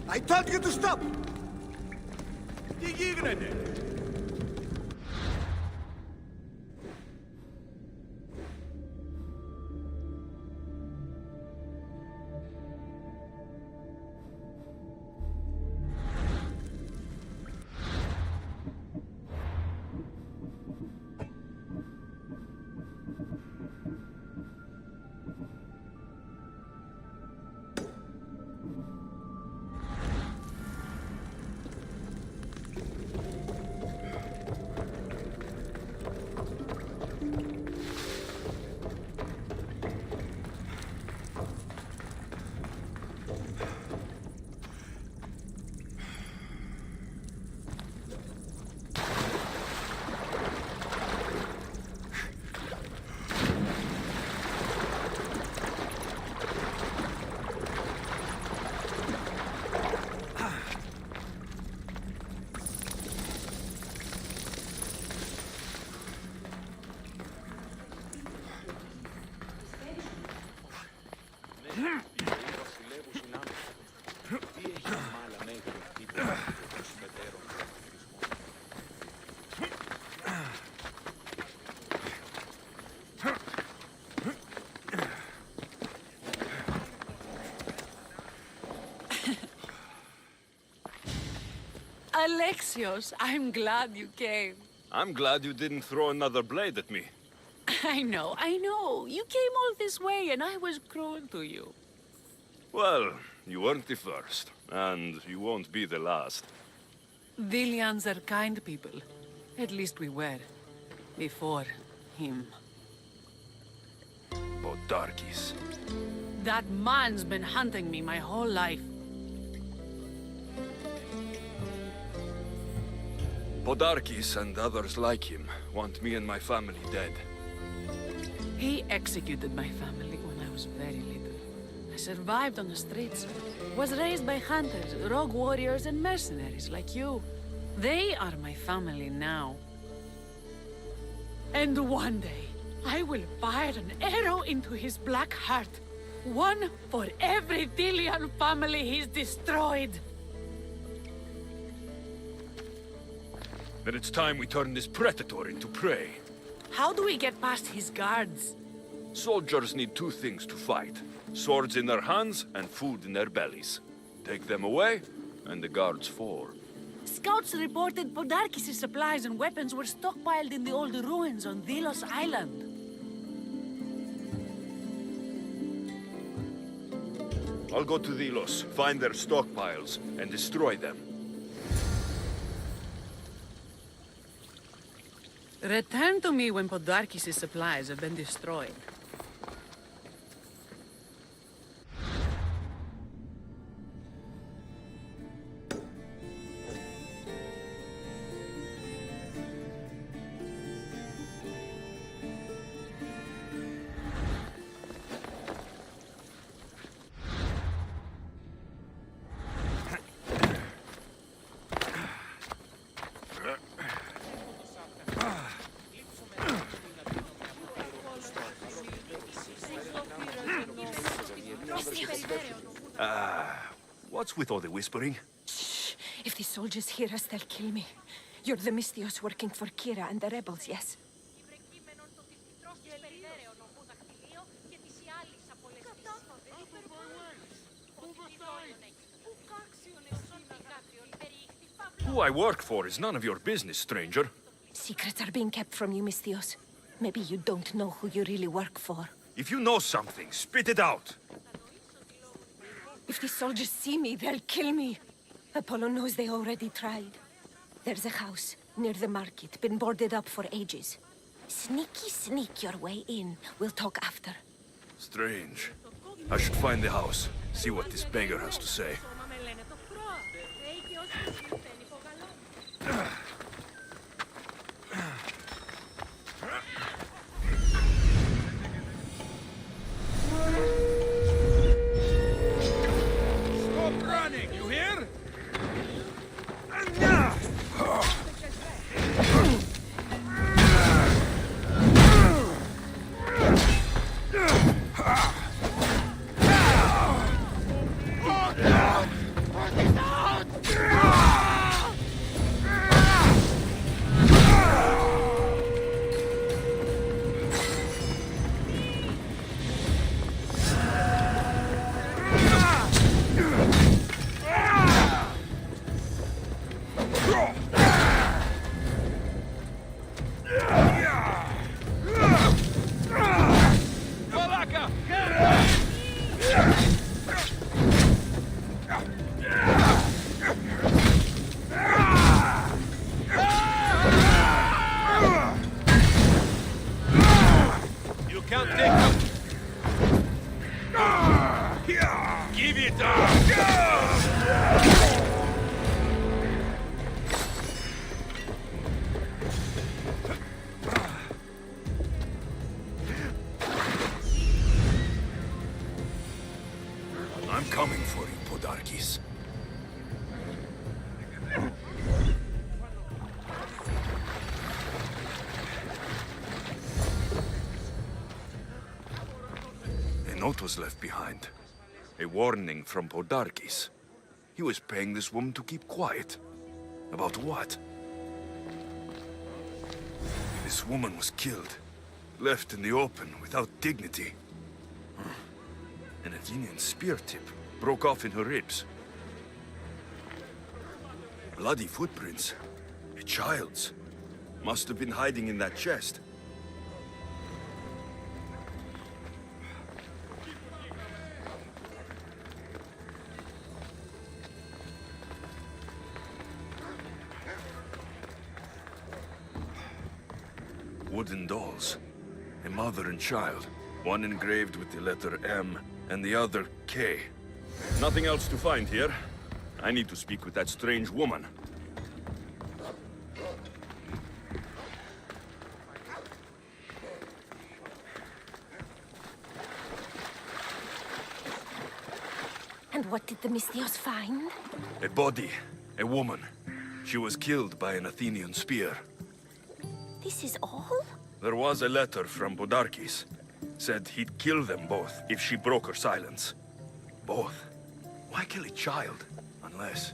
I told you to stop! Τι γίνεται? Alexios, I'm glad you came. I'm glad you didn't throw another blade at me. I know. You came all this way and I was cruel to you. Well, you weren't the first, and you won't be the last. Dilians are kind people. At least we were. Before him. Podarkis. That man's been hunting me my whole life. Podarkis and others like him want me and my family dead. He executed my family when I was very little. I survived on the streets. Was raised by hunters, rogue warriors, and mercenaries like you. They are my family now. And one day, I will fire an arrow into his black heart. One for every Dilian family he's destroyed. Then it's time we turn this predator into prey. How do we get past his guards? Soldiers need two things to fight. Swords in their hands and food in their bellies. Take them away, and the guards fall. Scouts reported Podarkis' supplies and weapons were stockpiled in the old ruins on Delos Island. I'll go to Delos, find their stockpiles, and destroy them. Return to me when Podarkis' supplies have been destroyed. What's with all the whispering? Shh! If the soldiers hear us, they'll kill me. You're the Mystios working for Kira and the rebels, yes? Who I work for is none of your business, stranger. Secrets are being kept from you, Mystios. Maybe you don't know who you really work for. If you know something, spit it out. If the soldiers see me, they'll kill me. Apollo knows they already tried. There's a house near the market, been boarded up for ages. Sneak your way in. We'll talk after. Strange. I should find the house, see what this beggar has to say. coming for you, Podarkis. A note was left behind. A warning from Podarkis. He was paying this woman to keep quiet. About what? This woman was killed. Left in the open, without dignity. An Athenian spear tip broke off in her ribs. Bloody footprints. A child's. Must have been hiding in that chest. Wooden dolls. A mother and child. One engraved with the letter M, and the other K. Nothing else to find here. I need to speak with that strange woman. And what did the Mystios find? A body. A woman. She was killed by an Athenian spear. This is all? There was a letter from Podarkis. Said he'd kill them both if she broke her silence. Both? Why kill a child? Unless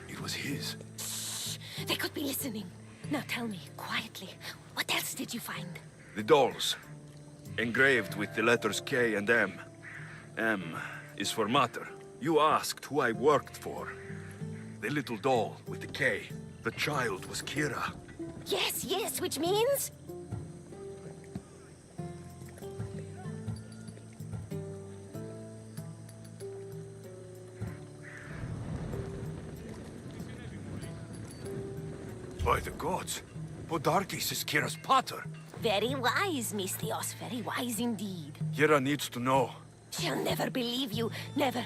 it was his. Shh! They could be listening. Now tell me, quietly, what else did you find? The dolls. Engraved with the letters K and M. M is for Mater. You asked who I worked for. The little doll with the K. The child was Kira. Yes, yes, which means? By the gods, Podarkis is Kira's pater. Very wise, Mystios, very wise indeed. Kira needs to know. She'll never believe you, never.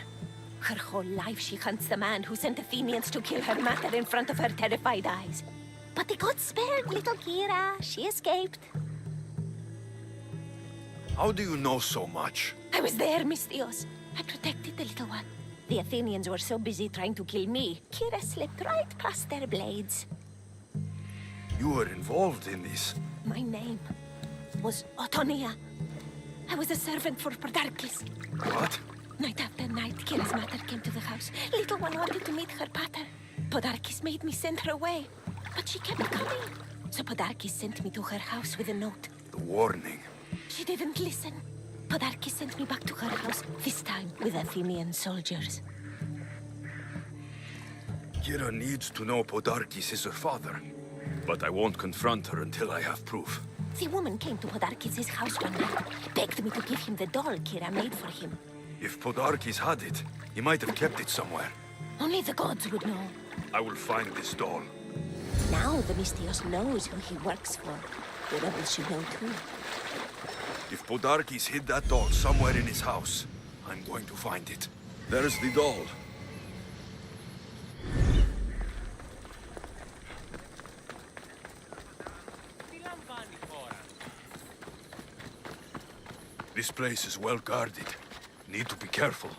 Her whole life she hunts the man who sent Athenians to kill her mater in front of her terrified eyes. But the gods spared little Kira. She escaped. How do you know so much? I was there, Mystios. I protected the little one. The Athenians were so busy trying to kill me, Kira slipped right past their blades. You were involved in this. My name was Otonia. I was a servant for Podarkis. What? Night after night, Kira's mother came to the house. Little one wanted to meet her pater. Podarkis made me send her away, but she kept coming. So Podarkis sent me to her house with a note. The warning. She didn't listen. Podarkis sent me back to her house, this time with Athenian soldiers. Kira needs to know Podarkis is her father. But I won't confront her until I have proof. The woman came to Podarkis' house one night, begged me to give him the doll Kira made for him. If Podarkis had it, he might have kept it somewhere. Only the gods would know. I will find this doll. Now the Mystios knows who he works for. The rebels should know too. If Podarkis hid that doll somewhere in his house, I'm going to find it. There's the doll. This place is well guarded. Need to be careful.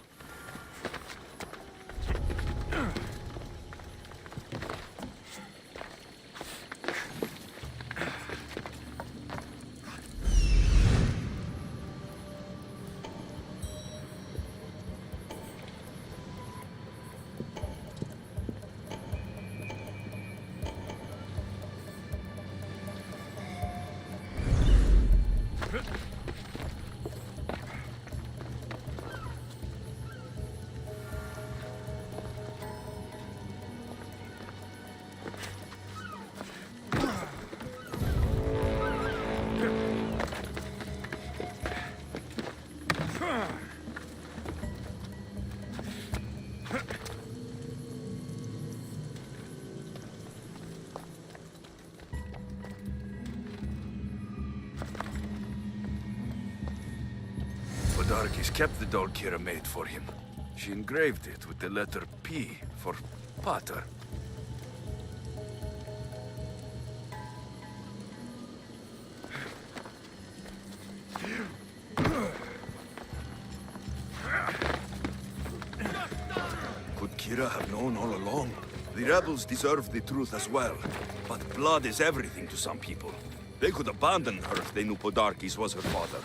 Podarkis kept the doll Kira made for him. She engraved it with the letter P for Pater. Kira have known all along. The rebels deserve the truth as well. But blood is everything to some people. They could abandon her if they knew Podarkes was her father.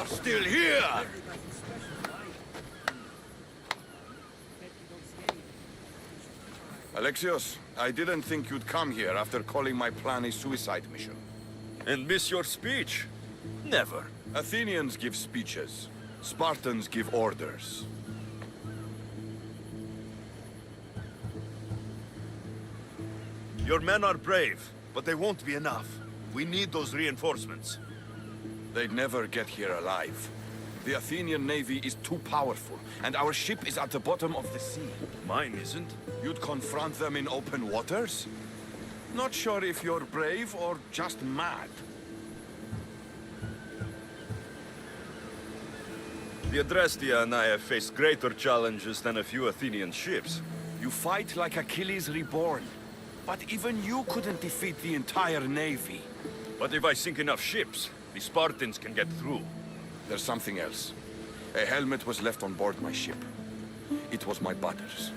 Still here! Alexios, I didn't think you'd come here after calling my plan a suicide mission. And miss your speech? Never. Athenians give speeches. Spartans give orders. Your men are brave, but they won't be enough. We need those reinforcements. They'd never get here alive. The Athenian navy is too powerful, and our ship is at the bottom of the sea. Mine isn't. You'd confront them in open waters? Not sure if you're brave or just mad. The Adrestia and I have faced greater challenges than a few Athenian ships. You fight like Achilles reborn. But even you couldn't defeat the entire navy. But if I sink enough ships, the Spartans can get through. There's something else. A helmet was left on board my ship. It was my brother's.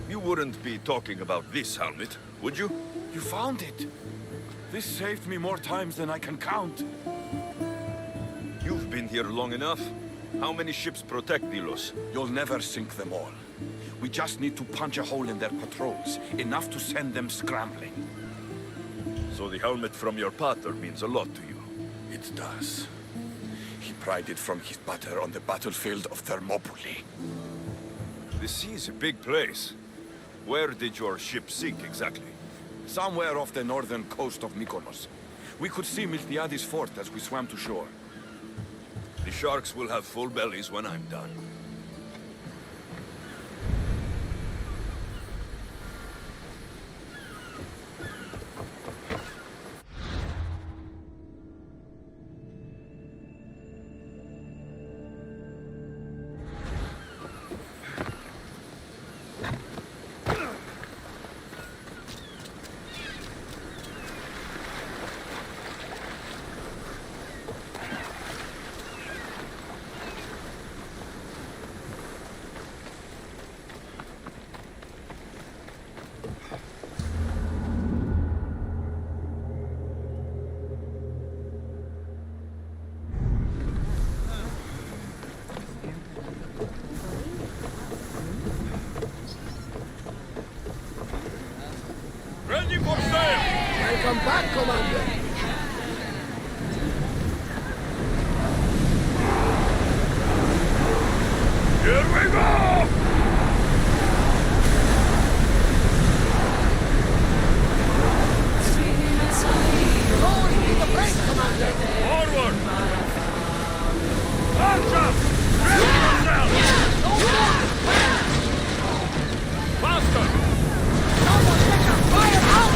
You wouldn't be talking about this helmet, would you? You found it. This saved me more times than I can count. You've been here long enough. How many ships protect Delos? You'll never sink them all. We just need to punch a hole in their patrols, enough to send them scrambling. So the helmet from your pater means a lot to you. It does. He pried it from his butter on the battlefield of Thermopylae. The sea's a big place. Where did your ship sink exactly? Somewhere off the northern coast of Mykonos. We could see Miltiades fort as we swam to shore. The sharks will have full bellies when I'm done. Ready for sail! Welcome back, Commander. Here we go! Glory be the praise, Commander. Forward! March up! Ready yourself! Faster! Fire out!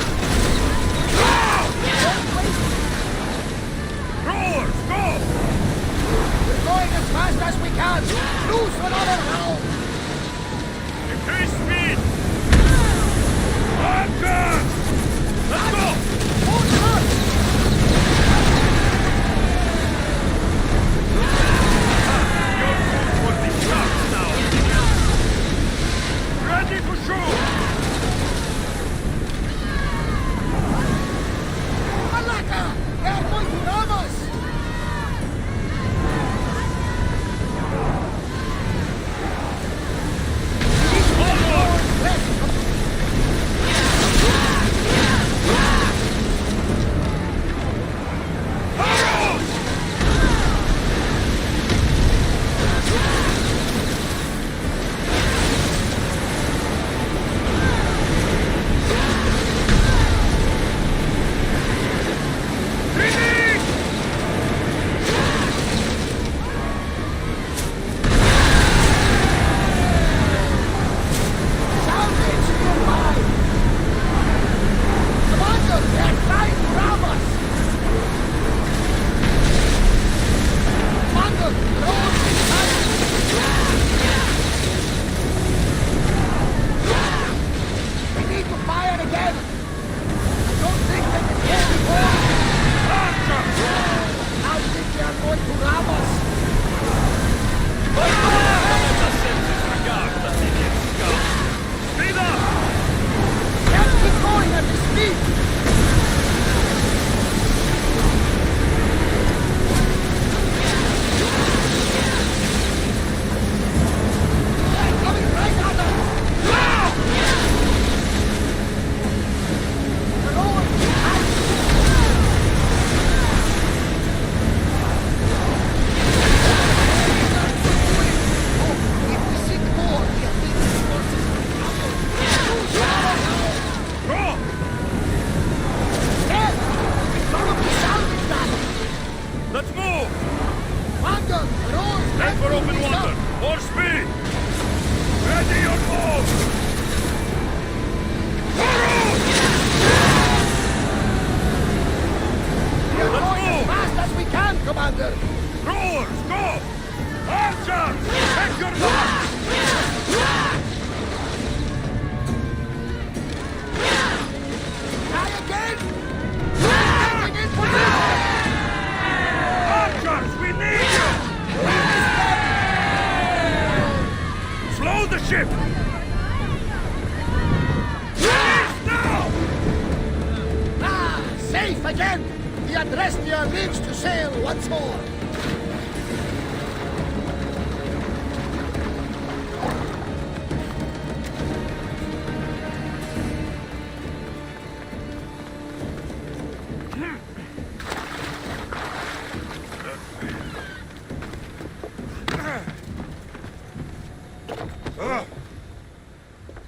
again! The Adrestia lives to sail once more!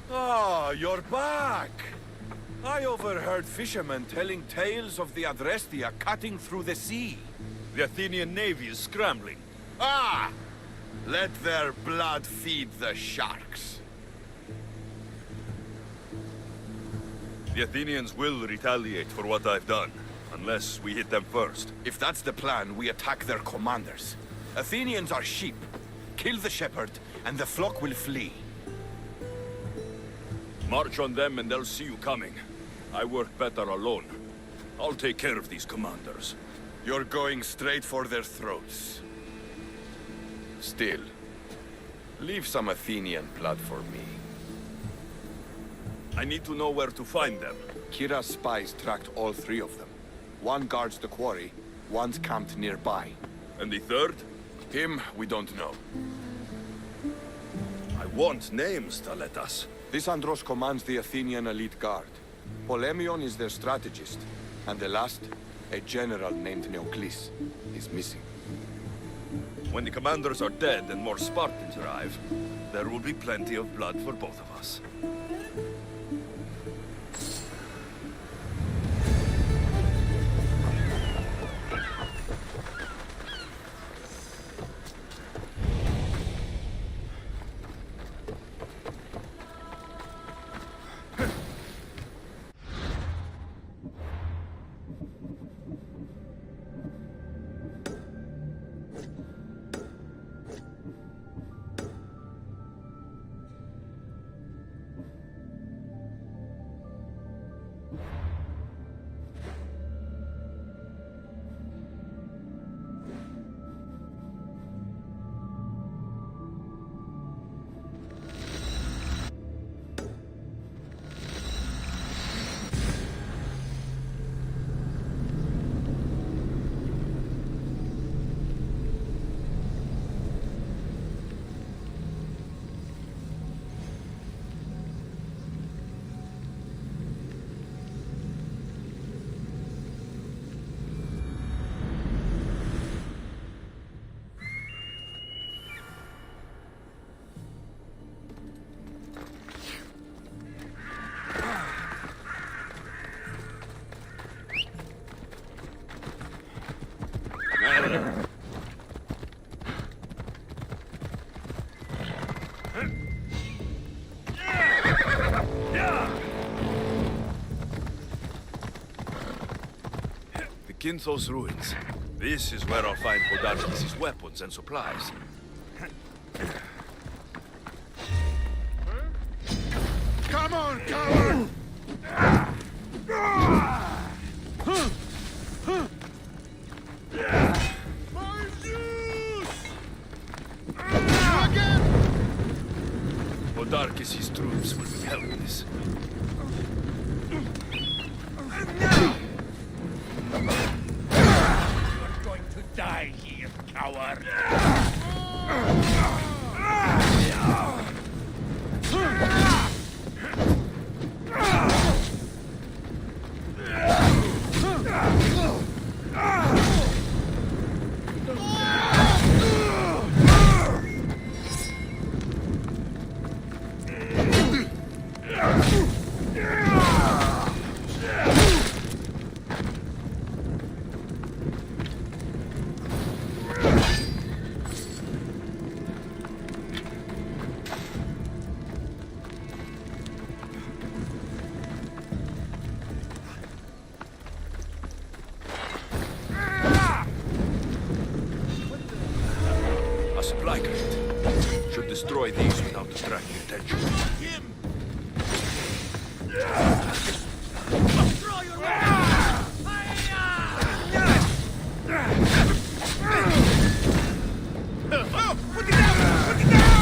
Ah, you're back! I overheard fishermen telling tales of the Adrestia cutting through the sea. The Athenian navy is scrambling. Ah! Let their blood feed the sharks. The Athenians will retaliate for what I've done, unless we hit them first. If that's the plan, we attack their commanders. Athenians are sheep. Kill the shepherd, and the flock will flee. March on them and they'll see you coming. I work better alone. I'll take care of these commanders. You're going straight for their throats. Still, leave some Athenian blood for me. I need to know where to find them. Kira's spies tracked all three of them. One guards the quarry, one's camped nearby. And the third? Him, we don't know. I want names, Thaletas. This Andros commands the Athenian elite guard. Polemion is their strategist. And the last, a general named Neoclis, is missing. When the commanders are dead and more Spartans arrive, there will be plenty of blood for both of us. Kinthos ruins. This is where I'll find Podarkis' weapons and supplies. Come on, coward! My Zeus! You again! Podarkis' troops will be helpless. You're going to die here, coward! A supply crate. Should destroy these without attracting attention. Throw your weapons! Put it down! Put it down!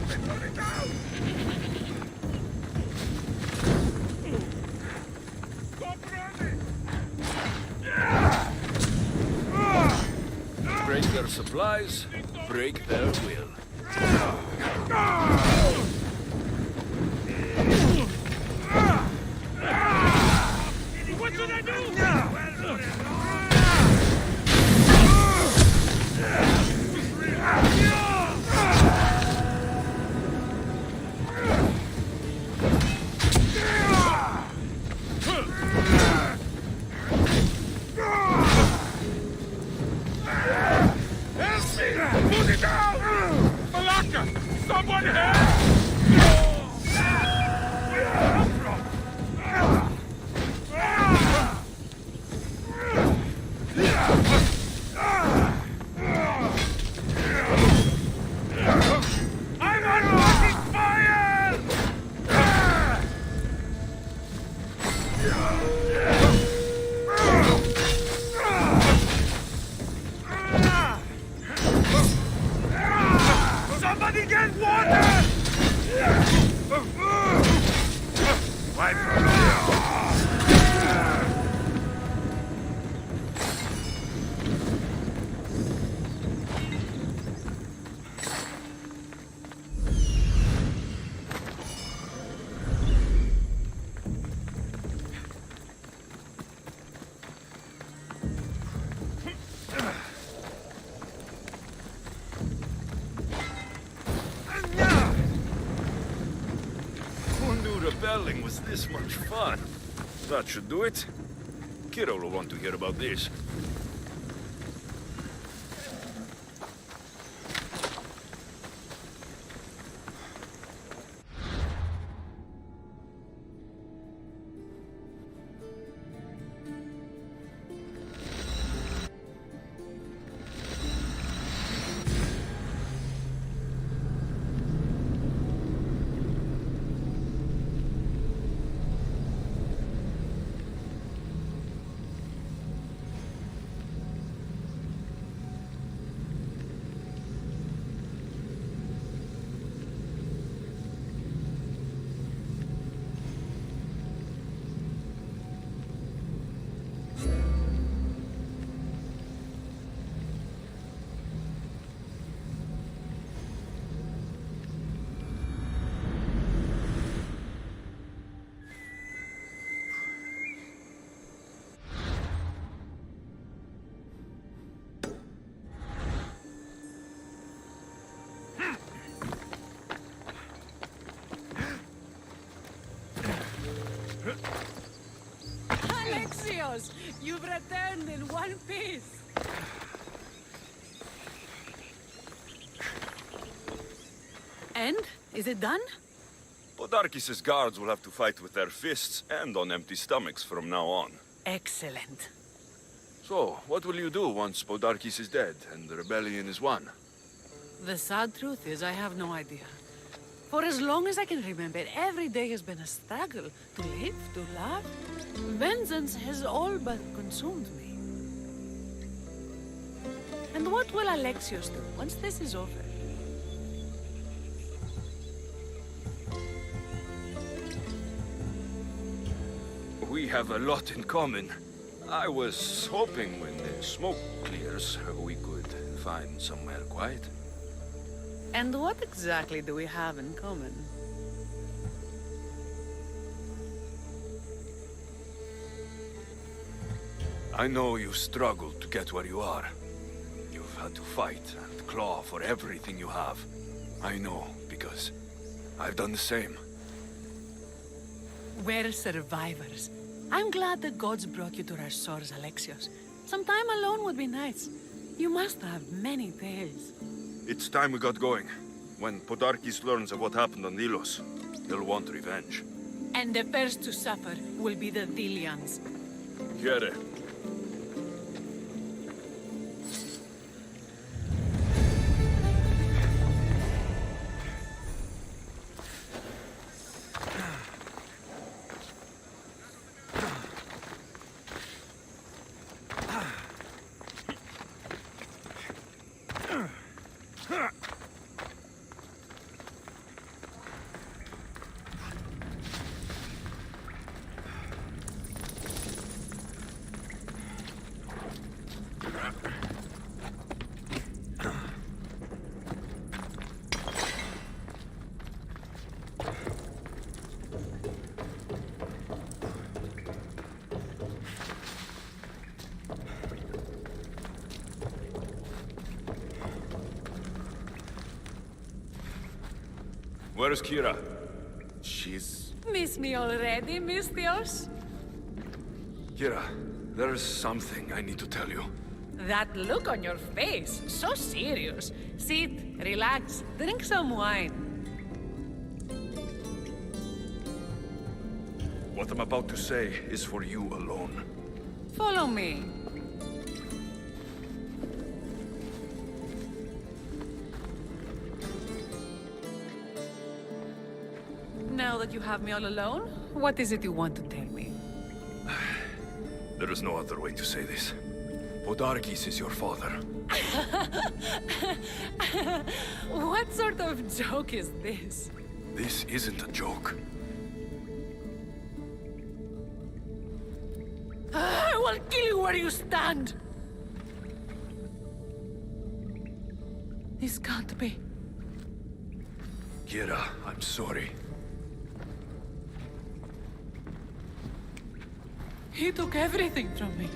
Put it down! Stop running! Break their supplies, break their will. What should I do? Put it down! Malaka! Someone help! I'm on fucking fire! Somebody get water! Wipe Who knew rebelling was this much fun? That should do it. Kiro will want to hear about this. Alexios, you've returned in one piece. And? Is it done? Podarkis' guards will have to fight with their fists and on empty stomachs from now on. Excellent. So, what will you do once Podarkis is dead and the rebellion is won? The sad truth is I have no idea. For as long as I can remember, every day has been a struggle to live, to love. Vengeance has all but consumed me. And what will Alexios do once this is over? We have a lot in common. I was hoping when the smoke clears, we could find somewhere quiet. And what exactly do we have in common? I know you struggled to get where you are. You've had to fight and claw for everything you have. I know, because I've done the same. We're survivors. I'm glad the gods brought you to our shores, Alexios. Some time alone would be nice. You must have many tales. It's time we got going. When Podarkis learns of what happened on Delos, he'll want revenge. And the first to suffer will be the Delians. Here. Where's Kira? She's... Miss me already, Mistios? Kira, there's something I need to tell you. That look on your face, so serious. Sit, relax, drink some wine. What I'm about to say is for you alone. Follow me. Now that you have me all alone, what is it you want to tell me? There is no other way to say this. Podarkis is your father. What sort of joke is this? This isn't a joke. I will kill you where you stand! This can't be. Kira, I'm sorry. He took everything from me.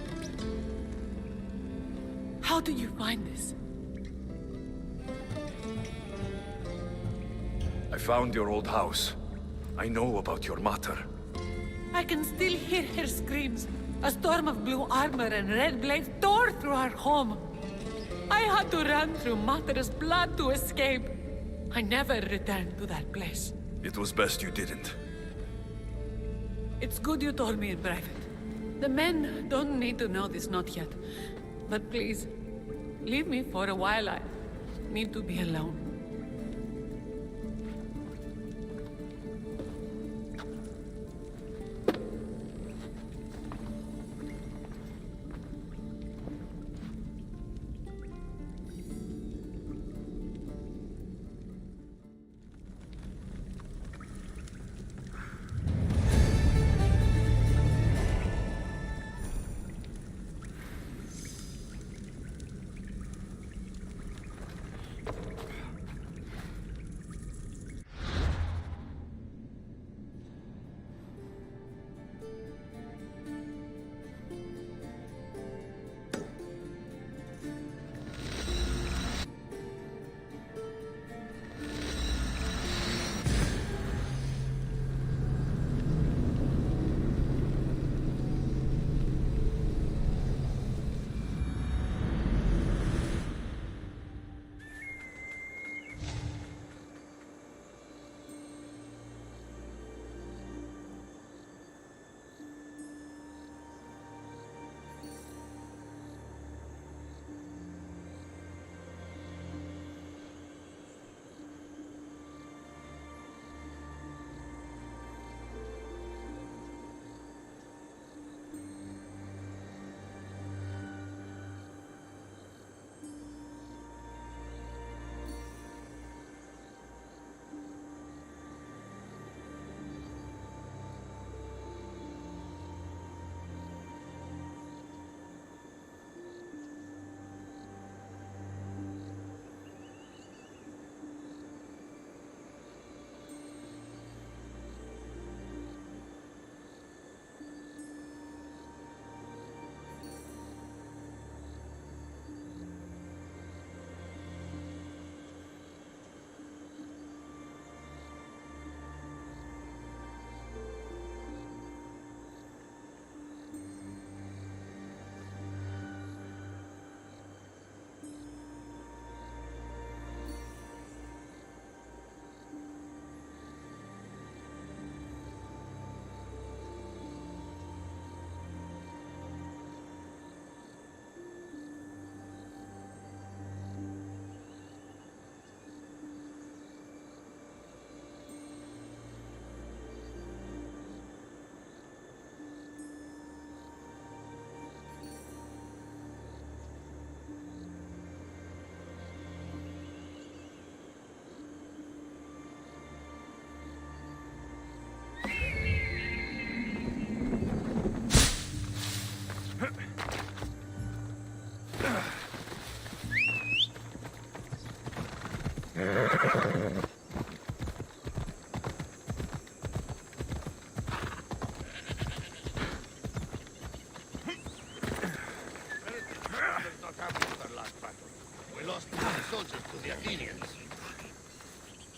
How did you find this? I found your old house. I know about your mater. I can still hear her screams. A storm of blue armor and red blades tore through our home. I had to run through Mater's blood to escape. I never returned to that place. It was best you didn't. It's good you told me in private. The men don't need to know this, not yet. But please, leave me for a while. I need to be alone.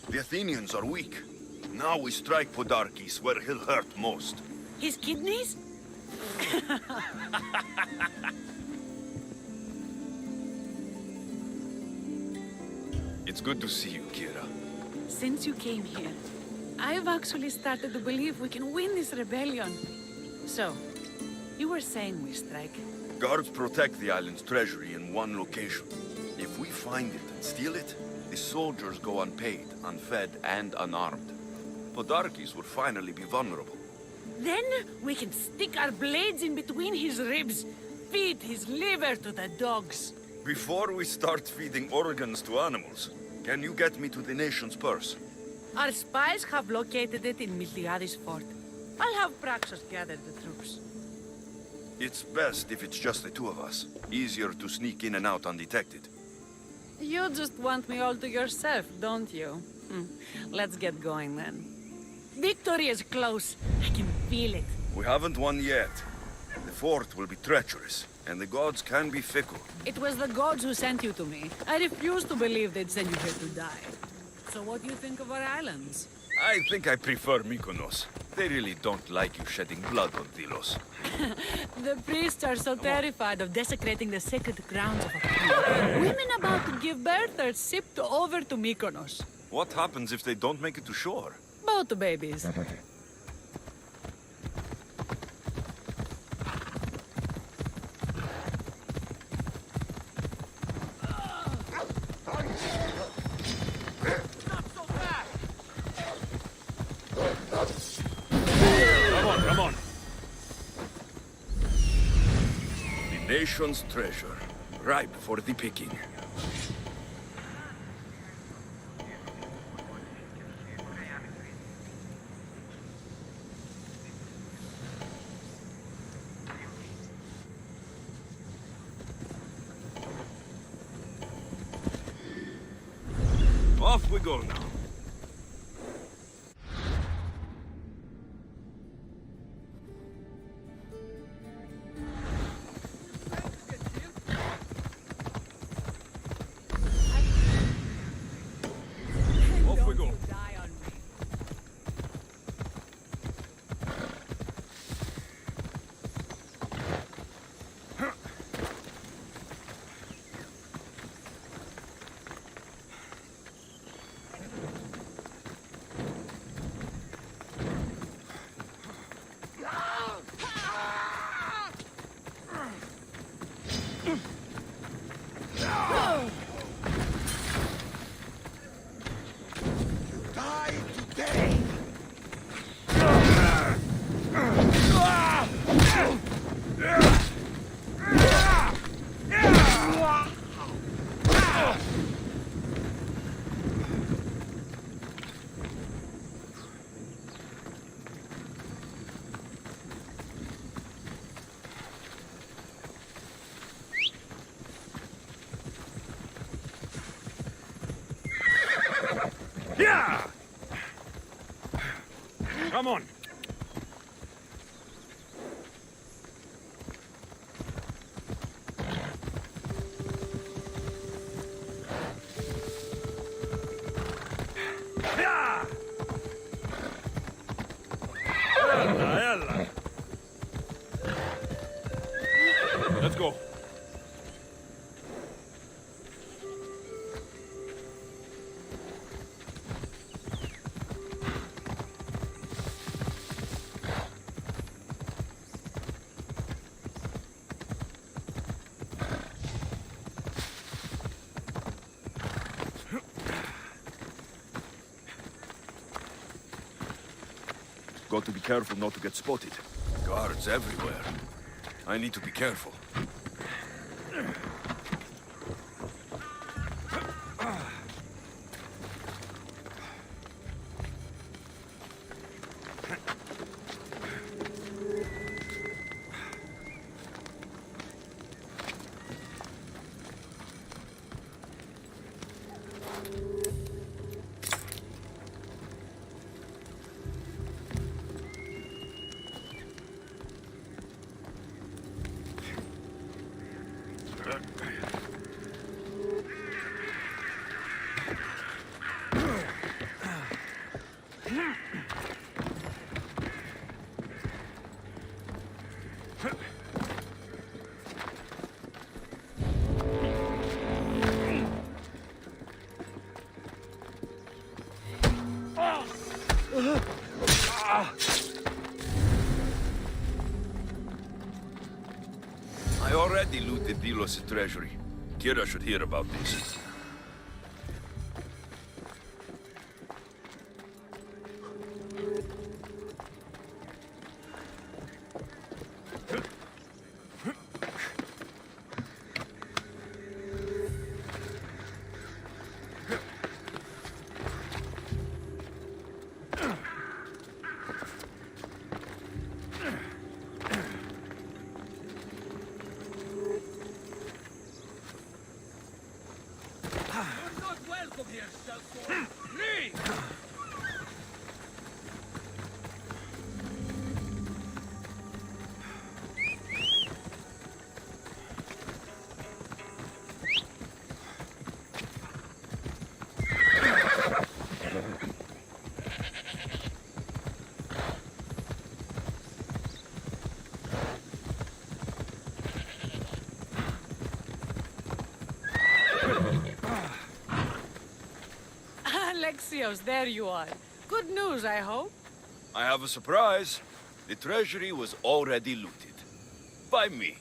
The Athenians are weak. Now we strike Podarkes where he'll hurt most. His kidneys? It's good to see you, Kira. Since you came here, I've actually started to believe we can win this rebellion. So, you were saying we strike? Guards protect the island's treasury in one location. If we find it and steal it, the soldiers go unpaid, unfed, and unarmed. Podarkes will finally be vulnerable. Then we can stick our blades in between his ribs, feed his liver to the dogs. Before we start feeding organs to animals, can you get me to the nation's purse? Our spies have located it in Miltiades fort. I'll have Praxos gather the troops. It's best if it's just the two of us. Easier to sneak in and out undetected. You just want me all to yourself, don't you? Let's get going then. Victory is close. I can feel it. We haven't won yet. The fort will be treacherous, and the gods can be fickle. It was the gods who sent you to me. I refuse to believe they'd send you here to die. So what do you think of our islands? I think I prefer Mykonos. They really don't like you shedding blood on Delos. The priests are so terrified of desecrating the sacred grounds of a king. Women about to give birth are shipped over to Mykonos. What happens if they don't make it to shore? Both babies. Come on. The nation's treasure, ripe for the picking. Off we go now. Off we go. Die on me. Die today! Yeah! Come on. Yeah! Yalla. Let's go. Got to be careful not to get spotted. Guards everywhere. I need to be careful. I already looted Delos' treasury. Kira should hear about this. Alexios, there you are. Good news, I hope. I have a surprise. The treasury was already looted. By me.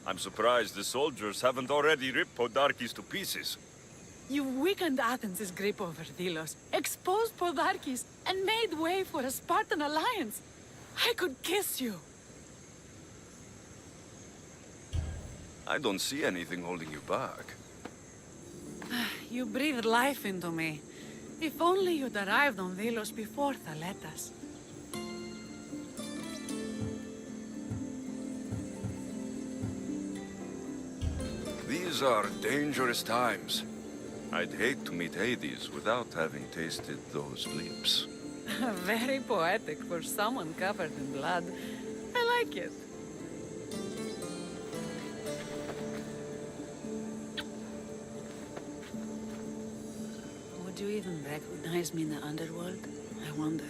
I'm surprised the soldiers haven't already ripped Podarkes to pieces. You weakened Athens' grip over Delos, exposed Podarkes, and made way for a Spartan alliance. I could kiss you. I don't see anything holding you back. You breathed life into me. If only you'd arrived on Delos before Thaletas. These are dangerous times. I'd hate to meet Hades without having tasted those lips. Very poetic for someone covered in blood. I like it. Would you even recognize me in the underworld? I wonder.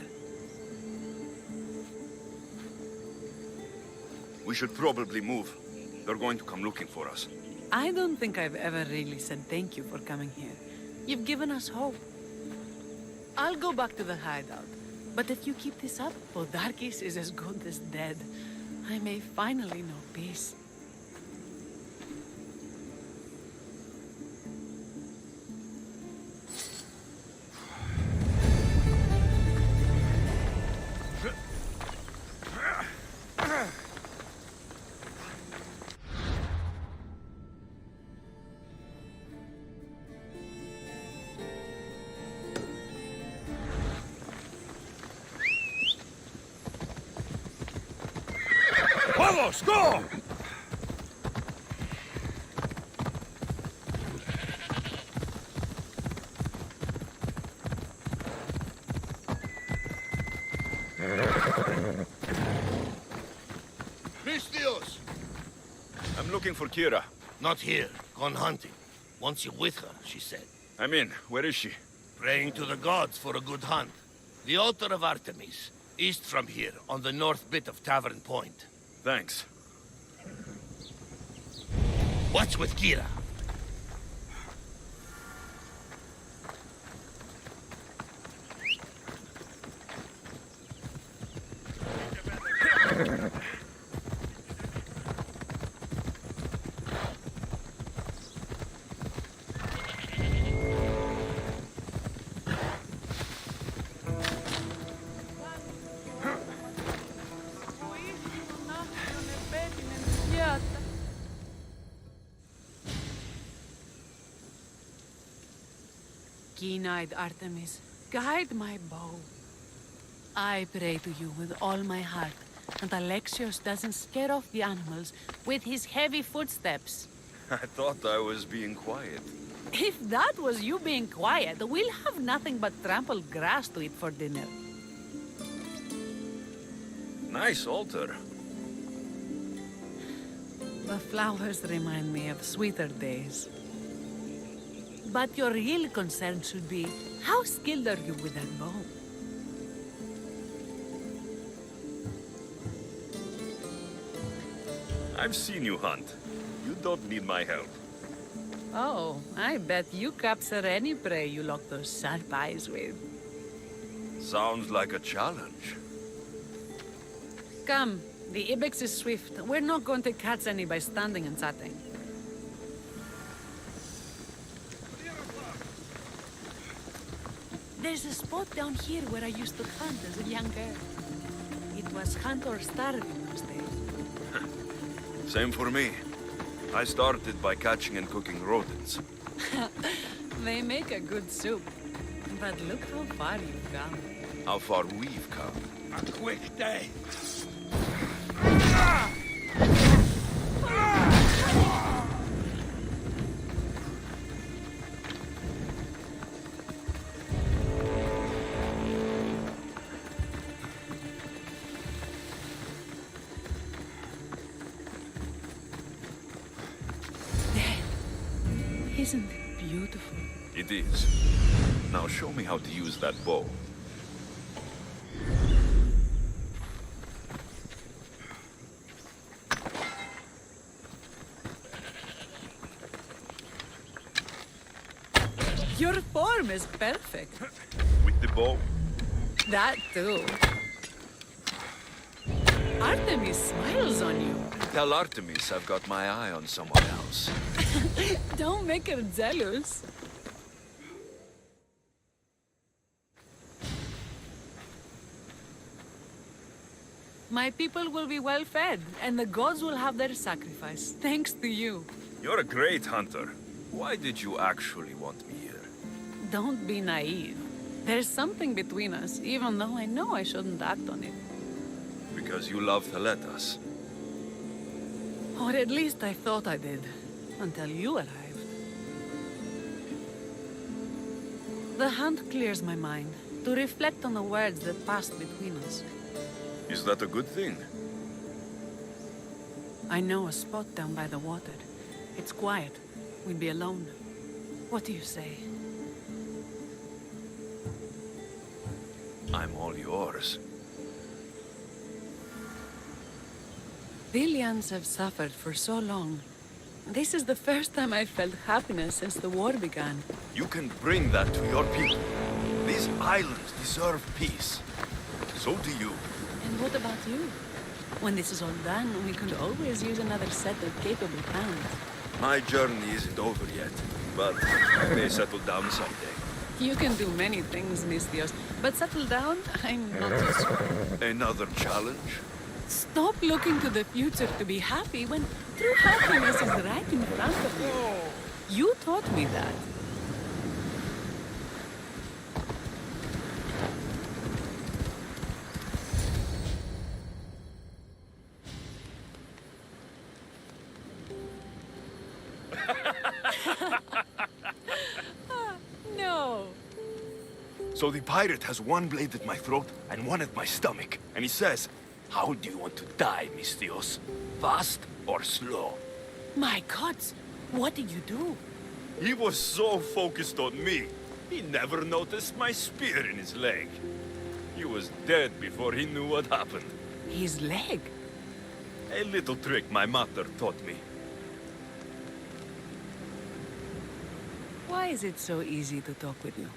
We should probably move. They're going to come looking for us. I don't think I've ever really said thank you for coming here. You've given us hope. I'll go back to the hideout. But if you keep this up, Podarkes is as good as dead. I may finally know peace. Vamos, go! Christios! I'm looking for Kira. Not here. Gone hunting. Wants you with her, she said. I'm in. Where is she? Praying to the gods for a good hunt. The altar of Artemis, east from here, on the north bit of Tavern Point. Thanks. What's with Kira? Keen-eyed Artemis, guide my bow. I pray to you with all my heart that Alexios doesn't scare off the animals with his heavy footsteps. I thought I was being quiet. If that was you being quiet, we'll have nothing but trampled grass to eat for dinner. Nice altar. The flowers remind me of sweeter days. But your real concern should be, how skilled are you with that bow? I've seen you hunt. You don't need my help. Oh, I bet you capture any prey you lock those sharp eyes with. Sounds like a challenge. Come, the ibex is swift. We're not going to catch any by standing and chatting. There's a spot down here where I used to hunt as a young girl. It was hunt or starve in those days. Same for me. I started by catching and cooking rodents. They make a good soup. But look how far you've come. How far we've come. A quick day. Isn't it beautiful? It is. Now show me how to use that bow. Your form is perfect. With the bow? That too. Artemis smiles on you. Tell Artemis I've got my eye on someone else. Don't make her jealous. My people will be well fed, and the gods will have their sacrifice, thanks to you. You're a great hunter. Why did you actually want me here? Don't be naive. There's something between us, even though I know I shouldn't act on it. Because you love to let us. Or at least I thought I did, until you arrived. The hunt clears my mind, to reflect on the words that passed between us. Is that a good thing? I know a spot down by the water. It's quiet. We'd be alone. What do you say? I'm all yours. Billions have suffered for so long. This is the first time I've felt happiness since the war began. You can bring that to your people. These islands deserve peace. So do you. And what about you? When this is all done, we could always use another set of capable hands. My journey isn't over yet, but I may settle down someday. You can do many things, Mistios, but settle down, I'm not so sure. Another challenge? Stop looking to the future to be happy when true happiness is right in front of you. You taught me that. No. So the pirate has one blade at my throat and one at my stomach. And he says, how do you want to die, Mistios? Fast or slow? My gods, what did you do? He was so focused on me, he never noticed my spear in his leg. He was dead before he knew what happened. His leg? A little trick my mother taught me. Why is it so easy to talk with you?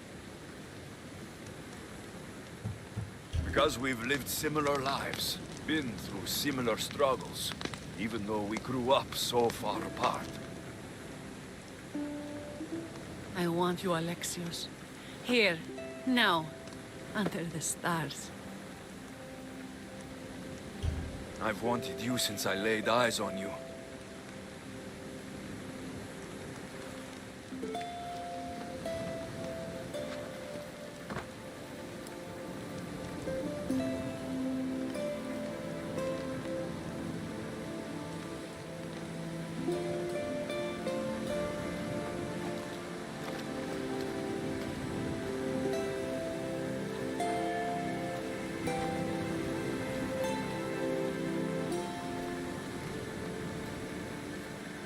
Because we've lived similar lives, been through similar struggles, even though we grew up so far apart. I want you, Alexios. Here, now, under the stars. I've wanted you since I laid eyes on you.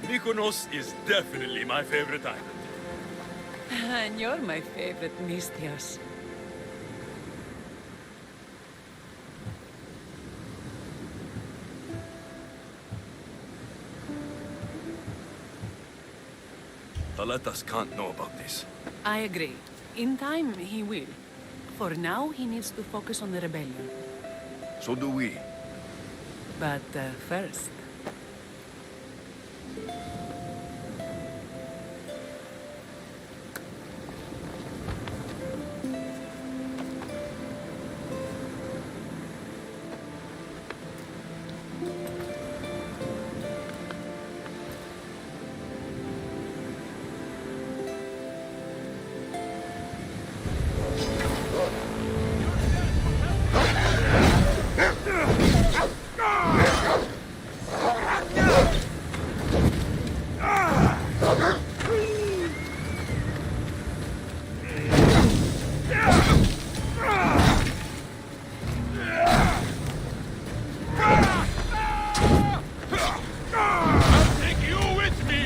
Mykonos is definitely my favorite island. And you're my favorite, Mistios. Aletas can't know about this. I agree. In time, he will. For now, he needs to focus on the rebellion. So do we. But first... Take you with me!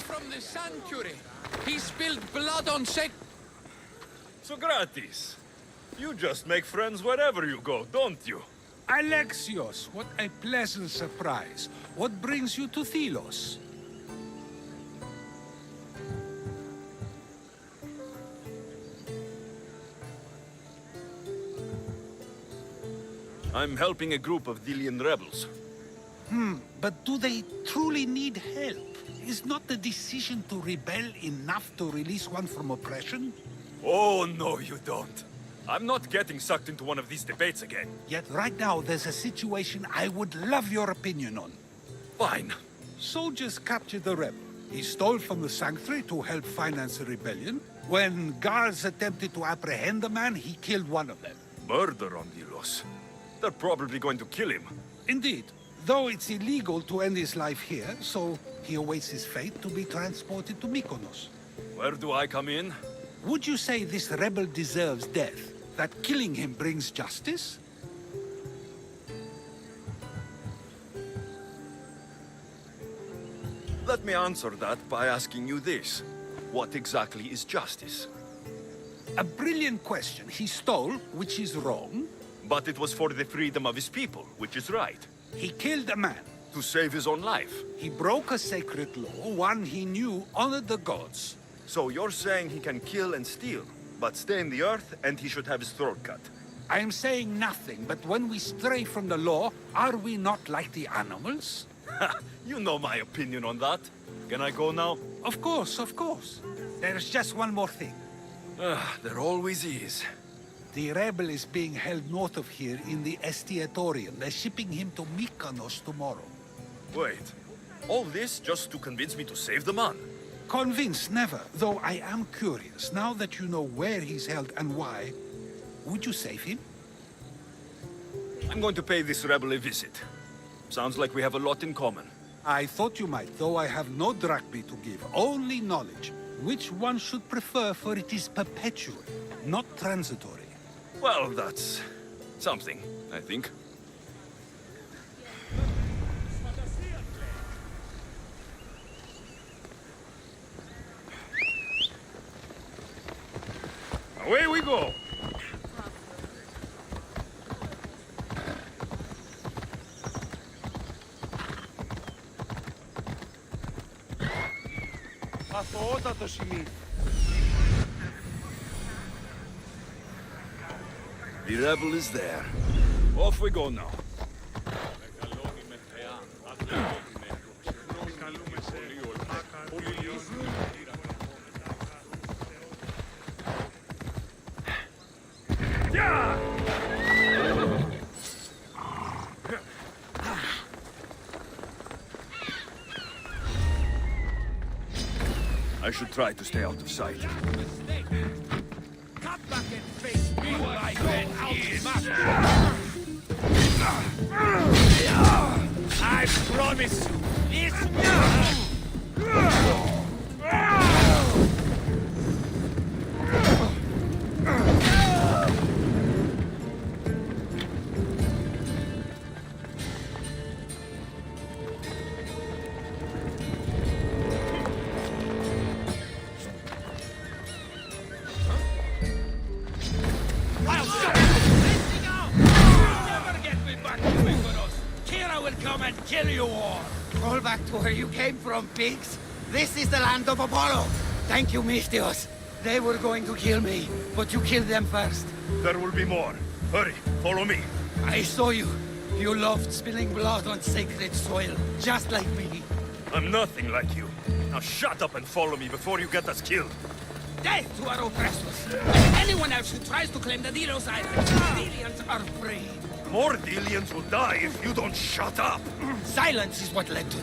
from the sanctuary. He spilled blood on sacred... So gratis. You just make friends wherever you go, don't you? Alexios, what a pleasant surprise. What brings you to Thelos? I'm helping a group of Delian rebels. But do they truly need help? Is not the decision to rebel enough to release one from oppression? Oh, no, you don't. I'm not getting sucked into one of these debates again. Yet right now there's a situation I would love your opinion on. Fine. Soldiers captured the rebel. He stole from the sanctuary to help finance the rebellion. When guards attempted to apprehend the man, he killed one of them. Murder on Delos. They're probably going to kill him. Indeed. Though it's illegal to end his life here, so he awaits his fate to be transported to Mykonos. Where do I come in? Would you say this rebel deserves death? That killing him brings justice? Let me answer that by asking you this. What exactly is justice? A brilliant question. He stole, which is wrong. But it was for the freedom of his people, which is right. He killed a man. To save his own life. He broke a sacred law, one he knew honored the gods. So you're saying he can kill and steal, but stay in the earth and he should have his throat cut. I am saying nothing, but when we stray from the law, are we not like the animals? You know my opinion on that. Can I go now? Of course, of course. There's just one more thing. There always is. The rebel is being held north of here in the Estiatorium. They're shipping him to Mykonos tomorrow. Wait, all this just to convince me to save the man? Convinced, never. Though I am curious, now that you know where he's held and why, would you save him? I'm going to pay this rebel a visit. Sounds like we have a lot in common. I thought you might, though I have no drachmae to give, only knowledge. Which one should prefer, for it is perpetual, not transitory. Well, that's something, I think. Away we go! Αθωότατο σημείο. The rebel is there. Off we go now. I should try to stay out of sight. Come back and face me while I get outmatched. I promise you, it's kill you all! Roll back to where you came from, pigs. This is the land of Apollo. Thank you, Misthios. They were going to kill me, but you killed them first. There will be more. Hurry, follow me. I saw you. You loved spilling blood on sacred soil, just like me. I'm nothing like you. Now shut up and follow me before you get us killed. Death to our oppressors. Anyone else who tries to claim the Delos Islands, Delians are free. More Delians will die if you don't shut up. Silence is what led to...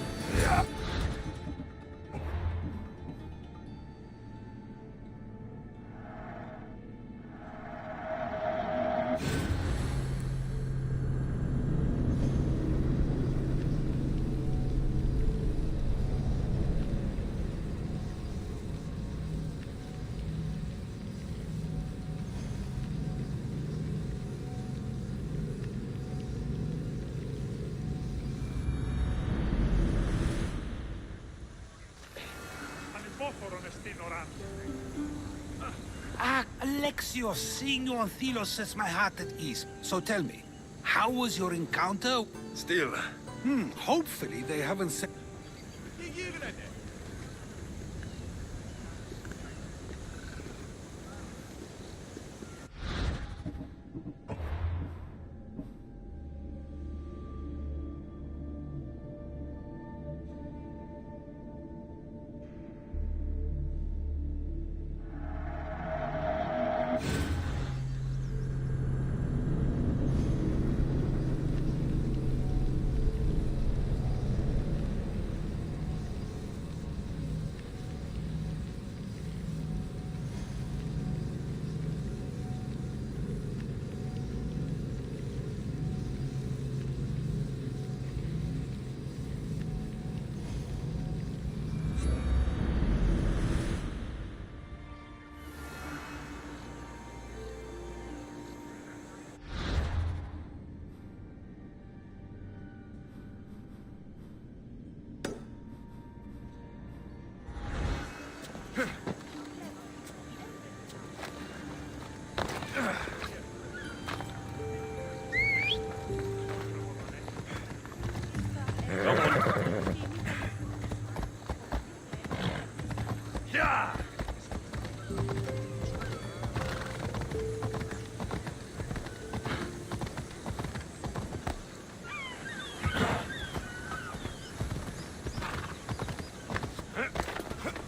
Alexios, seeing you on Thelos sets my heart at ease. So tell me, how was your encounter? Still, Hopefully they haven't said...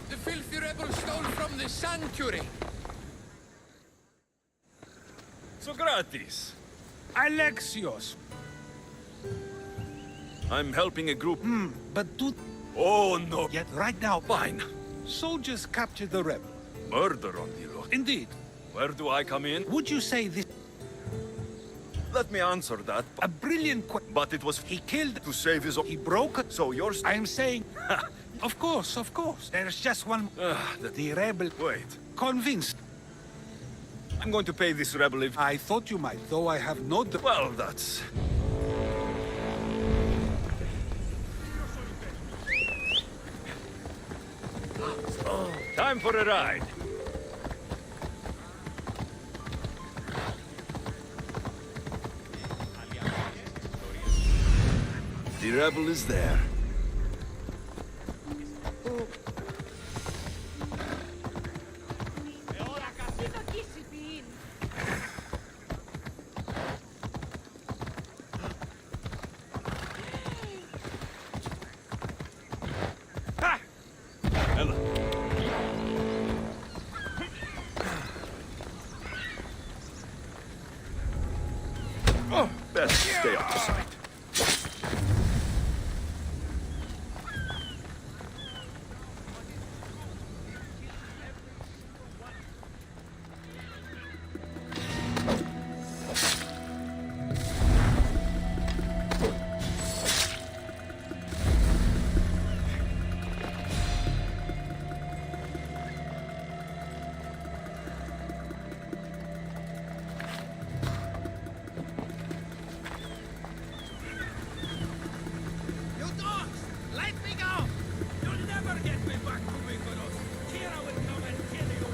The filthy rebels stole from the sanctuary. Socrates, Alexios! I'm helping a group. But do... Oh, no. Yet right now, Fine. soldiers captured the rebel. Murder on the look. Indeed. Where do I come in? Would you say this... Let me answer that. A brilliant question. But it was He killed... to save his own. He broke... So yours. I am saying... Of course, of course. There's just one... The rebel... Wait. Convinced. I'm going to pay this rebel if. I thought you might, though I have no... Well, that's. Time for a ride. The rebel is there. Ella. Best stay out of sight. You dogs! Let me go! You'll never get me back to Mykonos. Here I will come and kill you all.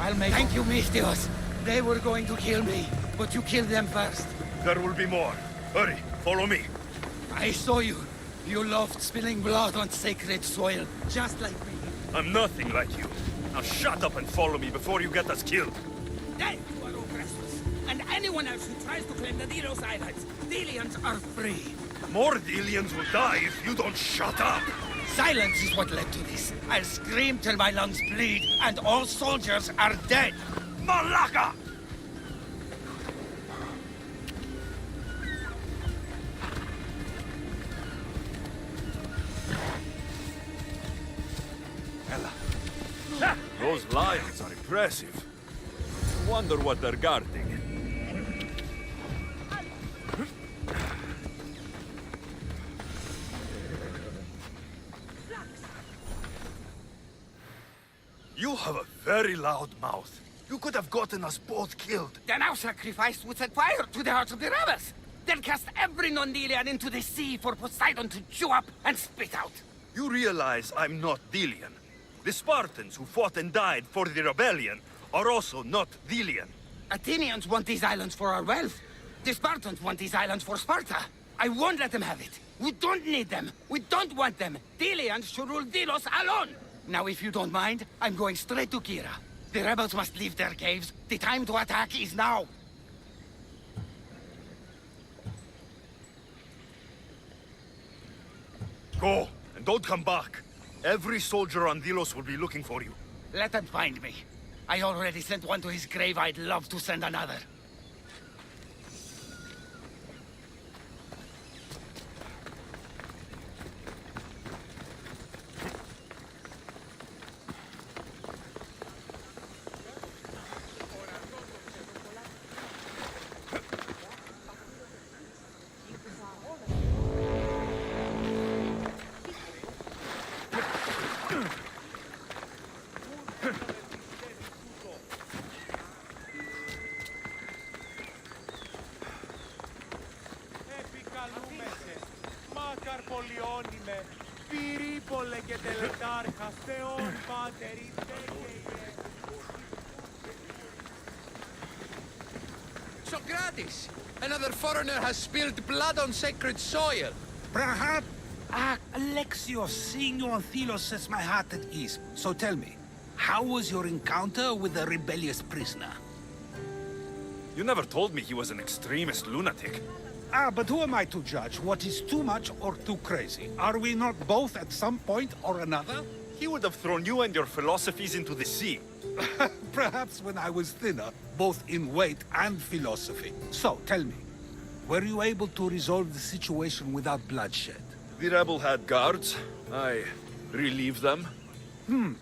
I'll make... Thank you, Mistios. They were going to kill me, but you killed them first. There will be more. Hurry, follow me. I saw you. You loved spilling blood on sacred soil, just like me. I'm nothing like you. Now shut up and follow me before you get us killed. They are oppressors, and anyone else who tries to claim the Delos Islands, Delians are free. More Delians will die if you don't shut up. Silence is what led to this. I'll scream till my lungs bleed, and all soldiers are dead. Malaka! Those lions are impressive. Wonder what they're guarding. have a very loud mouth. You could have gotten us both killed. Then our sacrifice would set fire to the hearts of the rebels. Then cast every non-Delian into the sea for Poseidon to chew up and spit out. You realize I'm not Delian. The Spartans who fought and died for the rebellion are also not Delian. Athenians want these islands for our wealth. The Spartans want these islands for Sparta. I won't let them have it. We don't need them. We don't want them. Delians should rule Delos alone. Now, if you don't mind, I'm going straight to Kira. The rebels must leave their caves. The time to attack is now. Go, and don't come back. Every soldier on Delos will be looking for you. Let them find me. I already sent one to his grave. I'd love to send another. Socrates! Another foreigner has spilled blood on sacred soil. Perhaps... Alexios, seeing you on Thelos sets my heart at ease. So tell me, how was your encounter with the rebellious prisoner? You never told me he was an extremist lunatic. But who am I to judge what is too much or too crazy? Are we not both at some point or another? He would have thrown you and your philosophies into the sea. Perhaps when I was thinner, both in weight and philosophy. So, tell me, were you able to resolve the situation without bloodshed? The rebel had guards. I relieved them.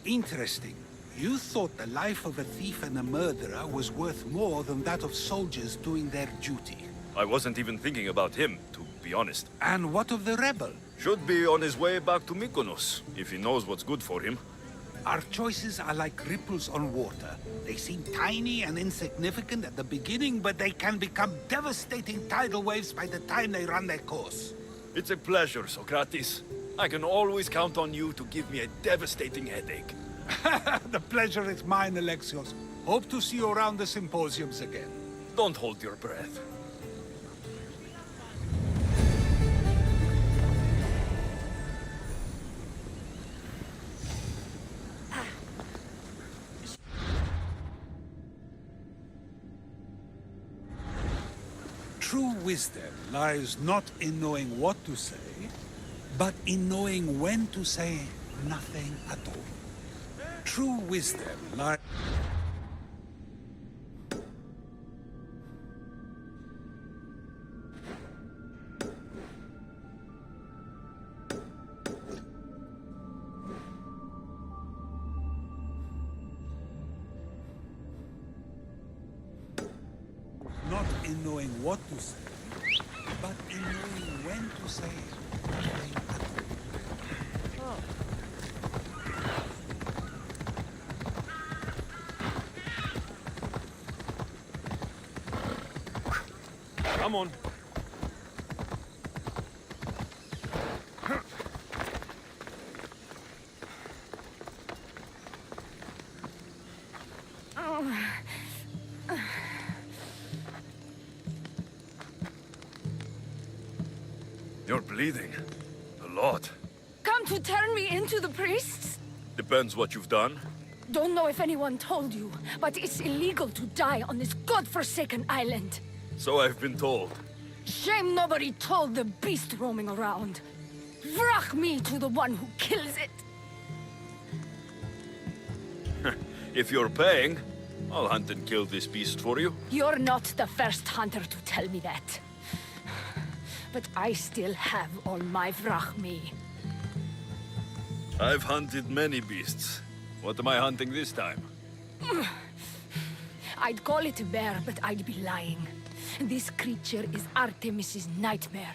Interesting. You thought the life of a thief and a murderer was worth more than that of soldiers doing their duty. I wasn't even thinking about him, to be honest. And what of the rebel? Should be on his way back to Mykonos, if he knows what's good for him. Our choices are like ripples on water. They seem tiny and insignificant at the beginning, but they can become devastating tidal waves by the time they run their course. It's a pleasure, Socrates. I can always count on you to give me a devastating headache. The pleasure is mine, Alexios. Hope to see you around the symposiums again. Don't hold your breath. True wisdom lies not in knowing what to say, but in knowing when to say nothing at all. True wisdom lies... Not in knowing what to say, but in knowing when to say nothing at all. Come on. You're bleeding. A lot. Come to turn me into the priests? Depends what you've done. Don't know if anyone told you, but it's illegal to die on this godforsaken island. So I've been told. Shame nobody told the beast roaming around. Vrach me to the one who kills it. If you're paying, I'll hunt and kill this beast for you. You're not the first hunter to tell me that. But I still have all my vrach me. I've hunted many beasts. What am I hunting this time? I'd call it a bear, but I'd be lying. This creature is Artemis's nightmare.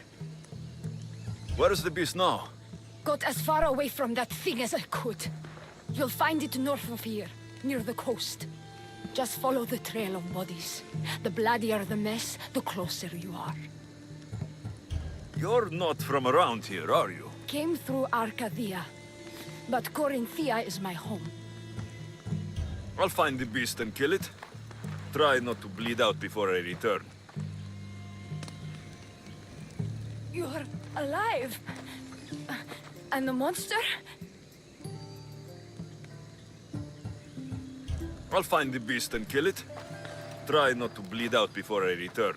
Where is the beast now? Got as far away from that thing as I could. You'll find it north of here, near the coast. Just follow the trail of bodies. The bloodier the mess, the closer you are. You're not from around here, are you? Came through Arcadia, but Corinthia is my home. I'll find the beast and kill it. Try not to bleed out before I return. You're alive? And the monster? I'll find the beast and kill it. Try not to bleed out before I return.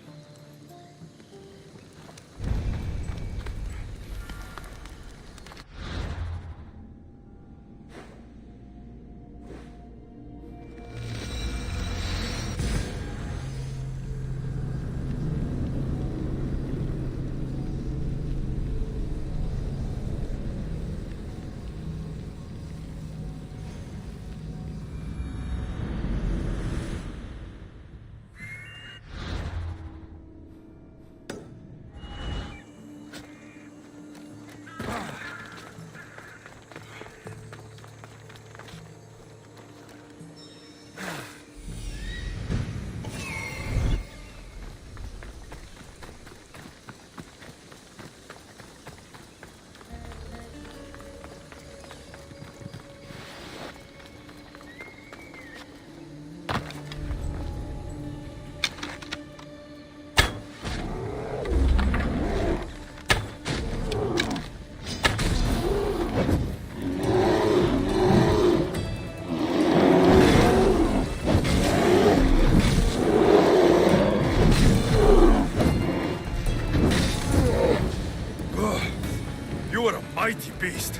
You are a mighty beast,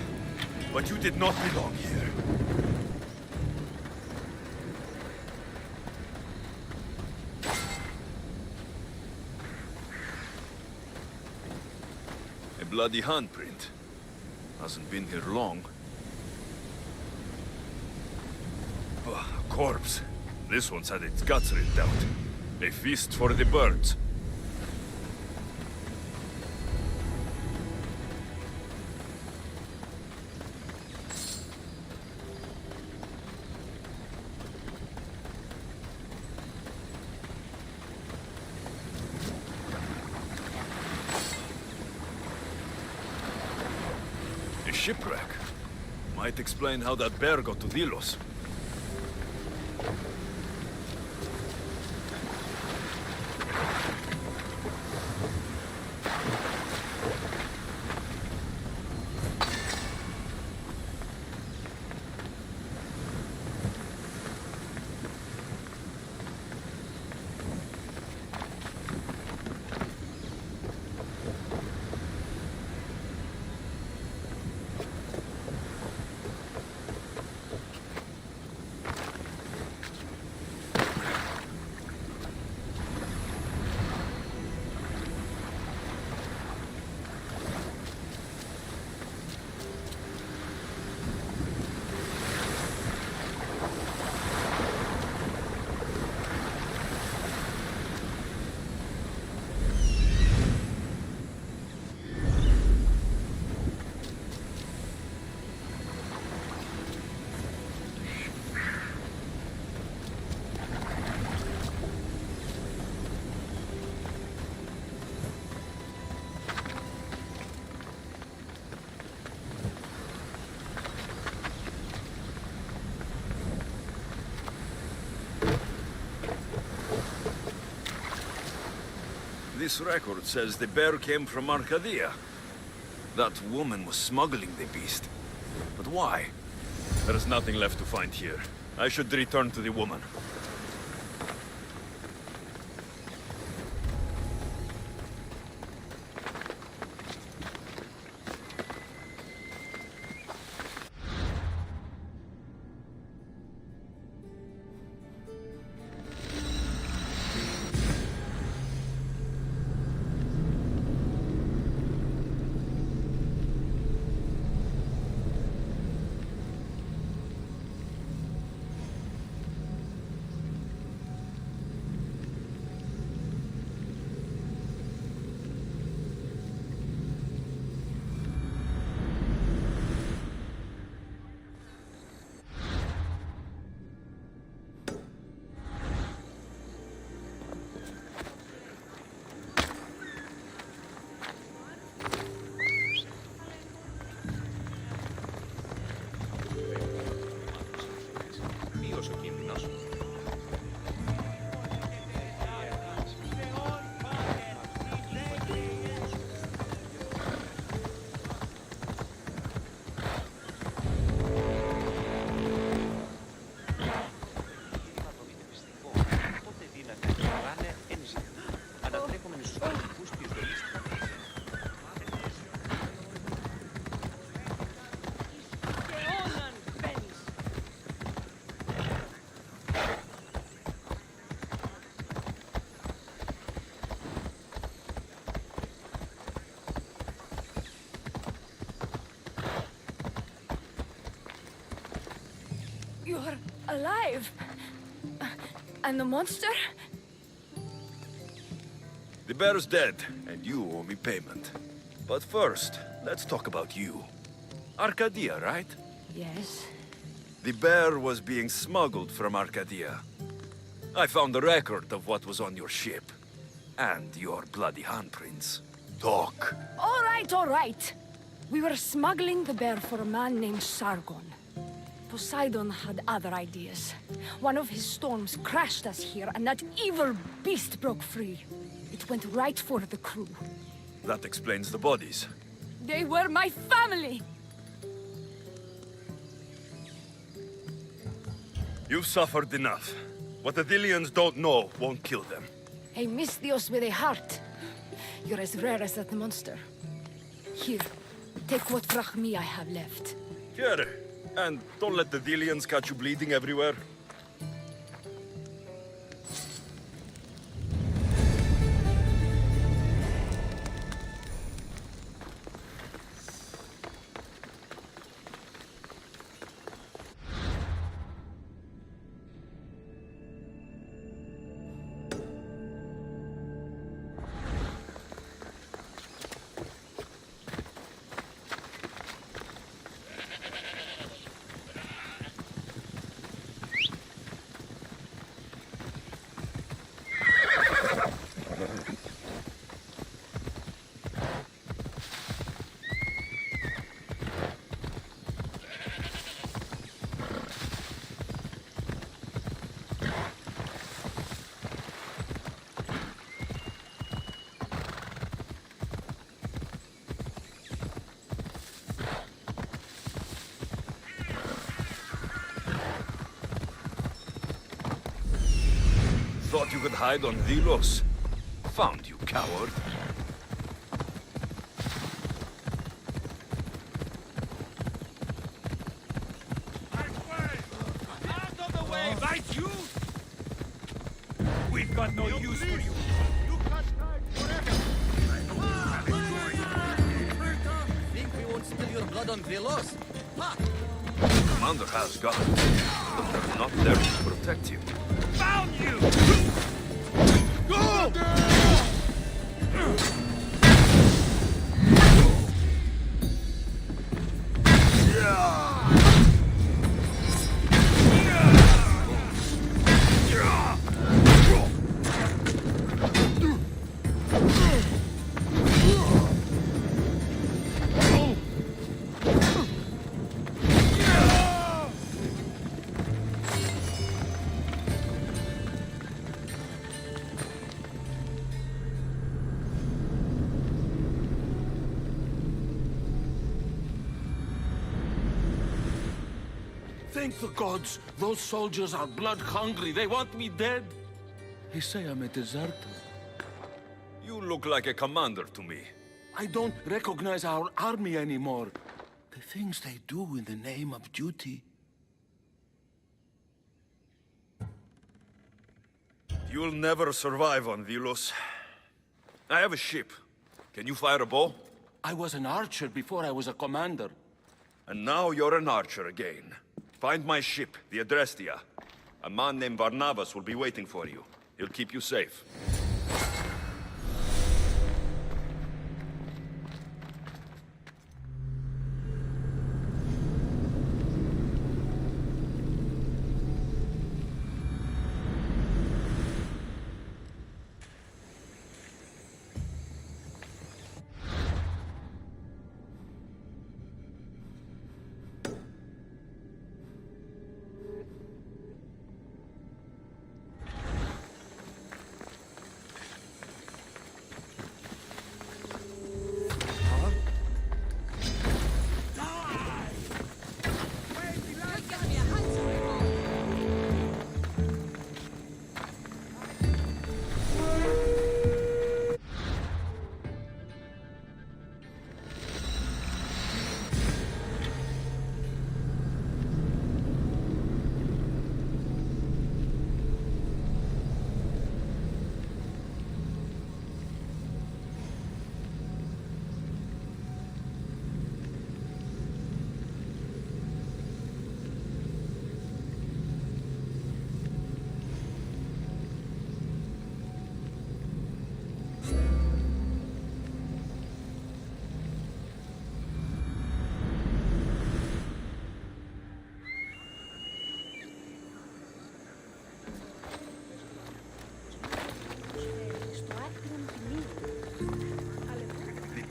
but you did not belong here. A bloody handprint. Hasn't been here long. A corpse. This one's had its guts ripped out. A feast for the birds. A shipwreck. Might explain how that bear got to Delos. This record says the bear came from Arcadia. That woman was smuggling the beast. But why? There is nothing left to find here. I should return to the woman. You're alive. And the monster? The bear's dead, and you owe me payment. But first, let's talk about you. Arcadia, right? Yes. The bear was being smuggled from Arcadia. I found the record of what was on your ship. And your bloody handprints. Talk. All right. We were smuggling the bear for a man named Sargon. Poseidon had other ideas. One of his storms crashed us here, and that evil beast broke free. It went right for the crew. That explains the bodies. They were my family! You've suffered enough. What the Dilians don't know won't kill them. A Misthios with a heart. You're as rare as that monster. Here, take what Vrachmi I have left. Here. And don't let the Dilians catch you bleeding everywhere. Thought you could hide on Delos. Found you, coward. Out of the way, right you! We've got no use for you. Think we won't spill your blood on Velos? Ha! Commander has got it, but they're not there to protect him. Found you! Go! Thank the gods. Those soldiers are blood hungry. They want me dead. They say I'm a deserter. You look like a commander to me. I don't recognize our army anymore. The things they do in the name of duty. You'll never survive on Delos. I have a ship. Can you fire a bow? I was an archer before I was a commander. And now you're an archer again. Find my ship, the Adrestia. A man named Barnabas will be waiting for you. He'll keep you safe.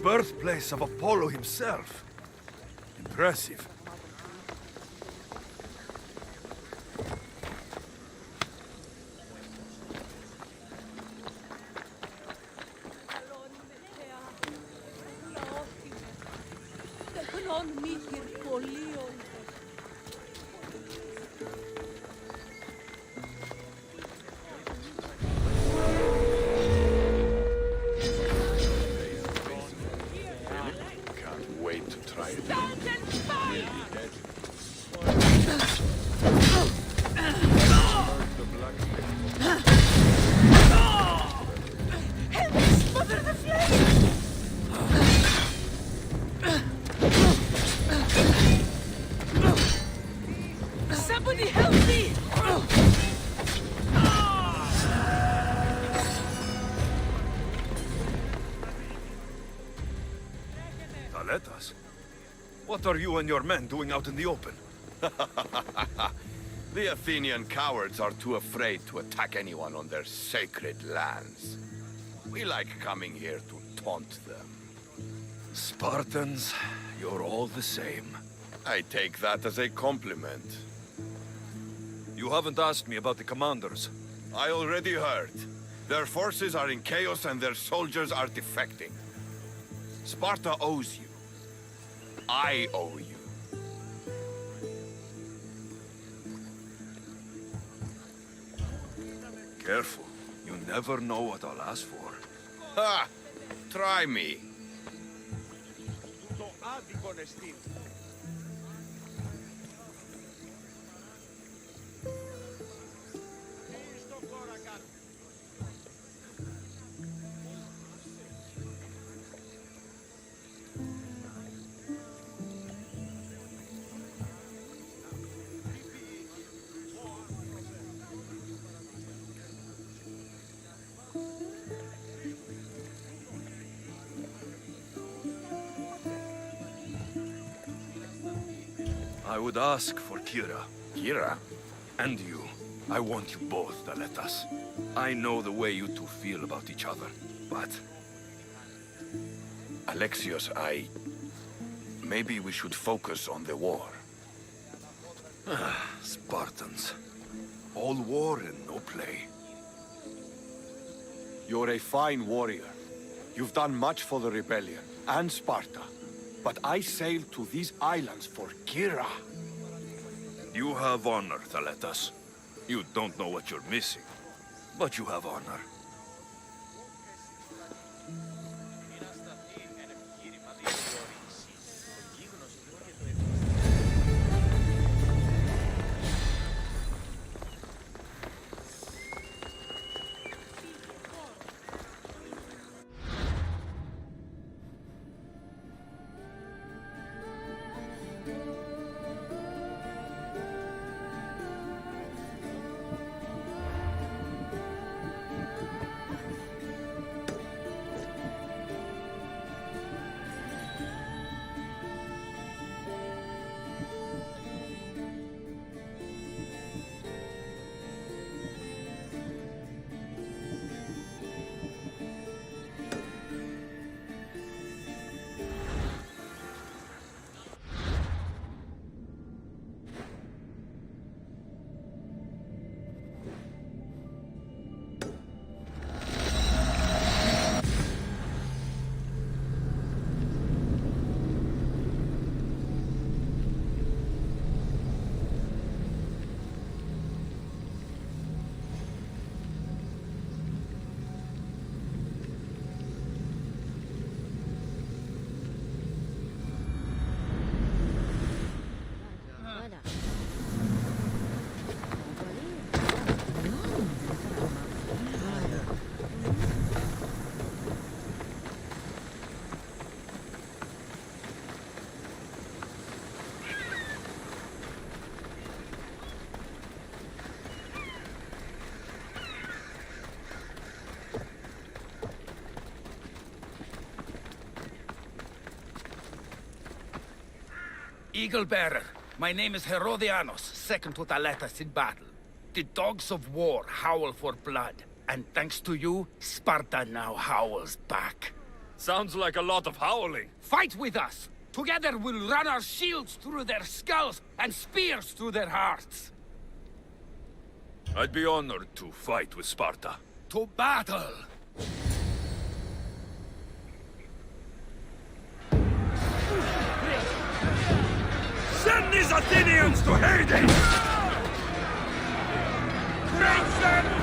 birthplace of Apollo himself. Impressive. Can't wait to try it. Somebody help me! Taletas? What are you and your men doing out in the open? The Athenian cowards are too afraid to attack anyone on their sacred lands. We like coming here to taunt them. Spartans, you're all the same. I take that as a compliment. You haven't asked me about the commanders. I already heard. Their forces are in chaos and their soldiers are defecting. Sparta owes you. I owe you. Careful. You never know what I'll ask for. Ha! Try me. I would ask for Kira. Kira? And you. I want you both, Taletas. I know the way you two feel about each other, but... Alexios, maybe we should focus on the war. Spartans. All war and no play. You're a fine warrior. You've done much for the rebellion, and Sparta. But I sailed to these islands for Kira. You have honor, Taletas. You don't know what you're missing, but you have honor. Eagle Bearer, my name is Herodianos, second to Taletas in battle. The dogs of war howl for blood, and thanks to you, Sparta now howls back. Sounds like a lot of howling. Fight with us! Together we'll run our shields through their skulls and spears through their hearts! I'd be honored to fight with Sparta. To battle! Send these Athenians to Hades! Make them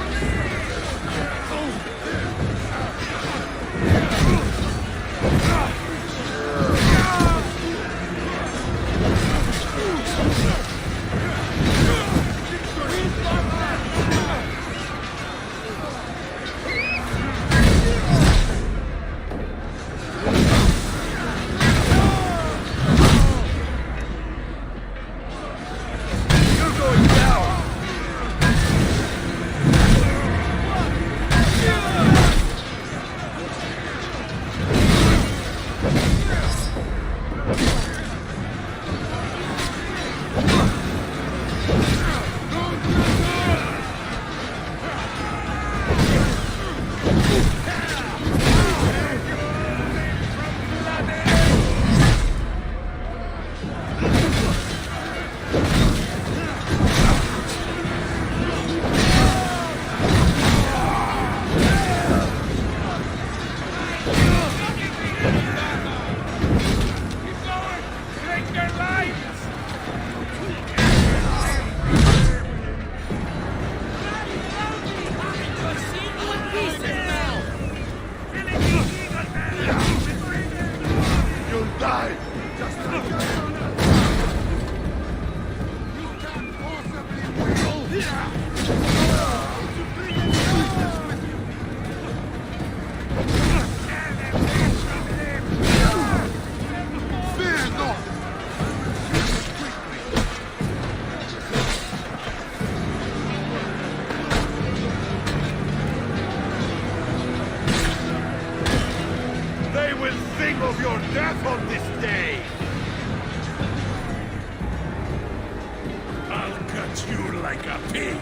of your death on this day! I'll cut you like a pig!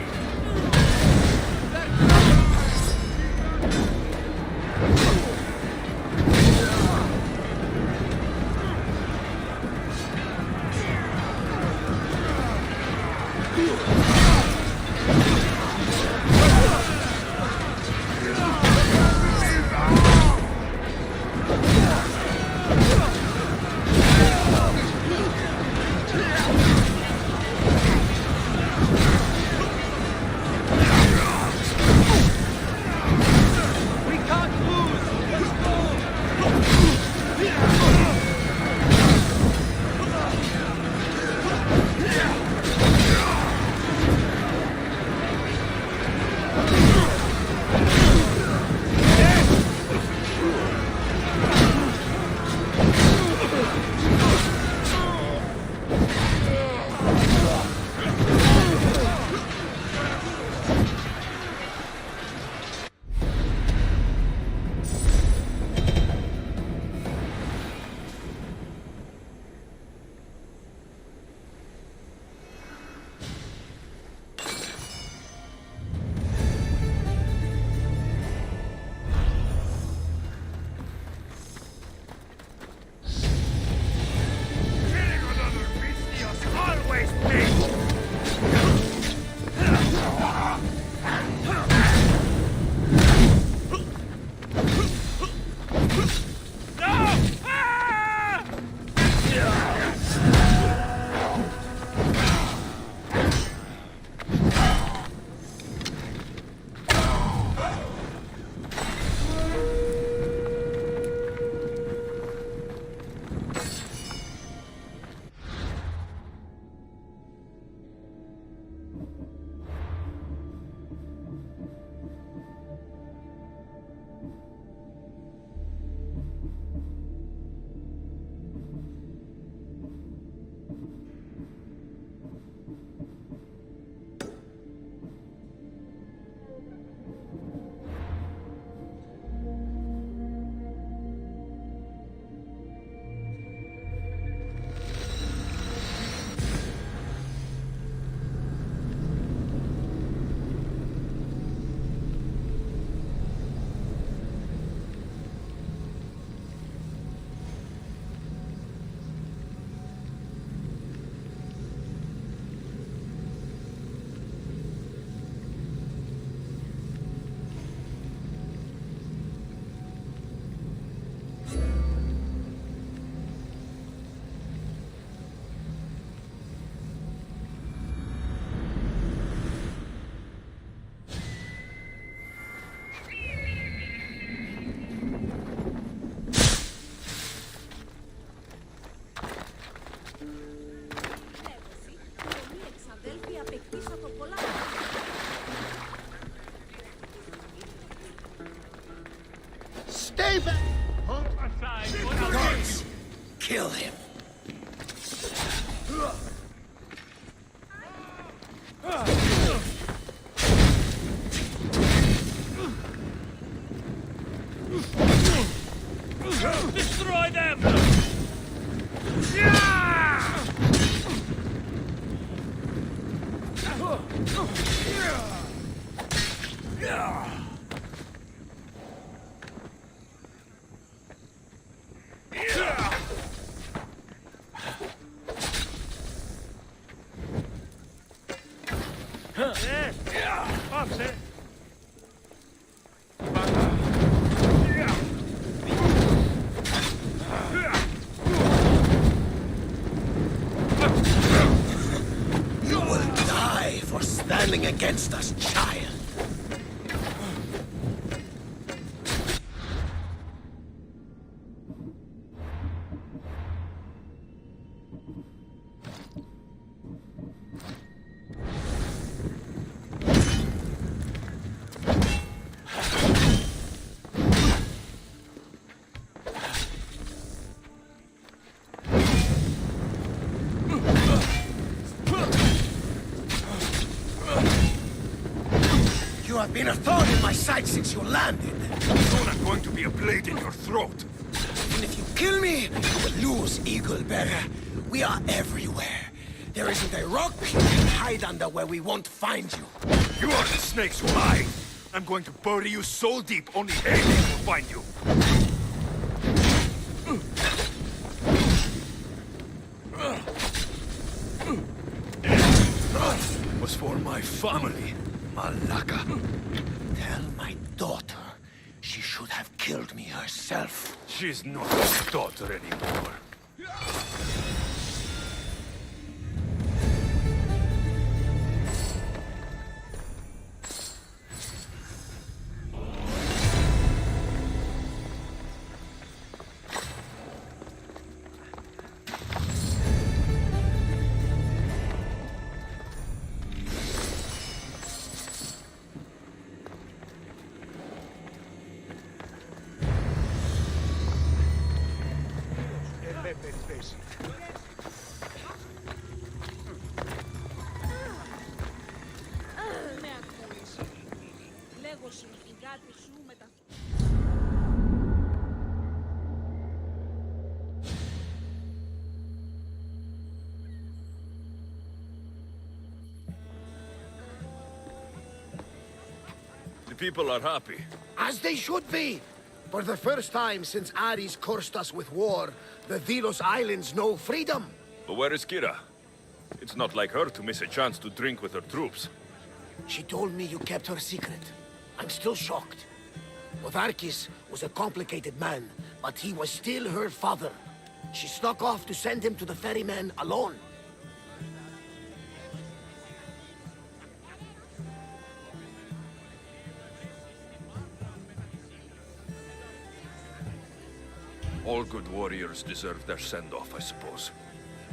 kill him. Destroy them! You will die for standing against us, child. You have been a thorn in my side since you landed. Soon I'm going to be a blade in your throat. And if you kill me, you will lose, Eagle Bearer. We are everywhere. There isn't a rock you can hide under where we won't find you. You are the snake's why. I'm going to bury you so deep only aliens will find you. Was for my family, Malaka. Tell my daughter she should have killed me herself. She's not my daughter anymore. The people are happy. As they should be. For the first time since Ares cursed us with war, the Delos Islands know freedom. But where is Kira? It's not like her to miss a chance to drink with her troops. She told me you kept her secret. I'm still shocked. Otharkis was a complicated man, but he was still her father. She snuck off to send him to the ferryman alone. All good warriors deserve their send-off, I suppose.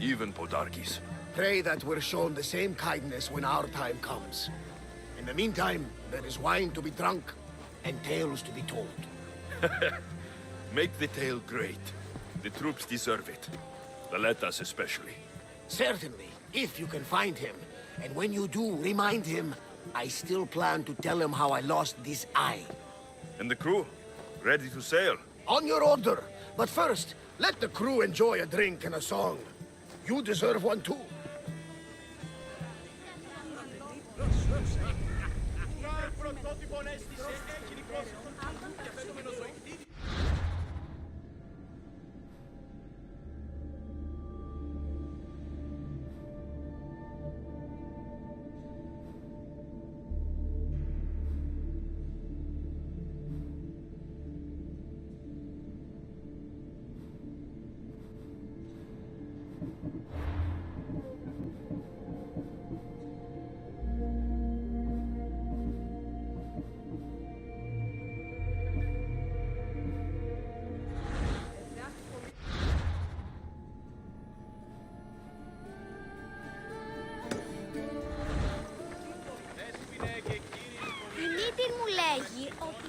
Even Podarkis. Pray that we're shown the same kindness when our time comes. In the meantime, there is wine to be drunk, and tales to be told. Make the tale great. The troops deserve it. Valetas especially. Certainly, if you can find him. And when you do, remind him, I still plan to tell him how I lost this eye. And the crew? Ready to sail? On your order. But first, let the crew enjoy a drink and a song. You deserve one too. Δημήτρη μου λέγει ότι...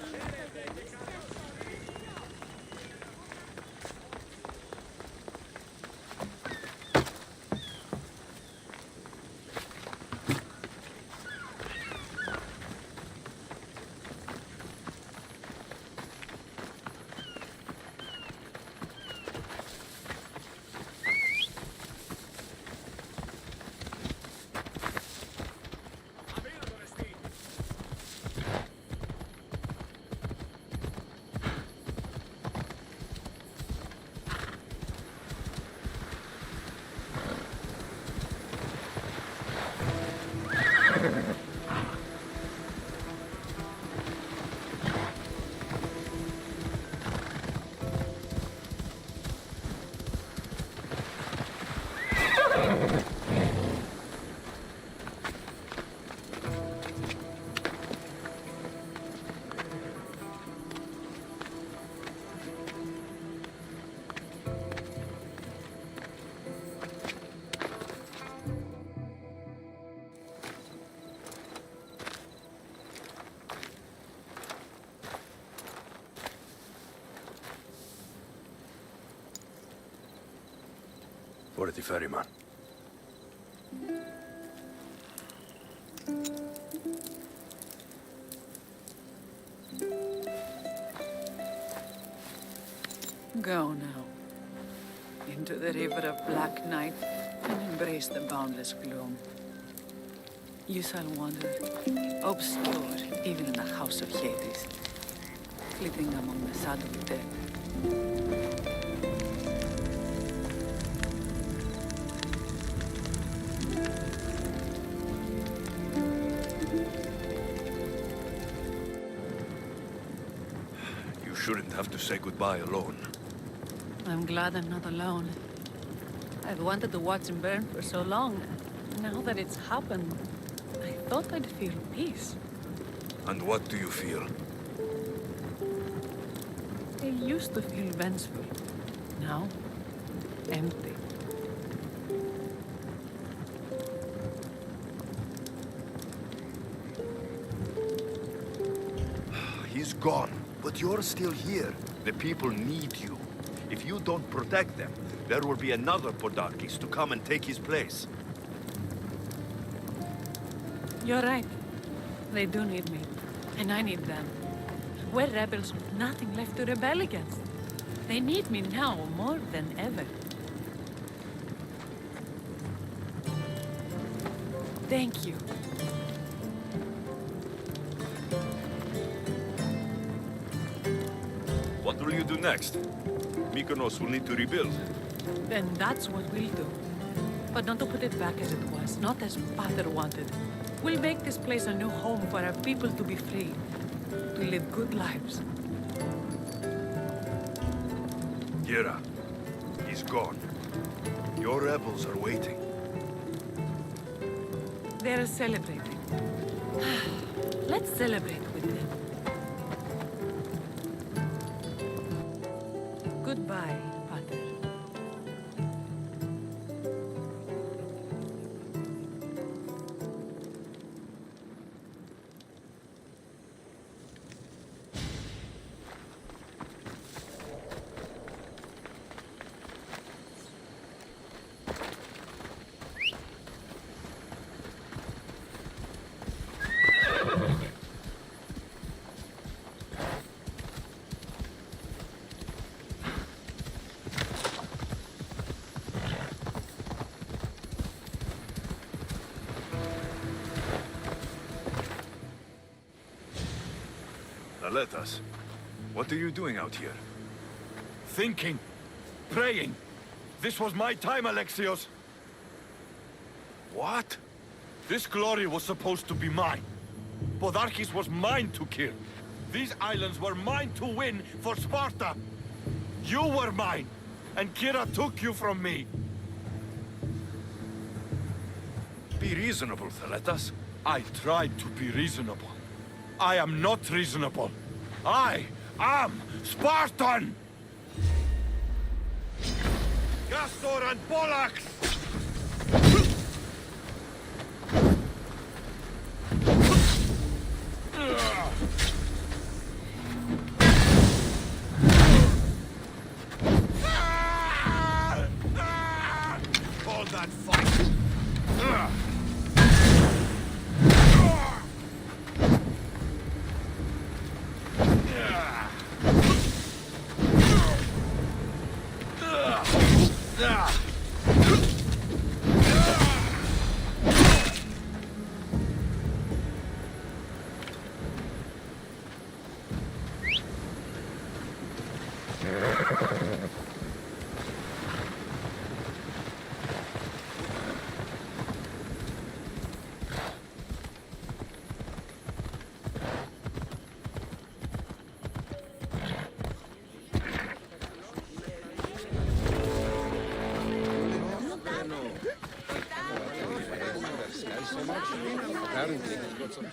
For the ferryman. Go now. Into the river of black night and embrace the boundless gloom. You shall wander, obscure even in the house of Hades, flitting among the sad of the dead. You shouldn't have to say goodbye alone. I'm glad I'm not alone. I've wanted to watch him burn for so long. Now that it's happened, I thought I'd feel peace. And what do you feel? I used to feel vengeful. Now, empty. He's gone, but you're still here. The people need you. If you don't protect them, there will be another Podarkes to come and take his place. You're right. They do need me. And I need them. We're rebels with nothing left to rebel against. They need me now more than ever. Thank you. What will you do next? Mykonos will need to rebuild. Then that's what we'll do. But not to put it back as it was, not as Pater wanted. We'll make this place a new home for our people to be free, to live good lives. Gira, he's gone. Your rebels are waiting. They're celebrating. Let's celebrate with them. Goodbye, Pater. Let us. What are you doing out here? Thinking. Praying. This was my time, Alexios. What? This glory was supposed to be mine. Podarkes was mine to kill. These islands were mine to win for Sparta. You were mine, and Kira took you from me. Be reasonable, Thaletas. I tried to be reasonable. I am not reasonable. I am Spartan! Castor and Pollux! Hold that fight!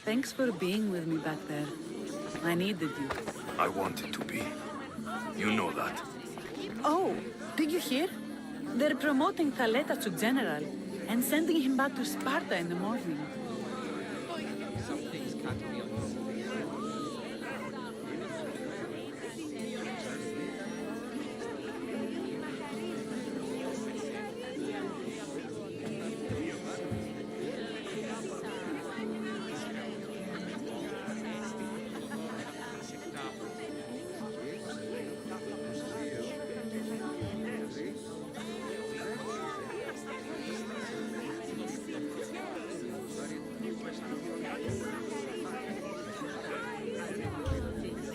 Thanks for being with me back there. I needed you. I wanted to be. You know that. Oh, did you hear? They're promoting Thaletas to general and sending him back to Sparta in the morning.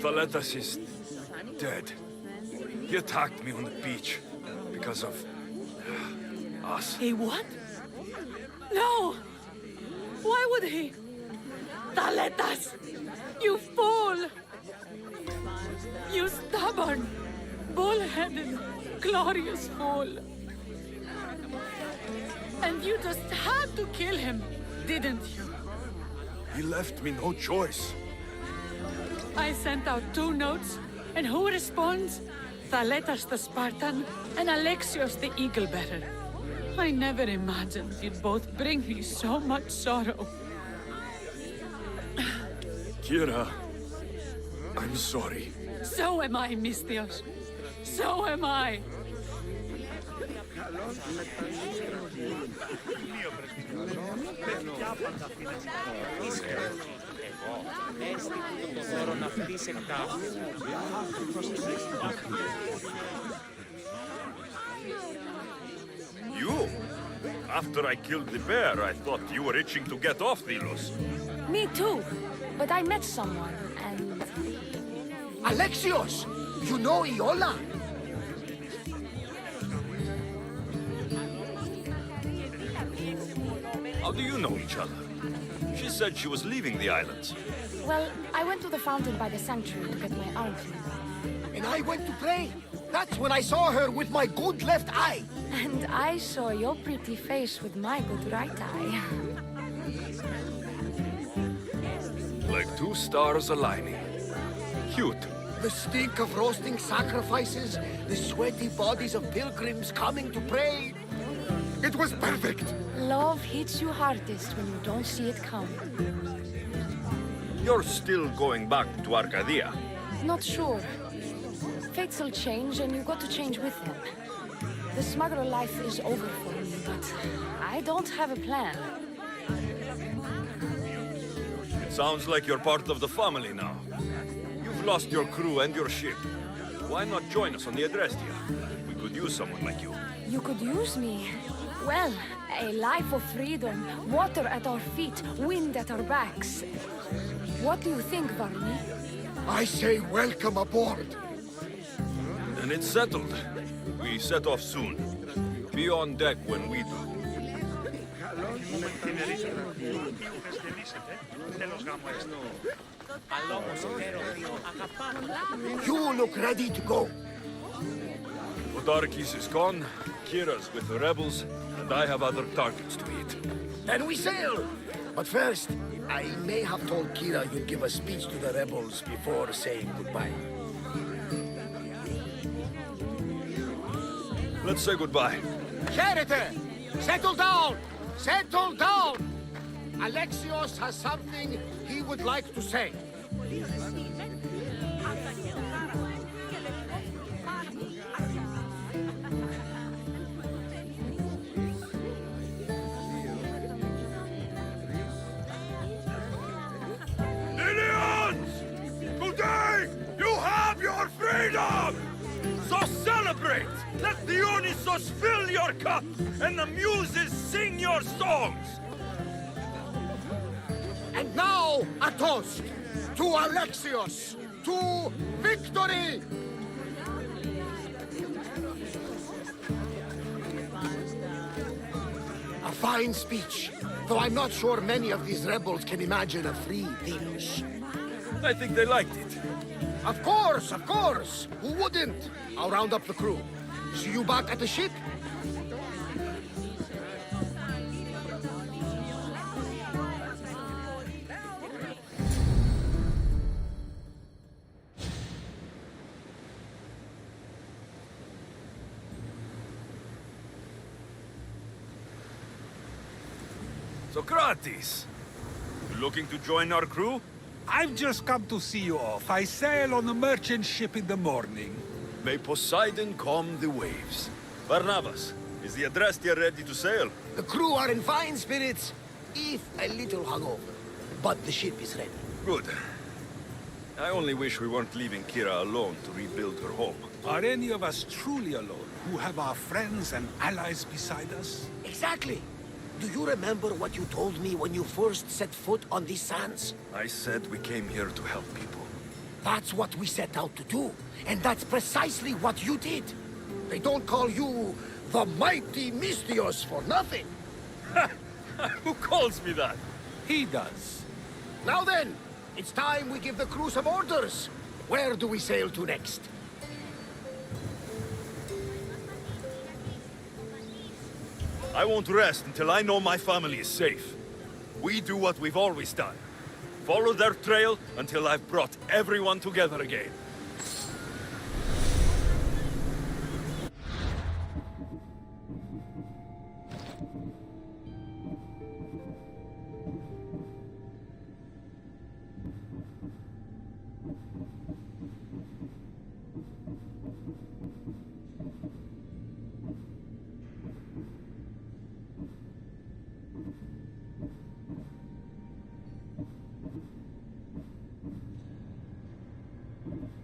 Thaletas is dead. He attacked me on the beach because of us. He what? No! Why would he? Thaletas! You fool! You stubborn, bull-headed, glorious fool! And you just had to kill him, didn't you? He left me no choice. I sent out 2 notes, and who responds? Thaletas the Spartan and Alexios the Eagle-Bearer. I never imagined you'd both bring me so much sorrow. Kira, I'm sorry. So am I, Misthios. So am I. You? After I killed the bear, I thought you were itching to get off Delos. Me too. But I met someone, and... Alexios! You know Iola? How do you know each other? She said she was leaving the islands. Well, I went to the fountain by the sanctuary to get my arm cleaned. And I went to pray. That's when I saw her with my good left eye. And I saw your pretty face with my good right eye. Like 2 stars aligning. Cute. The stink of roasting sacrifices, the sweaty bodies of pilgrims coming to pray. It was perfect. Love hits you hardest when you don't see it coming. You're still going back to Arcadia. Not sure. Fates will change, and you got to change with them. The smuggler life is over for me, but I don't have a plan. It sounds like you're part of the family now. You've lost your crew and your ship. Why not join us on the Adrestia? We could use someone like you. You could use me. Well, a life of freedom, water at our feet, wind at our backs. What do you think, Varni? I say welcome aboard. And it's settled. We set off soon. Be on deck when we do. You look ready to go. Odarkis is gone, Kira's with the rebels, and I have other targets to hit. Then we sail. But first, I may have told Kira you'd give a speech to the rebels before saying goodbye. Let's say goodbye. Charity! Settle down! Settle down! Alexios has something he would like to say. Today, you have your freedom! So celebrate! Let the Dionysos fill your cup, and the muses sing your songs! And now, a toast to Alexios, to victory! A fine speech, though I'm not sure many of these rebels can imagine a free Delos. I think they liked it. Of course, of course! Who wouldn't? I'll round up the crew. See you back at the ship? Socrates, you looking to join our crew? I've just come to see you off. I sail on a merchant ship in the morning. May Poseidon calm the waves. Barnabas, is the Adrestia ready to sail? The crew are in fine spirits, if a little hungover. But the ship is ready. Good. I only wish we weren't leaving Kira alone to rebuild her home. Are any of us truly alone, who have our friends and allies beside us? Exactly. Do you remember what you told me when you first set foot on these sands? I said we came here to help people. That's what we set out to do, and that's precisely what you did. They don't call you the mighty Mystios for nothing. Who calls me that? He does. Now then, it's time we give the crew some orders. Where do we sail to next? I won't rest until I know my family is safe. We do what we've always done. Follow their trail until I've brought everyone together again. You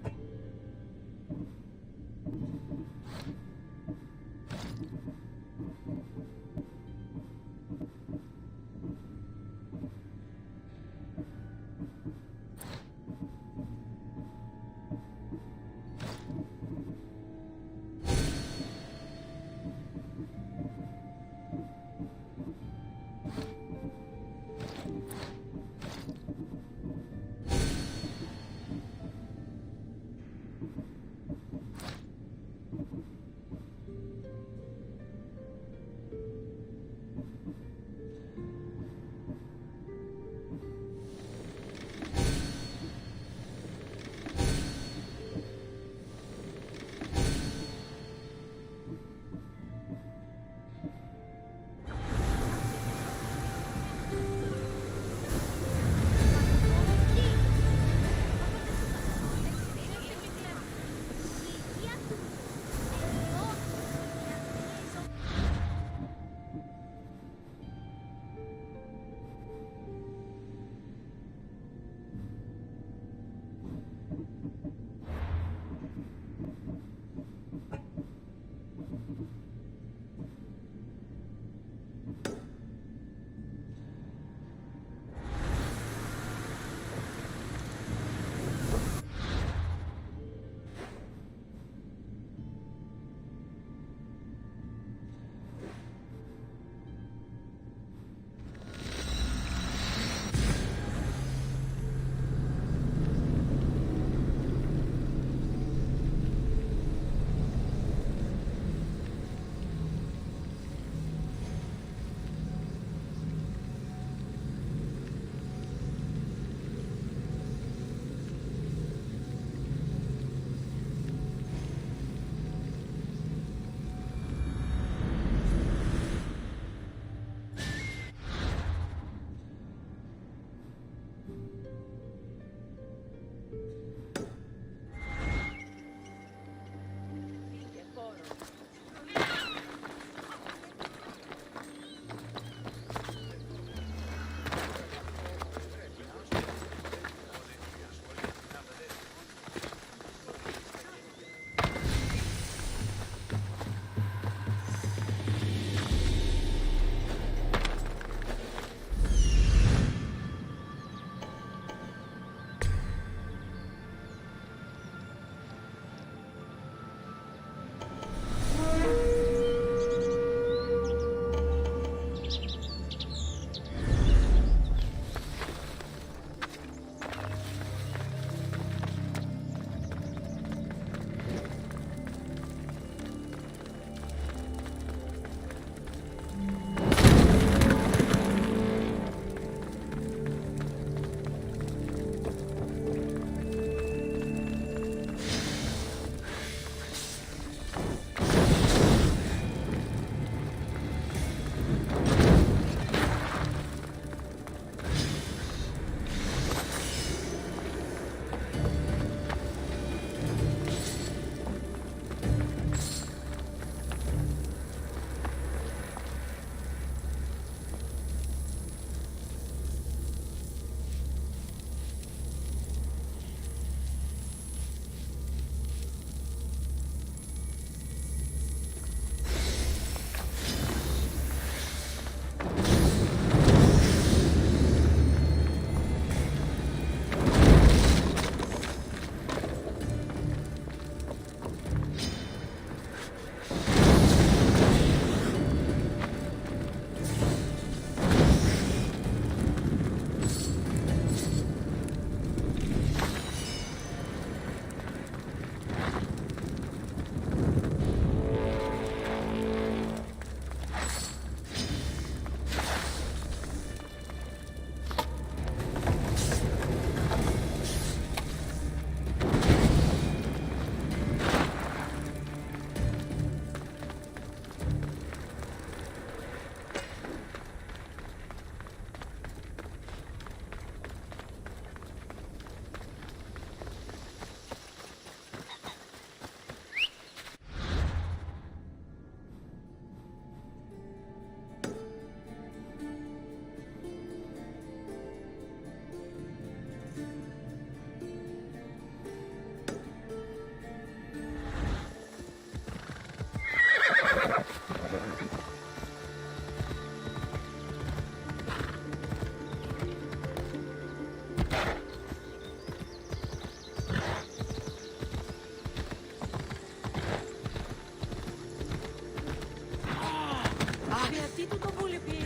Γιατί του το βούληπη.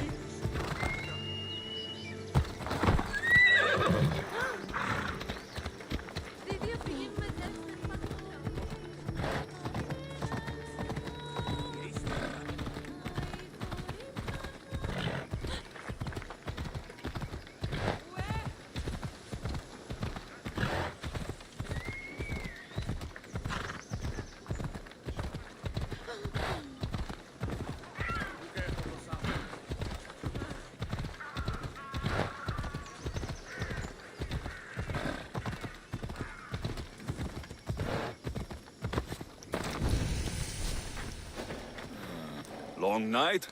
Long night?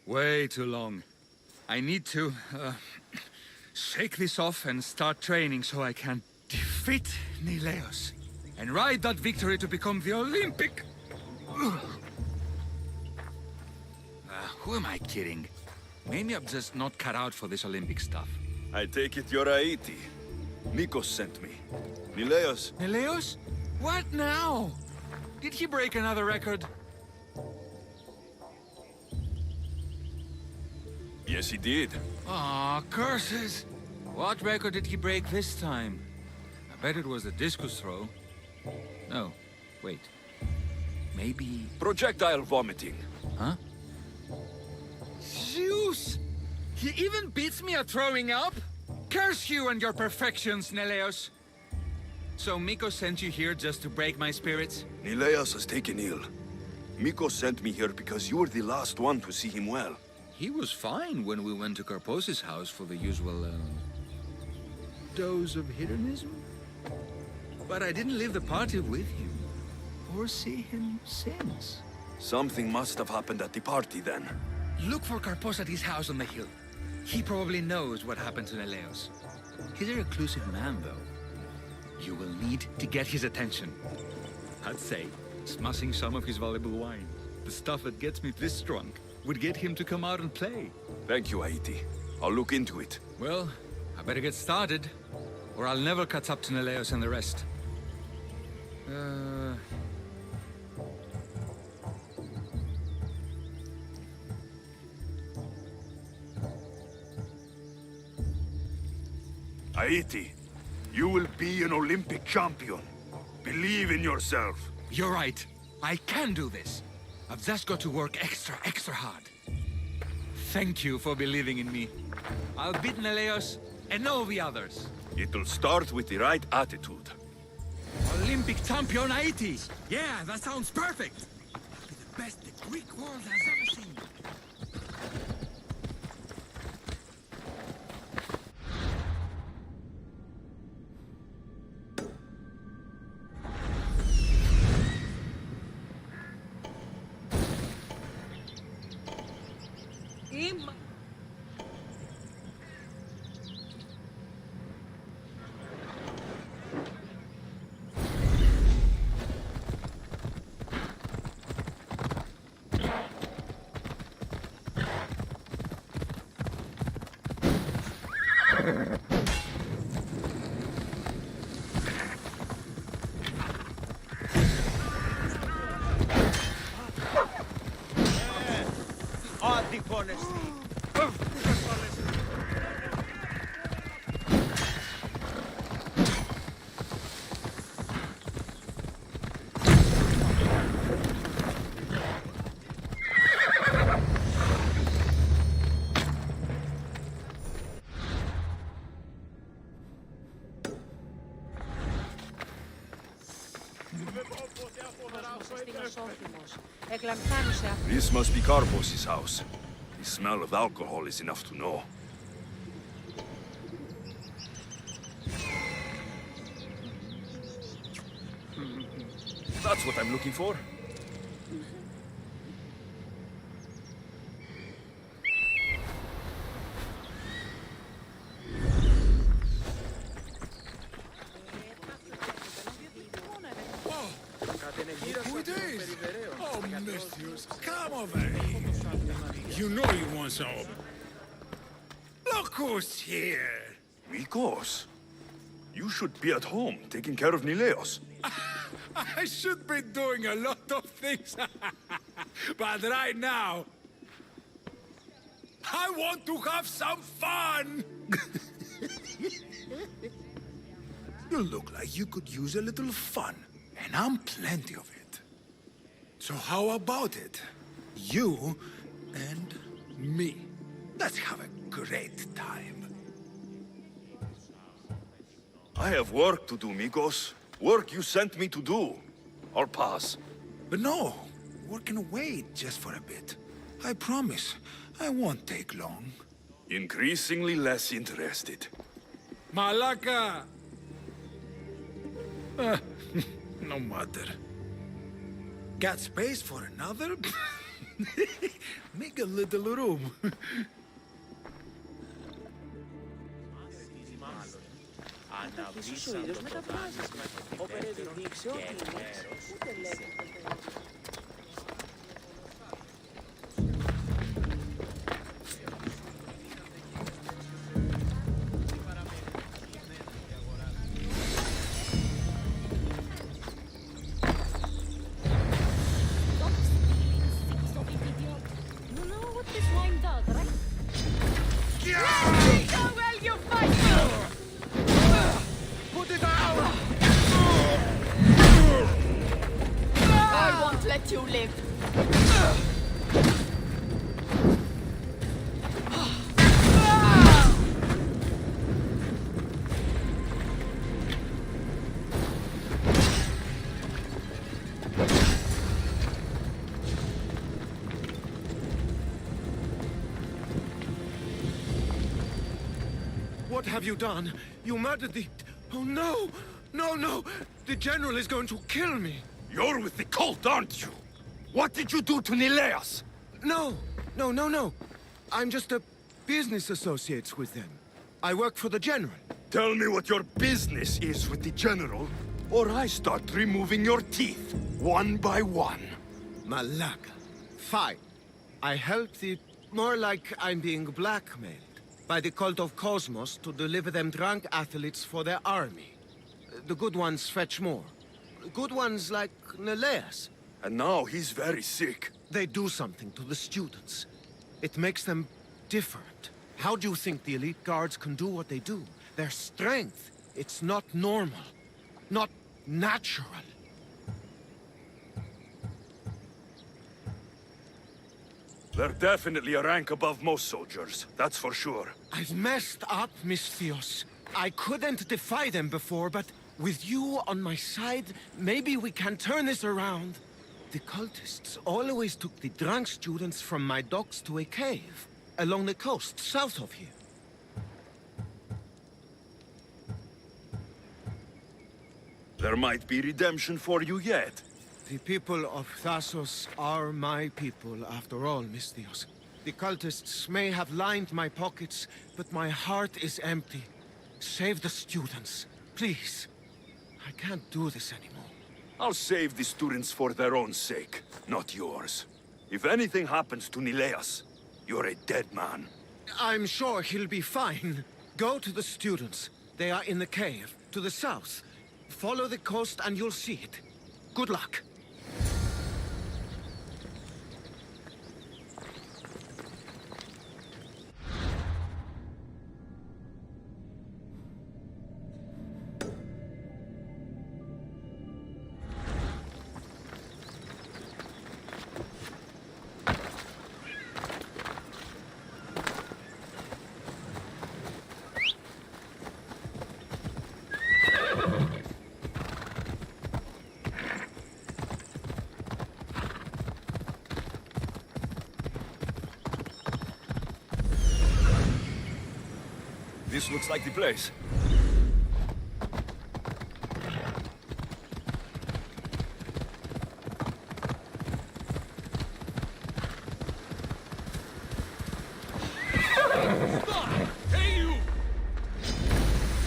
Way too long. I need to, shake this off and start training so I can defeat Nileos and ride that victory to become the Olympic... who am I kidding? Maybe I'm just not cut out for this Olympic stuff. I take it you're Aiti. Nikos sent me. Nileos? Nileos? What now? Did he break another record? Yes, he did. Aw, curses! What record did he break this time? I bet it was the discus throw. No, wait. Maybe... Projectile vomiting. Huh? Zeus! He even beats me at throwing up? Curse you and your perfections, Neleos! So Miko sent you here just to break my spirits? Nileos has taken ill. Miko sent me here because you were the last one to see him well. He was fine when we went to Karpos's house for the usual, dose of hedonism. But I didn't leave the party with him, or see him since. Something must have happened at the party then. Look for Karpos at his house on the hill. He probably knows what happened to Neleos. He's a reclusive man, though. You will need to get his attention. I'd say, smashing some of his valuable wine, the stuff that gets me this drunk, would get him to come out and play. Thank you, Aiti. I'll look into it. Well, I better get started, or I'll never catch up to Neleos and the rest. Aiti, you will be an Olympic champion. Believe in yourself. You're right. I can do this. I've just got to work extra hard. Thank you for believing in me. I'll beat Neleos and all the others. It'll start with the right attitude. Olympic champion Aiti! Yeah, that sounds perfect! I'll be the best the Greek world has ever seen. This must be Karpos's house. The smell of alcohol is enough to know. That's what I'm looking for. Who it is? Oh, Messieurs, come over here. You know you want some. Look who's here. Nikos, you should be at home taking care of Nileos. I should be doing a lot of things. But right now, I want to have some fun! You look like you could use a little fun, and I'm plenty of it. So how about it? You and me. Let's have a great time. I have work to do, Migos. Work you sent me to do. I'll pass. But no, we can wait just for a bit. I promise, I won't take long. Increasingly less interested. Malaka! No matter. Got space for another? Make a little room. Ίσως ο ήλιος μεταβράζει. Ο Περέδης δείξει ότι είναι, ούτε λέει ποτέ. You know what this wine does, right? See how well you fight! Put it out! I won't let you live. What have you done? You murdered the... Oh no! No, no! The General is going to kill me! You're with the cult, aren't you? What did you do to Nileas? No! No, no, no! I'm just a business associate with them. I work for the General. Tell me what your business is with the General, or I start removing your teeth, one by one. Malaka. Fine. I help the... More like I'm being blackmailed by the cult of Cosmos to deliver them drunk athletes for their army. The good ones fetch more. Good ones like Nileas. And now he's very sick. They do something to the students. It makes them different. How do you think the elite guards can do what they do? Their strength, it's not normal. Not natural. They're definitely a rank above most soldiers, that's for sure. I've messed up, Misthios. I couldn't defy them before, but with you on my side, maybe we can turn this around. The cultists always took the drunk students from my docks to a cave, along the coast, south of here. There might be redemption for you yet. The people of Thassos are my people, after all, Misthios. The cultists may have lined my pockets, but my heart is empty. Save the students, please. I can't do this anymore. I'll save the students for their own sake, not yours. If anything happens to Nileas, you're a dead man. I'm sure he'll be fine. Go to the students. They are in the cave, to the south. Follow the coast and you'll see it. Good luck. This looks like the place. Hey, you!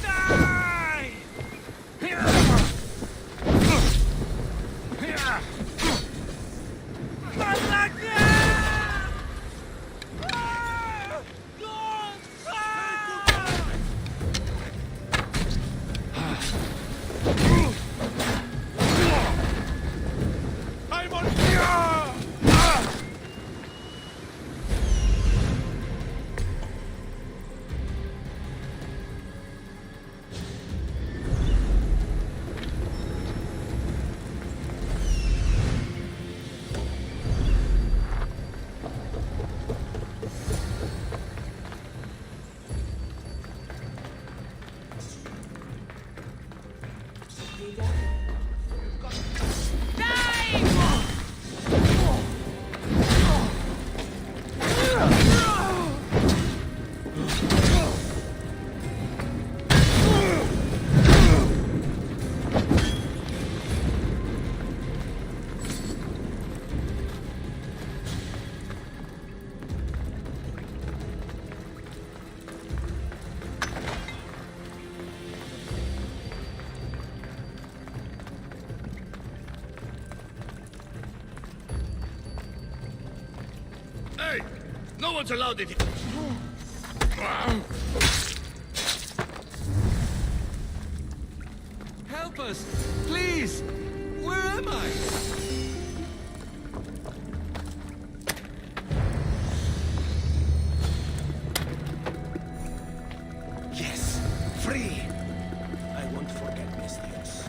Die! Hey! No one's allowed in here. Help us! Please! Where am I? Yes, free! I won't forget Mistios.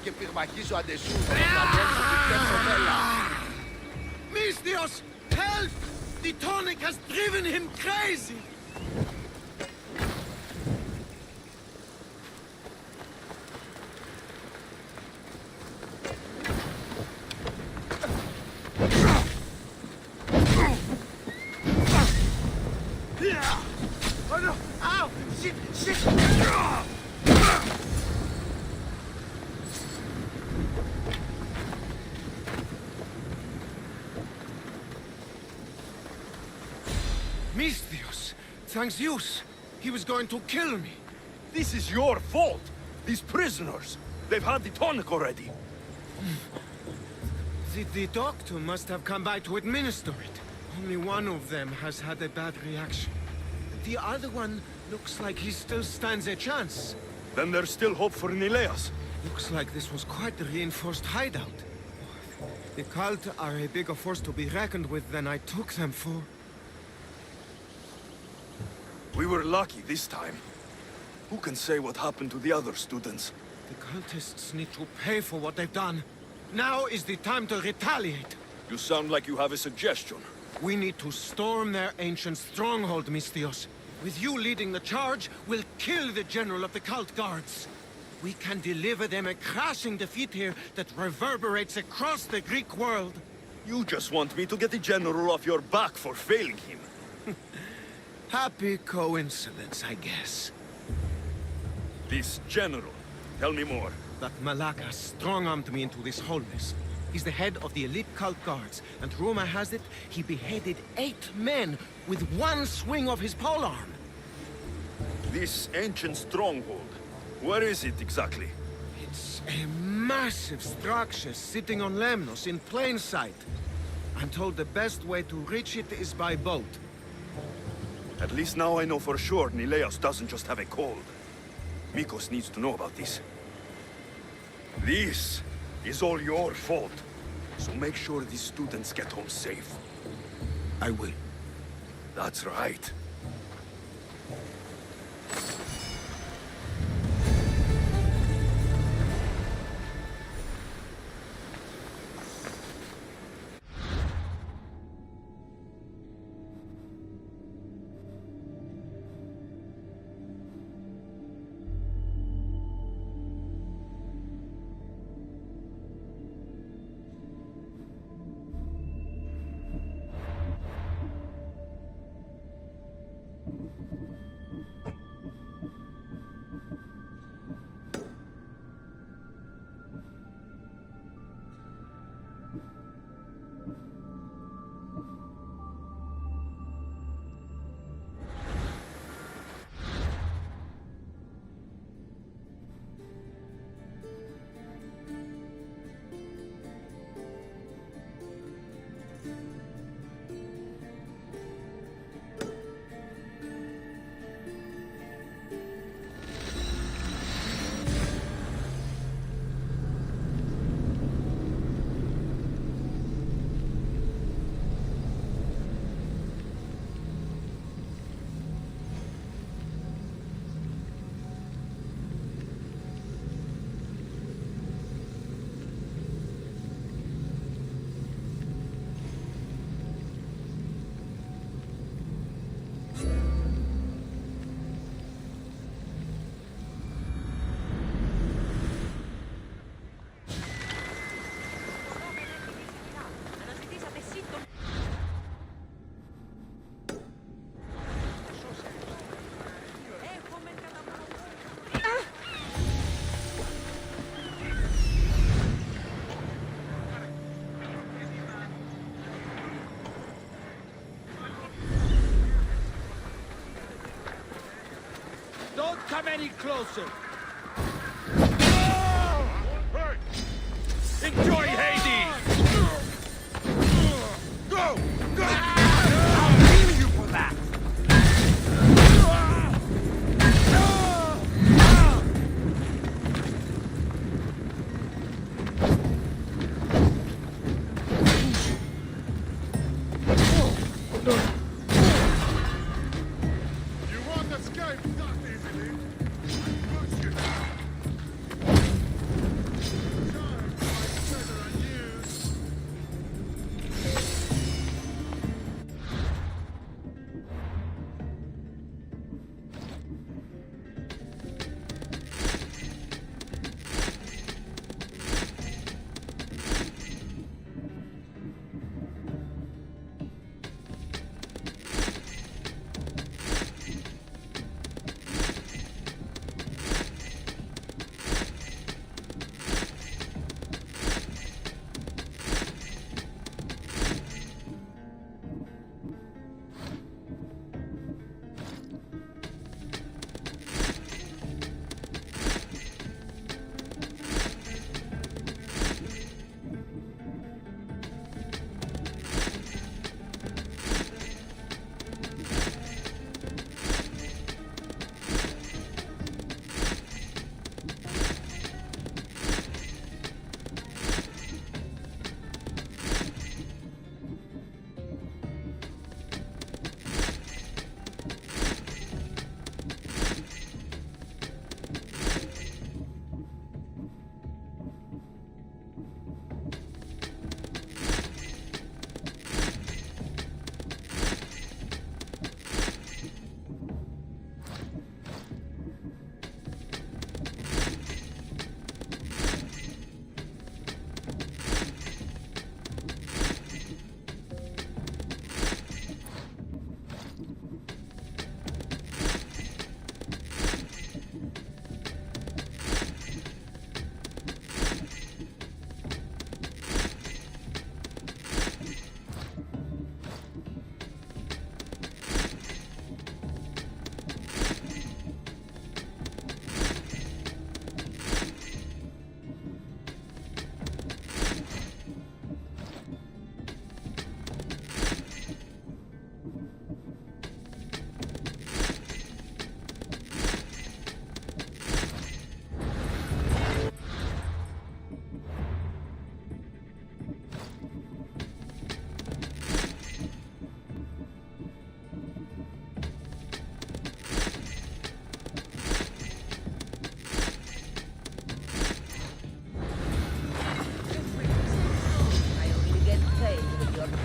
Και πυρμαχίζω αντεσού. Mistios! Help! The tonic has driven him crazy! Oh no! Ow! Shit! Shit! Mistios! Thanks Zeus! He was going to kill me! This is your fault! These prisoners! They've had the tonic already! The doctor must have come by to administer it. Only one of them has had a bad reaction. The other one looks like he still stands a chance. Then there's still hope for Nileas. Looks like this was quite a reinforced hideout. The cult are a bigger force to be reckoned with than I took them for. We were lucky this time. Who can say what happened to the other students? The cultists need to pay for what they've done. Now is the time to retaliate. You sound like you have a suggestion. We need to storm their ancient stronghold, Mistios. With you leading the charge, we'll kill the general of the cult guards. We can deliver them a crashing defeat here that reverberates across the Greek world. You just want me to get the general off your back for failing him. Happy coincidence, I guess. This general, tell me more. That Malaka strong-armed me into this whole mess. He's the head of the elite cult guards, and rumor has it he beheaded 8 men with one swing of his polearm. This ancient stronghold, where is it exactly? It's a massive structure sitting on Lemnos in plain sight. I'm told the best way to reach it is by boat. At least now I know for sure Nileas doesn't just have a cold. Mikos needs to know about this. This is all your fault. So make sure these students get home safe. I will. That's right. come any closer! Enjoy Hades! Go! Go! I'll kill you for that! You won't escape that easily. I push you now. Time to make better on you.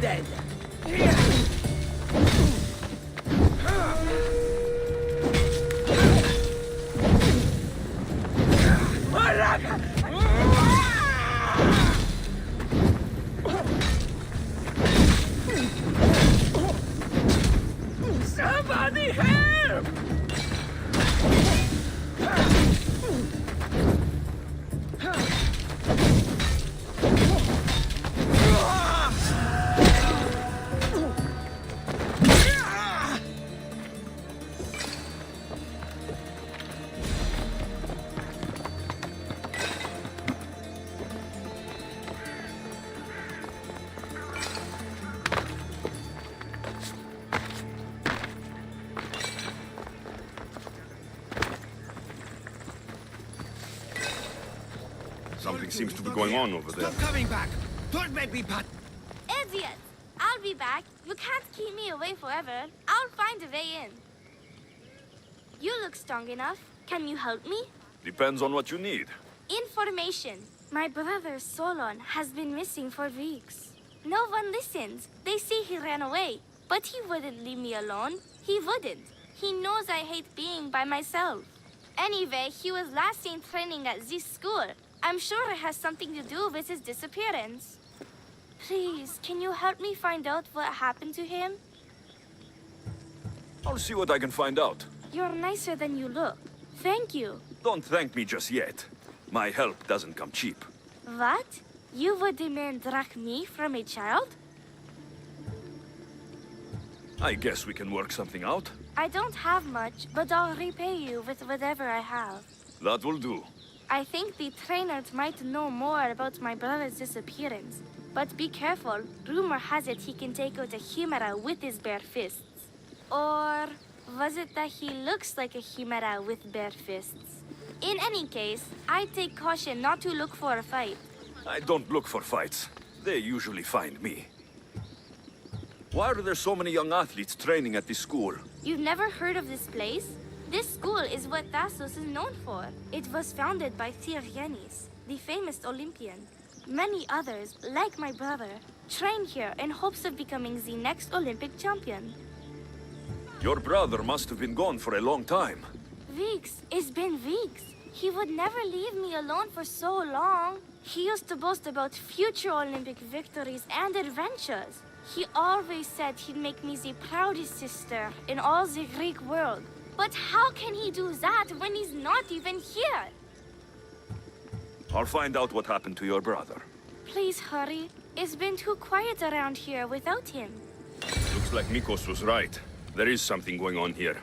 Dead. Somebody help! Something seems to be going on over there. Stop coming back! Don't make me pat. Idiot! I'll be back. You can't keep me away forever. I'll find a way in. You look strong enough. Can you help me? Depends on what you need. Information. My brother Solon has been missing for weeks. No one listens. They say he ran away. But he wouldn't leave me alone. He wouldn't. He knows I hate being by myself. Anyway, he was last seen training at this school. I'm sure it has something to do with his disappearance. Please, can you help me find out what happened to him? I'll see what I can find out. You're nicer than you look. Thank you. Don't thank me just yet. My help doesn't come cheap. What? You would demand drachmi from a child? I guess we can work something out. I don't have much, but I'll repay you with whatever I have. That will do. I think the trainers might know more about my brother's disappearance. But be careful. Rumor has it he can take out a Chimera with his bare fists. Or was it that he looks like a Chimera with bare fists? In any case, I take caution not to look for a fight. I don't look for fights. They usually find me. Why are there so many young athletes training at this school? You've never heard of this place? This school is what Thassos is known for. It was founded by Theogenes, the famous Olympian. Many others, like my brother, train here in hopes of becoming the next Olympic champion. Your brother must have been gone for a long time. Weeks. It's been weeks. He would never leave me alone for so long. He used to boast about future Olympic victories and adventures. He always said he'd make me the proudest sister in all the Greek world. But how can he do that when he's not even here? I'll find out what happened to your brother. Please hurry. It's been too quiet around here without him. Looks like Nikos was right. There is something going on here.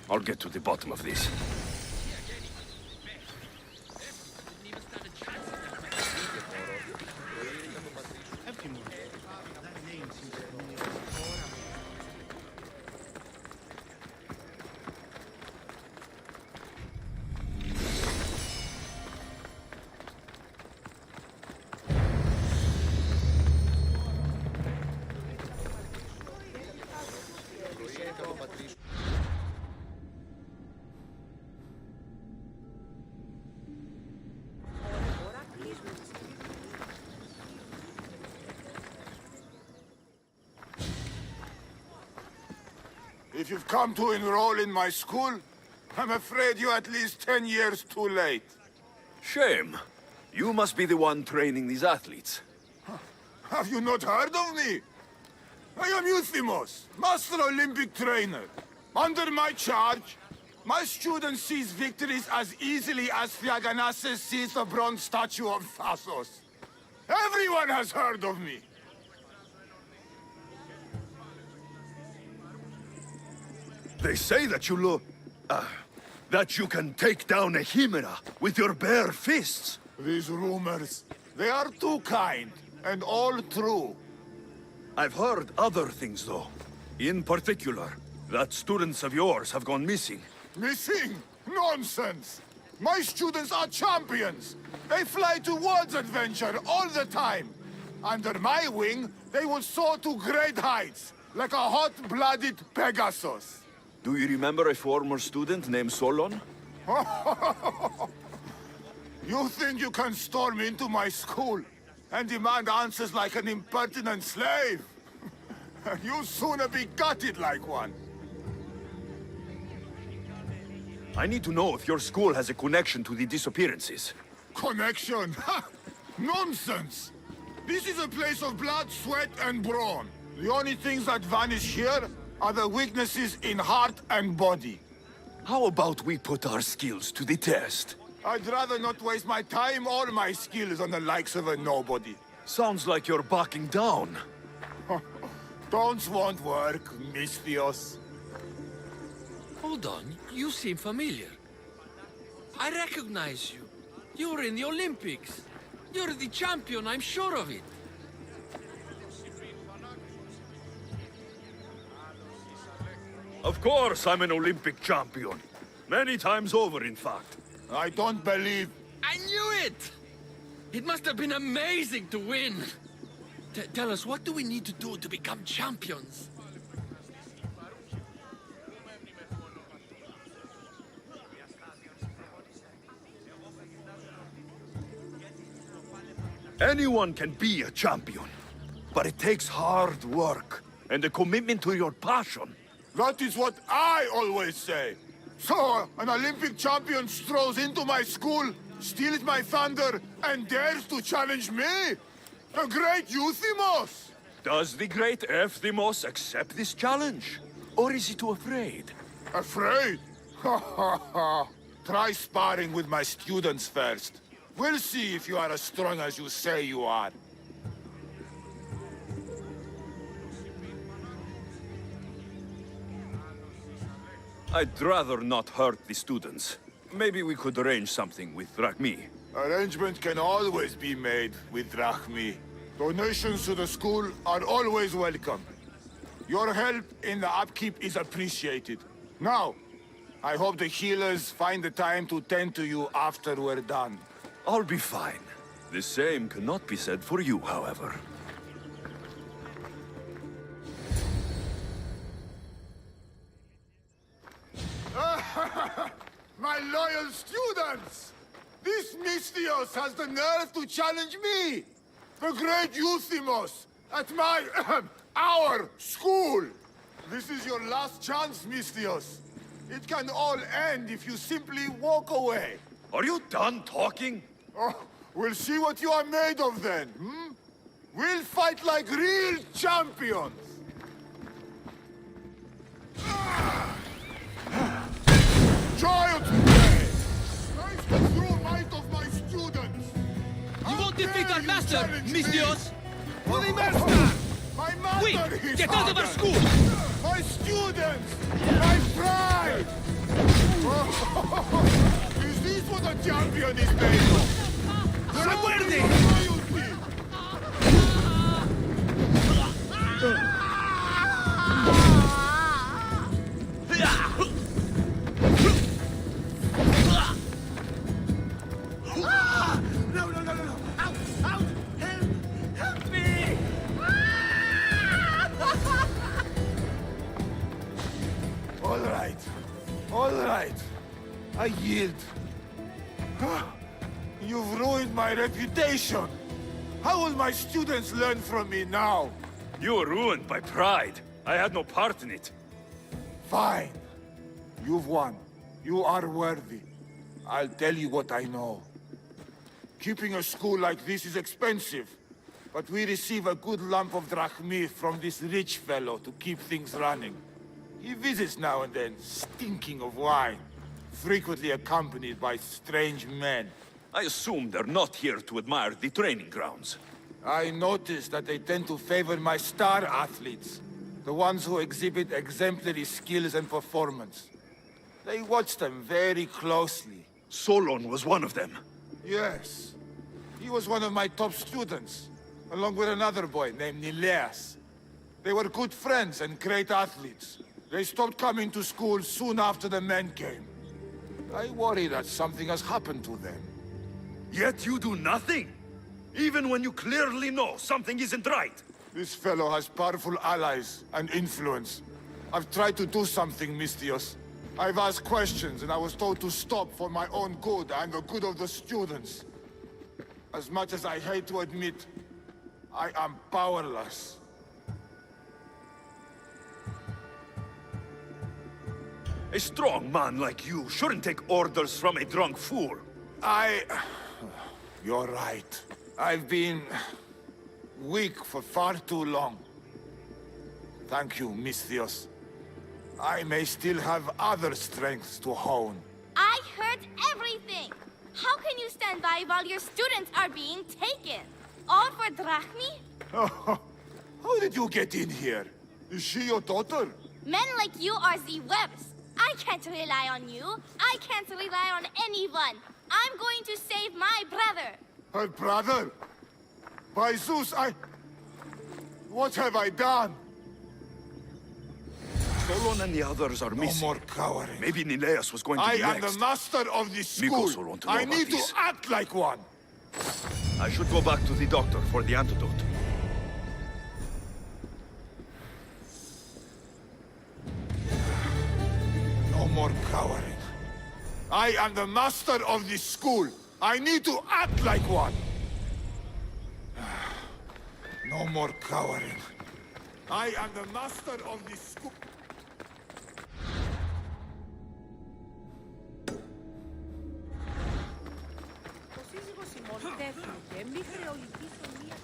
I'll get to the bottom of this. If you've come to enroll in my school, I'm afraid you're at least 10 years too late. Shame. You must be the one training these athletes. Have you not heard of me? I am Euthymos, Master Olympic Trainer. Under my charge, my students seize victories as easily as Theaganasses sees the bronze statue of Thassos. Everyone has heard of me. They say that you look... that you can take down a Chimera with your bare fists. These rumors, they are too kind, and all true. I've heard other things, though. In particular, that students of yours have gone missing. Missing? Nonsense! My students are champions! They fly towards adventure all the time! Under my wing, they will soar to great heights, like a hot-blooded Pegasus. Do you remember a former student named Solon? You think you can storm into my school and demand answers like an impertinent slave? You'll sooner be gutted like one. I need to know if your school has a connection to the disappearances. Connection? Ha! Nonsense! This is a place of blood, sweat, and brawn. The only things that vanish here are the weaknesses in heart and body. How about we put our skills to the test? I'd rather not waste my time or my skills on the likes of a nobody. Sounds like you're backing down. Don't want work, Misthios. Hold on, you seem familiar. I recognize you. You're in the Olympics. You're the champion, I'm sure of it. Of course I'm an Olympic champion. Many times over, in fact. I don't believe... I knew it! It must have been amazing to win. Tell us, what do we need to do to become champions? Anyone can be a champion, but it takes hard work and a commitment to your passion. That is what I always say. So, an Olympic champion strolls into my school, steals my thunder, and dares to challenge me? The great Euthymos! Does the great Euthymos accept this challenge? Or is he too afraid? Afraid? Ha ha ha! Try sparring with my students first. We'll see if you are as strong as you say you are. I'd rather not hurt the students. Maybe we could arrange something with Drachmi. Arrangement can always be made with Drachmi. Donations to the school are always welcome. Your help in the upkeep is appreciated. Now, I hope the healers find the time to tend to you after we're done. I'll be fine. The same cannot be said for you, however. My loyal students! This Mystios has the nerve to challenge me! The great Euthymos! At my... our school! This is your last chance, Mystios. It can all end if you simply walk away. Are you done talking? Oh, we'll see what you are made of then, hmm? We'll fight like real champions! Child's play! Nice the true might of my students! You won't defeat our master, Mystios! Holy master! My mother Quick! is Get out of our honored. school! My students! My pride! Is this what a champion is made of? No. Out! Help me! All right. I yield. You've ruined my reputation. How will my students learn from me now? You were ruined by pride. I had no part in it. Fine. You've won. You are worthy. I'll tell you what I know. Keeping a school like this is expensive, but we receive a good lump of drachmi from this rich fellow to keep things running. He visits now and then, stinking of wine, frequently accompanied by strange men. I assume they're not here to admire the training grounds. I noticed that they tend to favor my star athletes, the ones who exhibit exemplary skills and performance. They watch them very closely. Solon was one of them. Yes. He was one of my top students, along with another boy named Nileas. They were good friends and great athletes. They stopped coming to school soon after the men came. I worry that something has happened to them. Yet you do nothing? Even when you clearly know something isn't right? This fellow has powerful allies and influence. I've tried to do something, Mystios. I've asked questions, and I was told to stop for my own good and the good of the students. As much as I hate to admit, I am powerless. A strong man like you shouldn't take orders from a drunk fool. You're right. I've been... weak for far too long. Thank you, Mystios. I may still have other strengths to hone. I heard everything! How can you stand by while your students are being taken? All for drachmi? How did you get in here? Is she your daughter? Men like you are the webs. I can't rely on you. I can't rely on anyone. I'm going to save my brother. Her brother? By Zeus, what have I done? Solon and the others are missing. No more cowering. Maybe Nileas was going to I be am next. the master of this school. Mikos will want to know I about need this. to act like one. I should go back to the doctor for the antidote. No more cowering. I am the master of this school. I need to act like one. No more cowering. I am the master of this school. Ο σύζυγος ημών τέθηκε, μη χρεολογήσω μία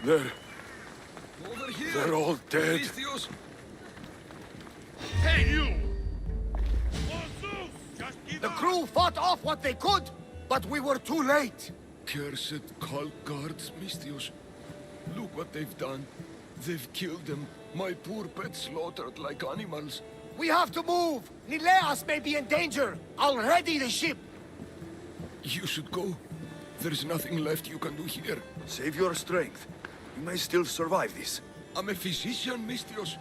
They're Over here! They're all dead. Misthios! Hey, you! The crew fought off what they could, but we were too late. Cursed cult guards, Misthios. Look what they've done. They've killed them. My poor pets slaughtered like animals. We have to move. Nileas may be in danger. I'll ready the ship. You should go. There's nothing left you can do here. Save your strength. You may still survive this. I'm a physician, Misthios.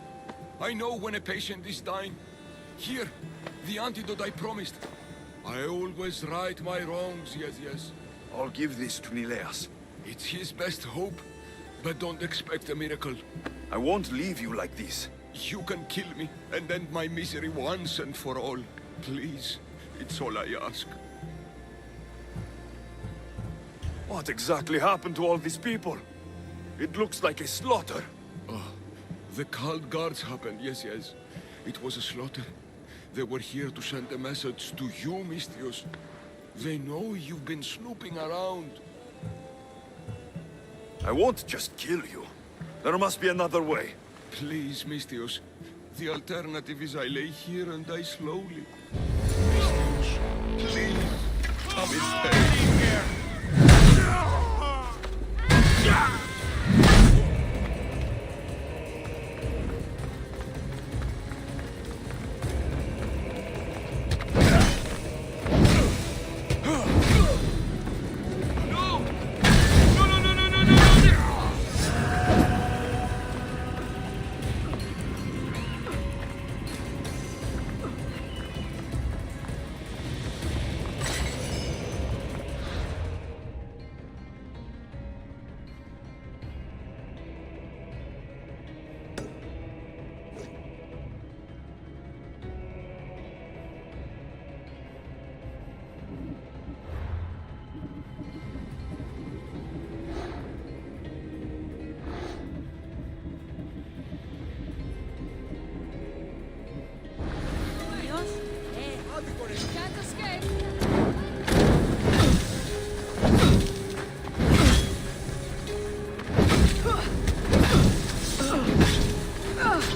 I know when a patient is dying. Here, the antidote I promised. I always right my wrongs, yes. I'll give this to Nileas. It's his best hope, but don't expect a miracle. I won't leave you like this. You can kill me and end my misery once and for all. Please, it's all I ask. What exactly happened to all these people? It looks like a slaughter. Oh, the cult guards happened, yes. It was a slaughter. They were here to send a message to you, Misthios. They know you've been snooping around. I won't just kill you. There must be another way. Please, Misthios. The alternative is I lay here and die slowly. Misthios, please. I'm in pain.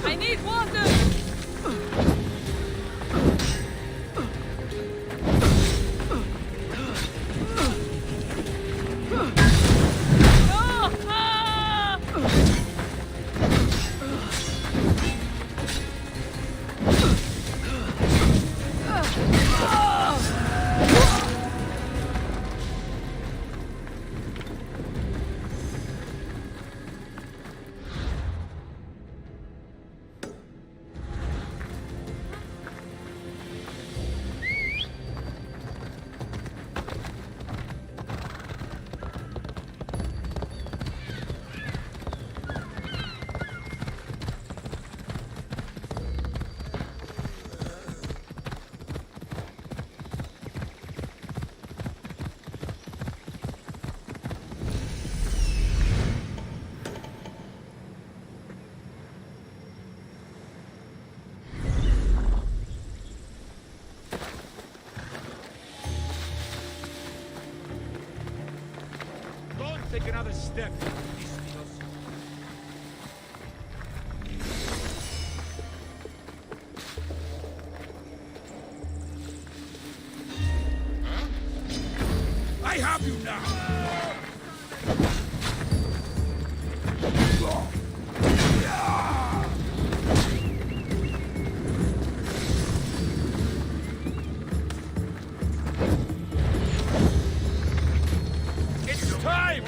I need water! Take another step, Misthios. I have you now! It's time!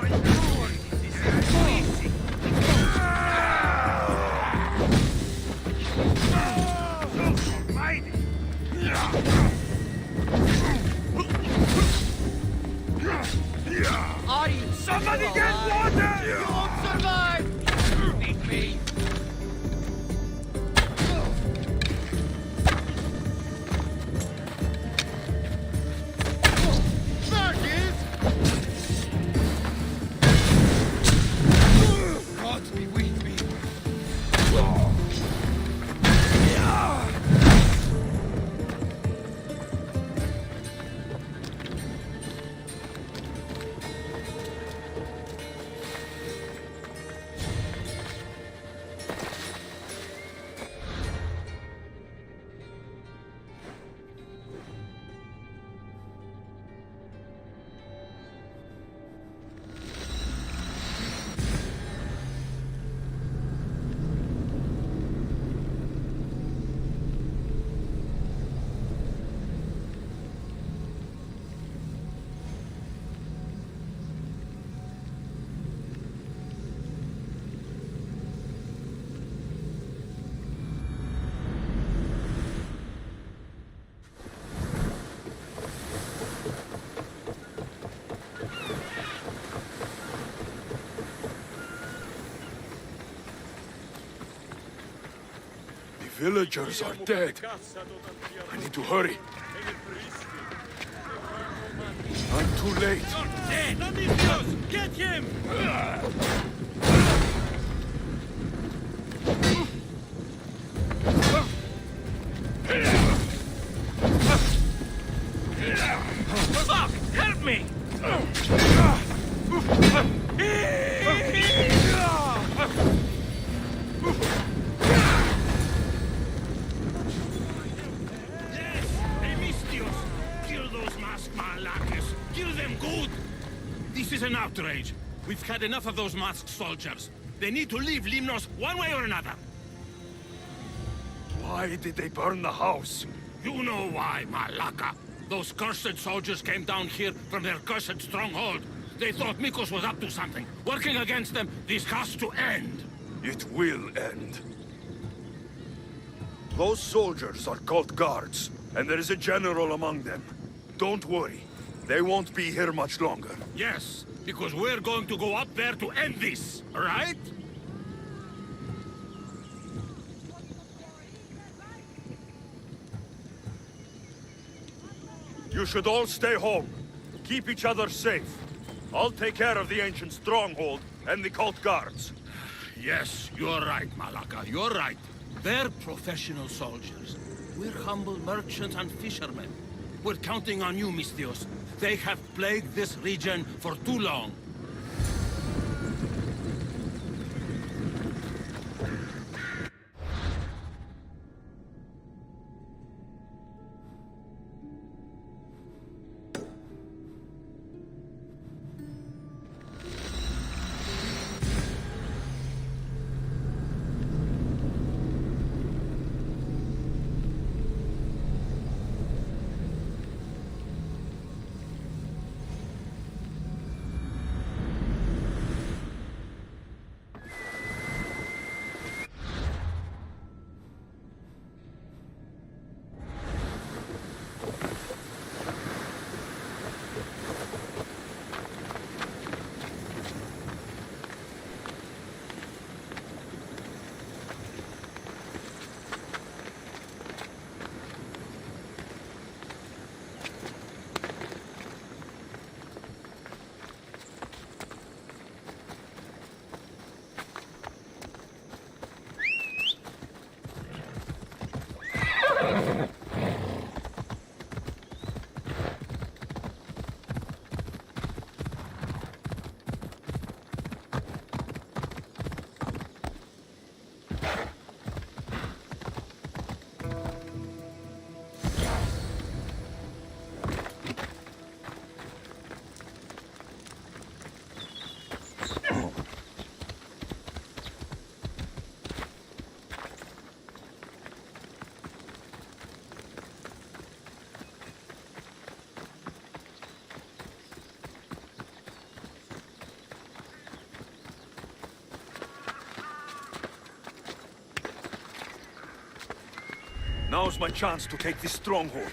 Yeah! villagers are dead. I need to hurry. I'm too late. Get him! Fuck! Help me! This is an outrage. We've had enough of those masked soldiers. They need to leave Limnos one way or another. Why did they burn the house? You know why, Malaka. Those cursed soldiers came down here from their cursed stronghold. They thought Mikos was up to something. Working against them, this has to end. It will end. Those soldiers are called guards, and there is a general among them. Don't worry. They won't be here much longer. Yes, because we're going to go up there to end this, right? You should all stay home. Keep each other safe. I'll take care of the ancient stronghold and the cult guards. Yes, you're right, Malaka. You're right. They're professional soldiers. We're humble merchants and fishermen. We're counting on you, Misthios. They have plagued this region for too long. Now's my chance to take this stronghold.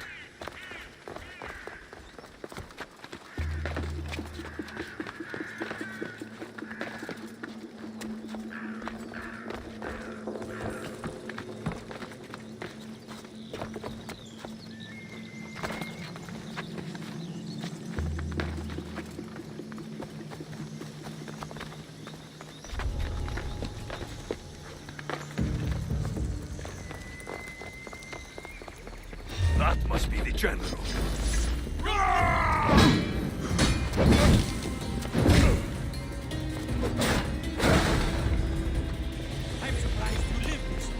That must be the general. I'm surprised you live this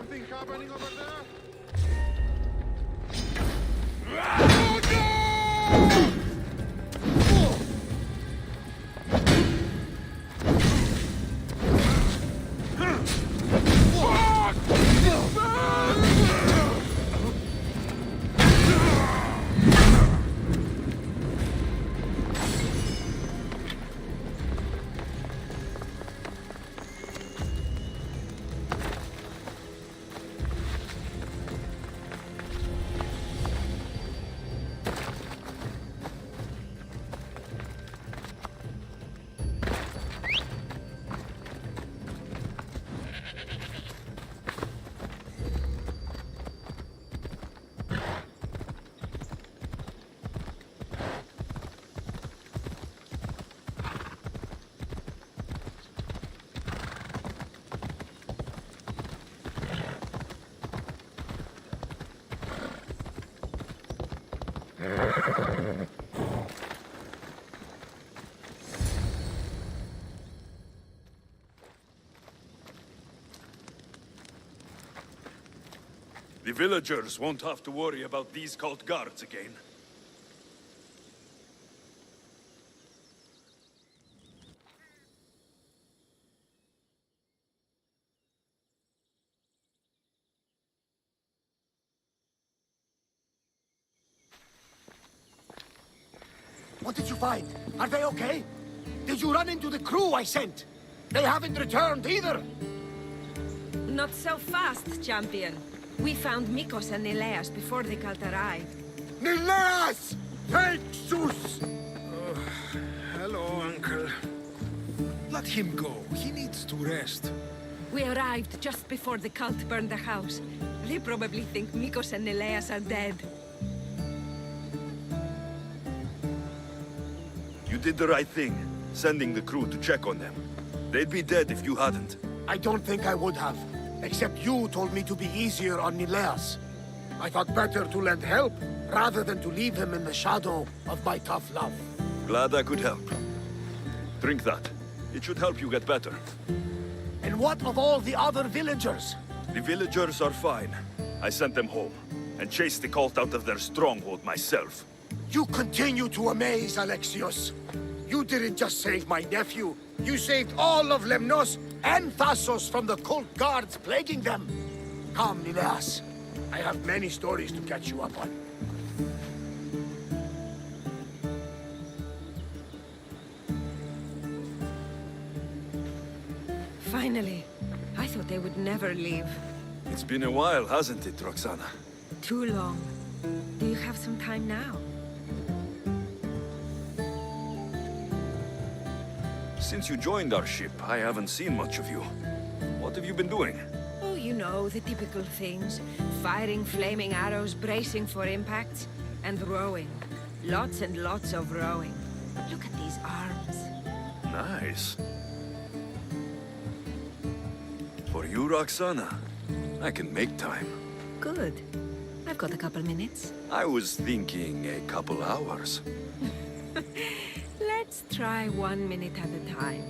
something happening over there? The villagers won't have to worry about these cult guards again. What did you find? Are they okay? Did you run into the crew I sent? They haven't returned either. Not so fast, champion. We found Mikos and Nileas before the cult arrived. Nileas! Thank Zeus! Hello, Uncle. Let him go. He needs to rest. We arrived just before the cult burned the house. They probably think Mikos and Nileas are dead. You did the right thing, sending the crew to check on them. They'd be dead if you hadn't. I don't think I would have. Except you told me to be easier on Nileas. I thought better to lend help, rather than to leave him in the shadow of my tough love. Glad I could help. Drink that. It should help you get better. And what of all the other villagers? The villagers are fine. I sent them home, and chased the cult out of their stronghold myself. You continue to amaze, Alexios. You didn't just save my nephew. You saved all of Lemnos and Thassos from the cult guards plaguing them. Come, Nileas. I have many stories to catch you up on. Finally. I thought they would never leave. It's been a while, hasn't it, Roxana? Too long. Do you have some time now? Since you joined our ship, I haven't seen much of you. What have you been doing? Oh, you know, the typical things. Firing flaming arrows, bracing for impact, and rowing. Lots and lots of rowing. Look at these arms. Nice. For you, Roxana, I can make time. Good. I've got a couple minutes. I was thinking a couple hours. Let's try 1 minute at a time.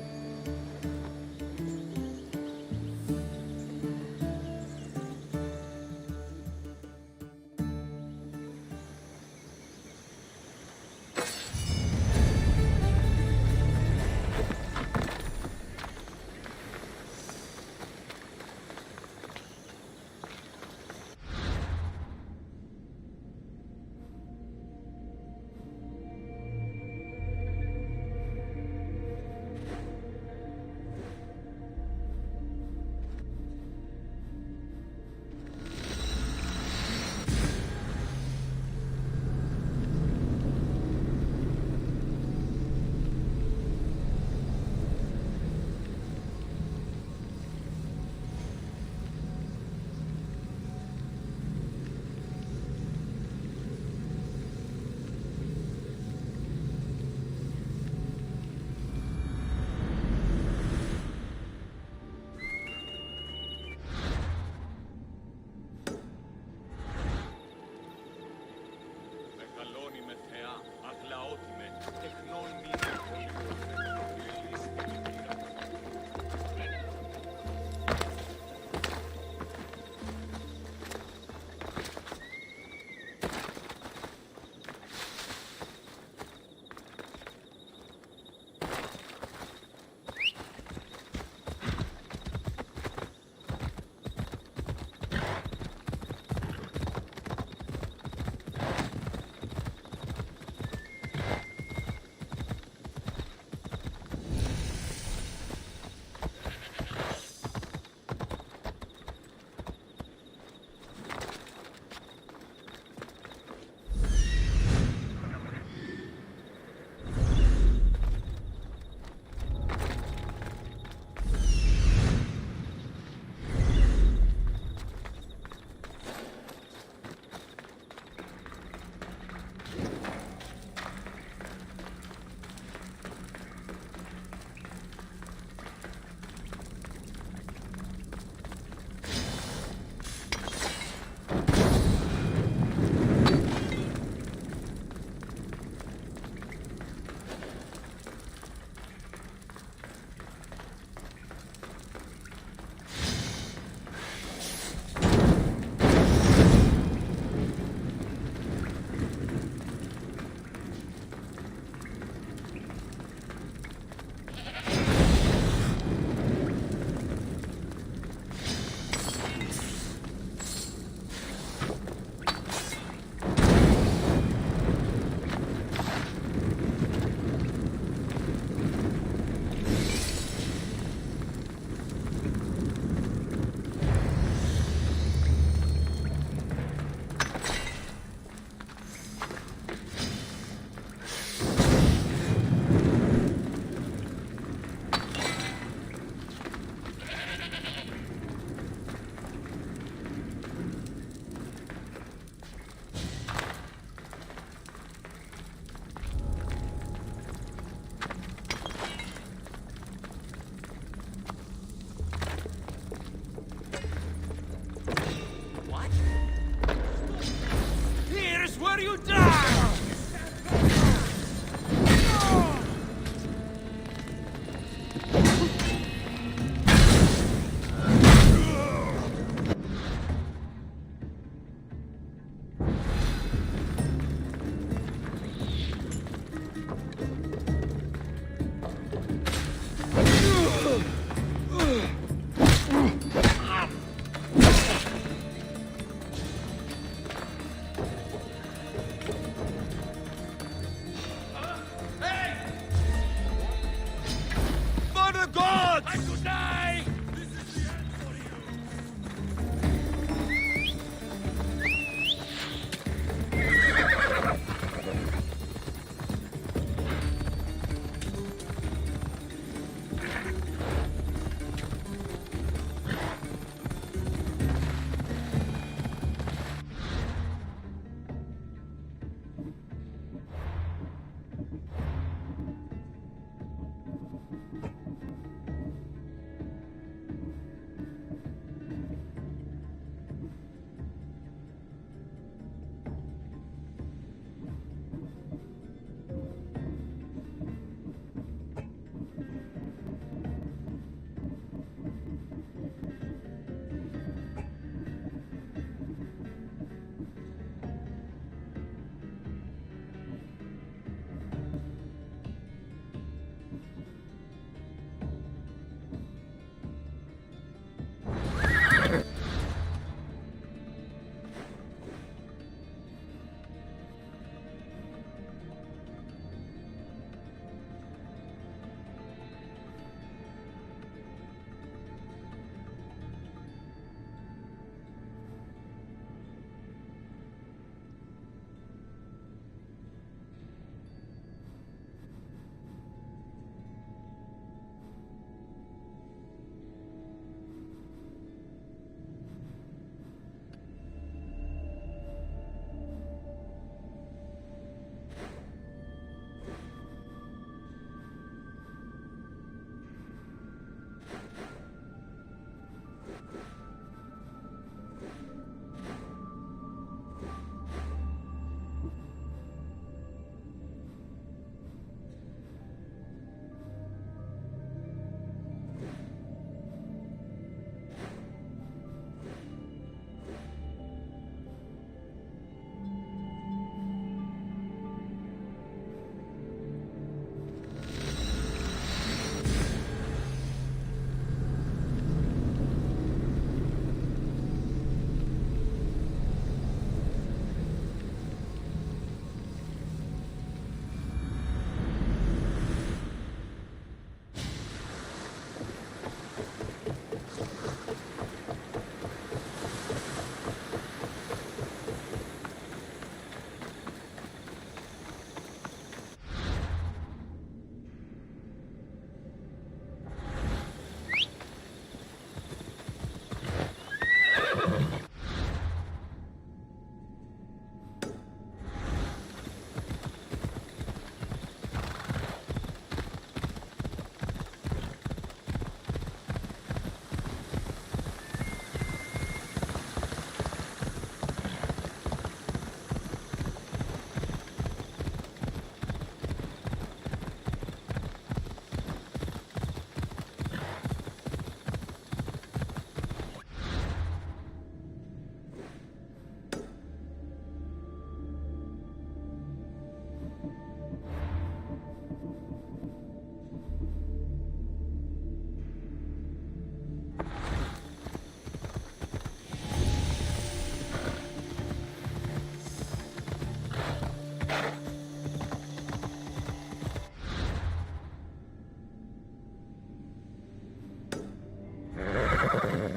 What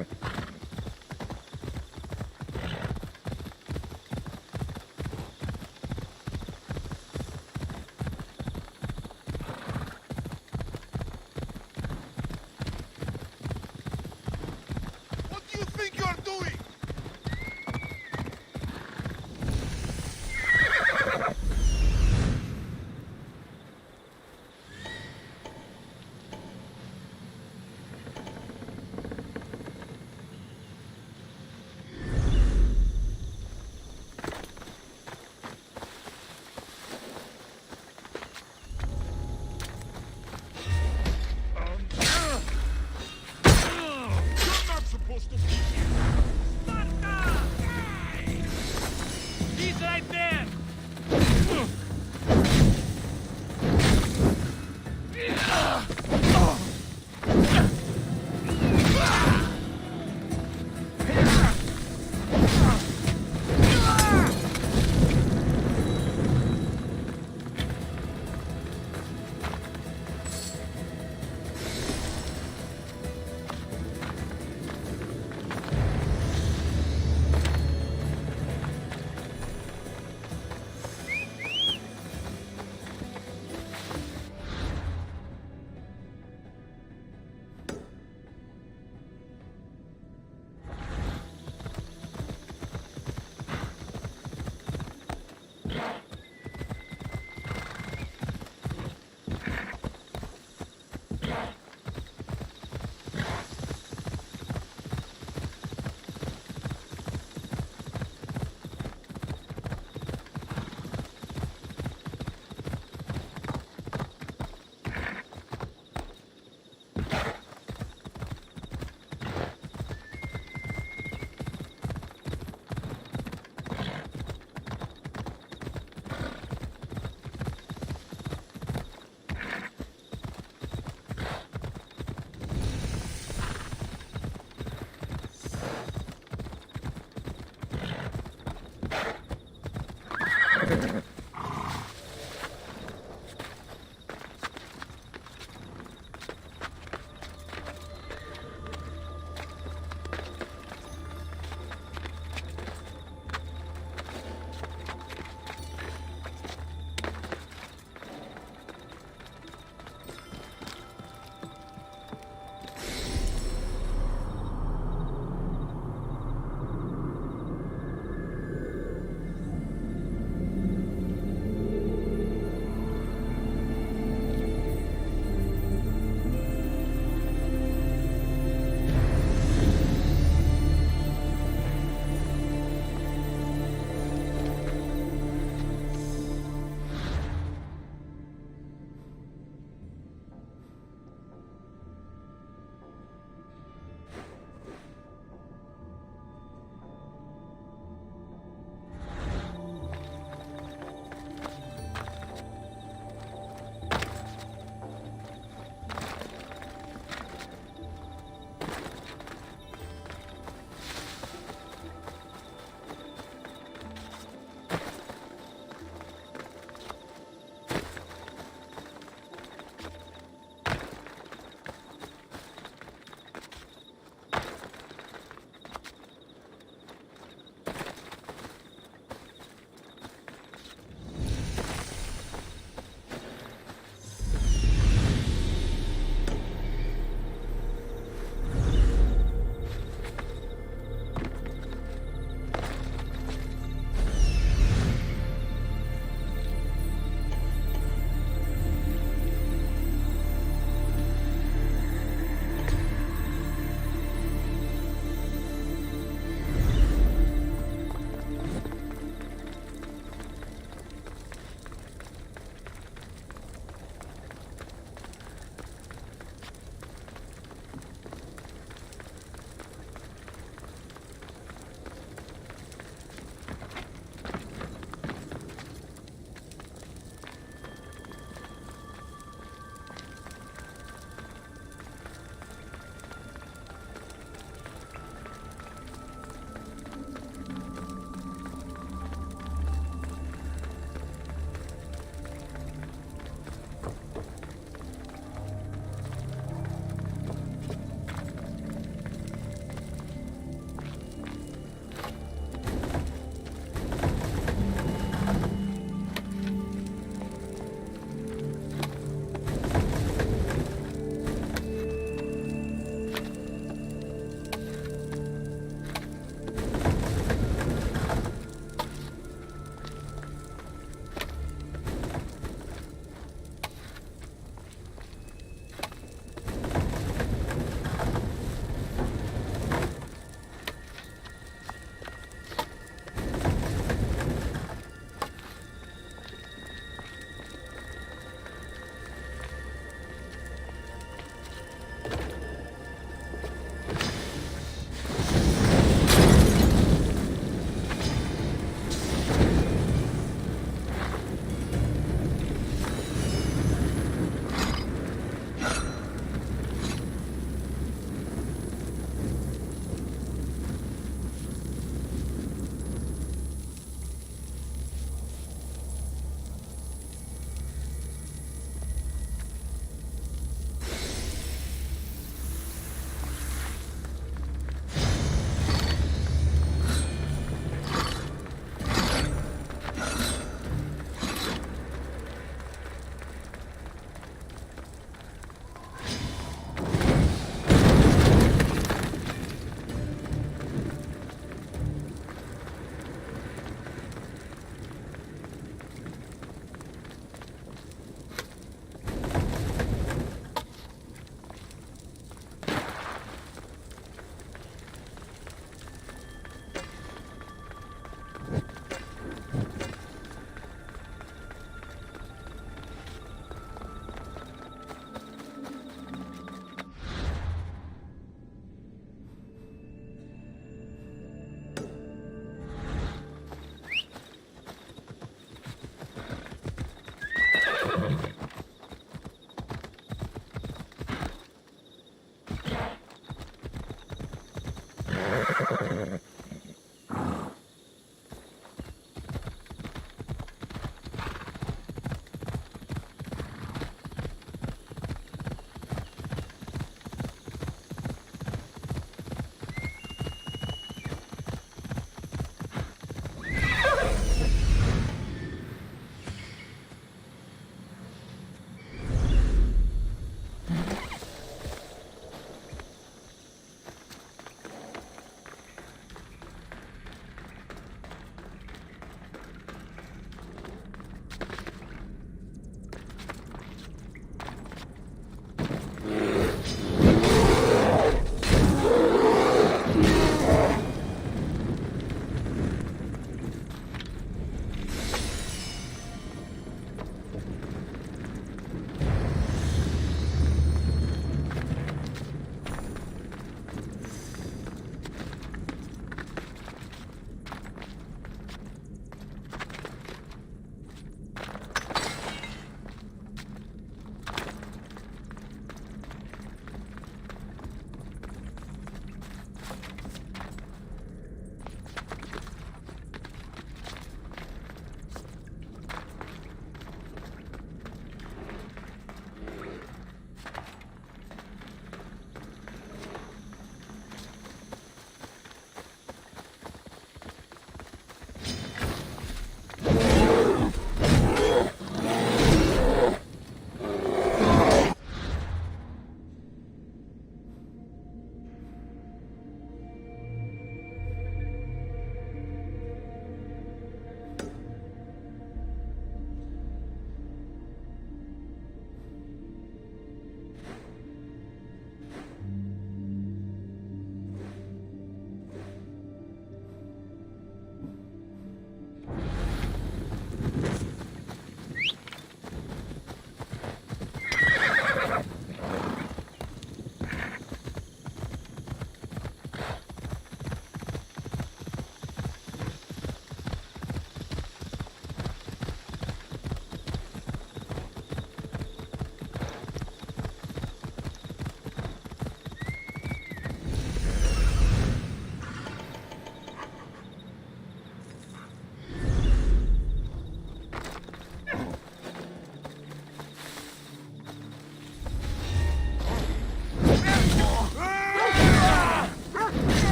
do you think you're doing?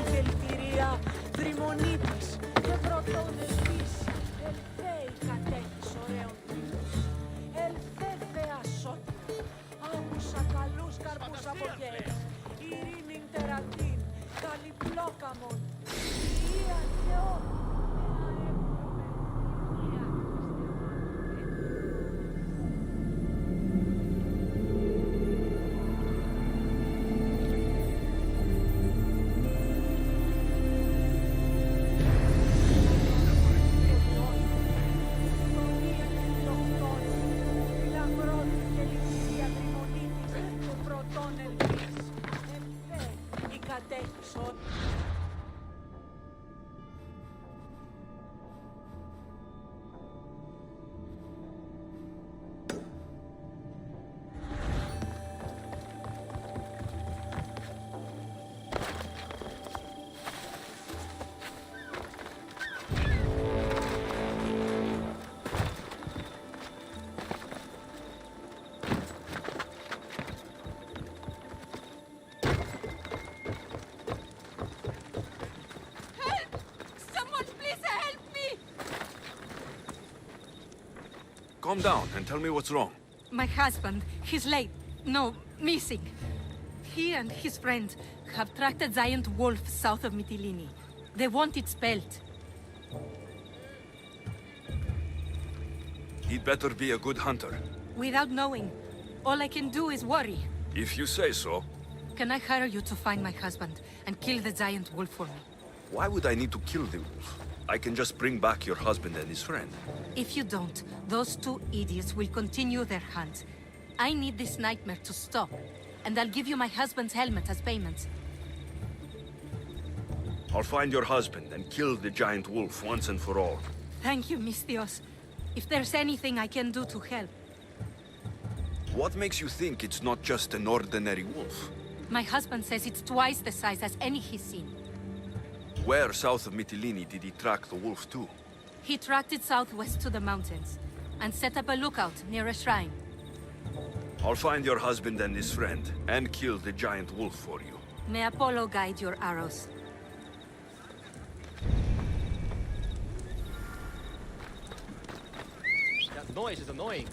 Τελτηρία δρυμονίτης και πρωτόνες της. Ελθέη κατέχεις ωραίων τύπους. Ελθέ σώτια. Άκουσα καλούς καρπούς από γέρες. Ειρήνην τερατήν, καλυπλόκαμον. Ία Θεό. Calm down and tell me what's wrong. My husband, he's late. No, missing. He and his friend have tracked a giant wolf south of Mytilene. They want its pelt. He'd better be a good hunter. Without knowing, all I can do is worry. If you say so. Can I hire you to find my husband and kill the giant wolf for me? Why would I need to kill the wolf? I can just bring back your husband and his friend. If you don't, those two idiots will continue their hunt. I need this nightmare to stop, and I'll give you my husband's helmet as payment. I'll find your husband and kill the giant wolf once and for all. Thank you, Misthios. If there's anything I can do to help. What makes you think it's not just an ordinary wolf? My husband says it's twice the size as any he's seen. Where south of Mytilene did he track the wolf to? He tracked it southwest to the mountains, and set up a lookout near a shrine. I'll find your husband and his friend, and kill the giant wolf for you. May Apollo guide your arrows. That noise is annoying.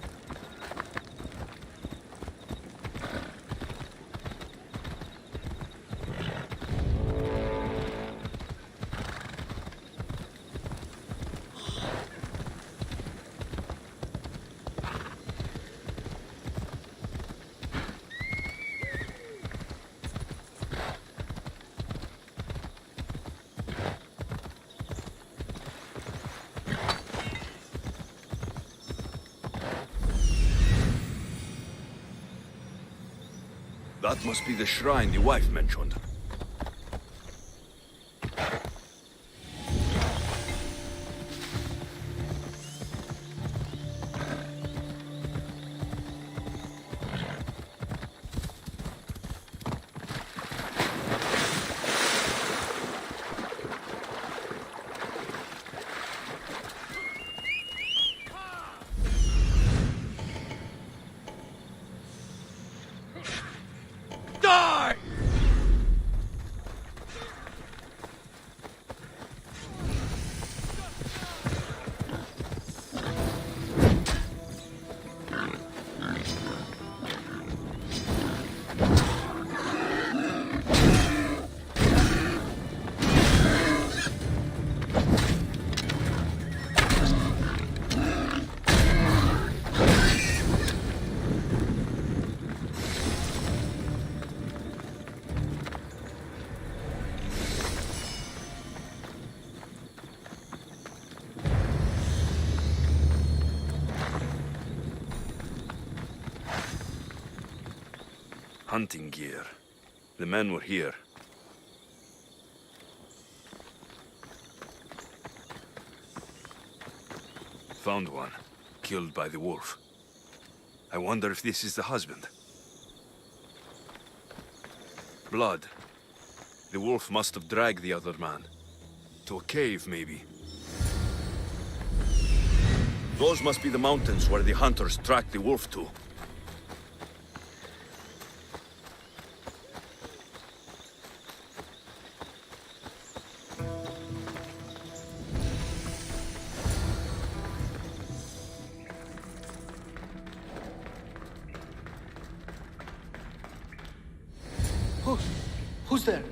That must be the shrine the wife mentioned. Hunting gear. The men were here. Found one. Killed by the wolf. I wonder if this is the husband. Blood. The wolf must have dragged the other man. To a cave, maybe. Those must be the mountains where the hunters tracked the wolf to. there?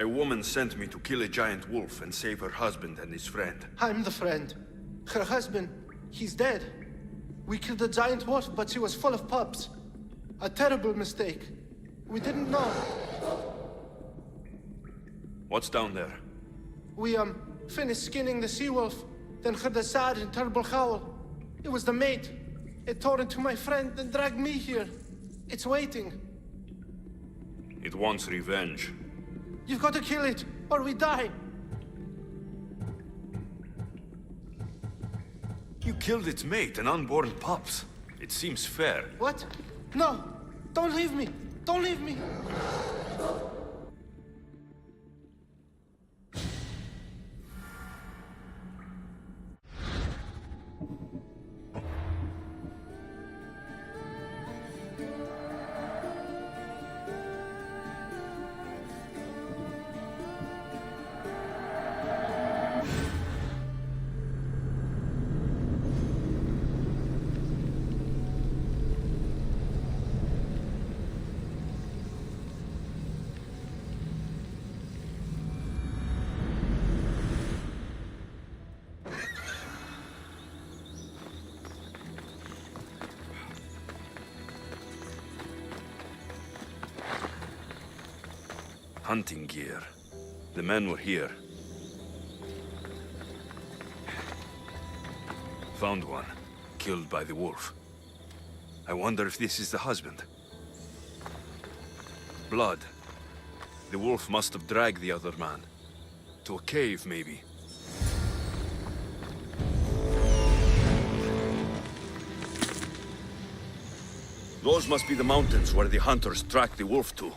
A woman sent me to kill a giant wolf and save her husband and his friend. I'm the friend. Her husband, he's dead. We killed the giant wolf, but she was full of pups. A terrible mistake. We didn't know. What's down there? We, finished skinning the sea-wolf, then heard a sad and terrible howl. It was the mate. It tore into my friend and dragged me here. It's waiting. It wants revenge. You've got to kill it, or we die. You killed its mate and unborn pups. It seems fair. What? No! Don't leave me! Don't leave me! Hunting gear. The men were here. Found one. Killed by the wolf. I wonder if this is the husband. Blood. The wolf must have dragged the other man. To a cave, maybe. Those must be the mountains where the hunters tracked the wolf to.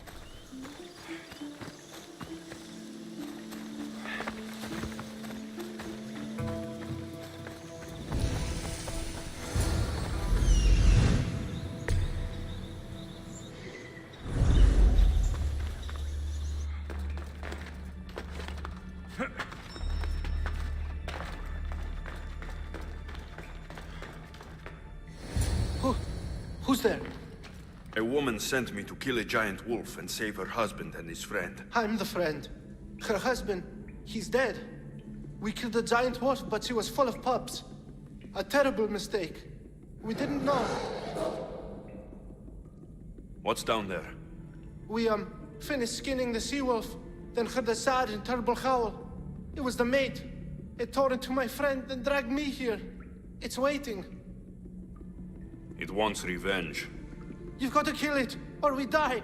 Who's there? A woman sent me to kill a giant wolf and save her husband and his friend. I'm the friend. Her husband, he's dead. We killed the giant wolf, but she was full of pups. A terrible mistake. We didn't know. What's down there? We, finished skinning the sea-wolf, then heard a sad and terrible howl. It was the mate. It tore into my friend and dragged me here. It's waiting. It wants revenge. You've got to kill it, or we die.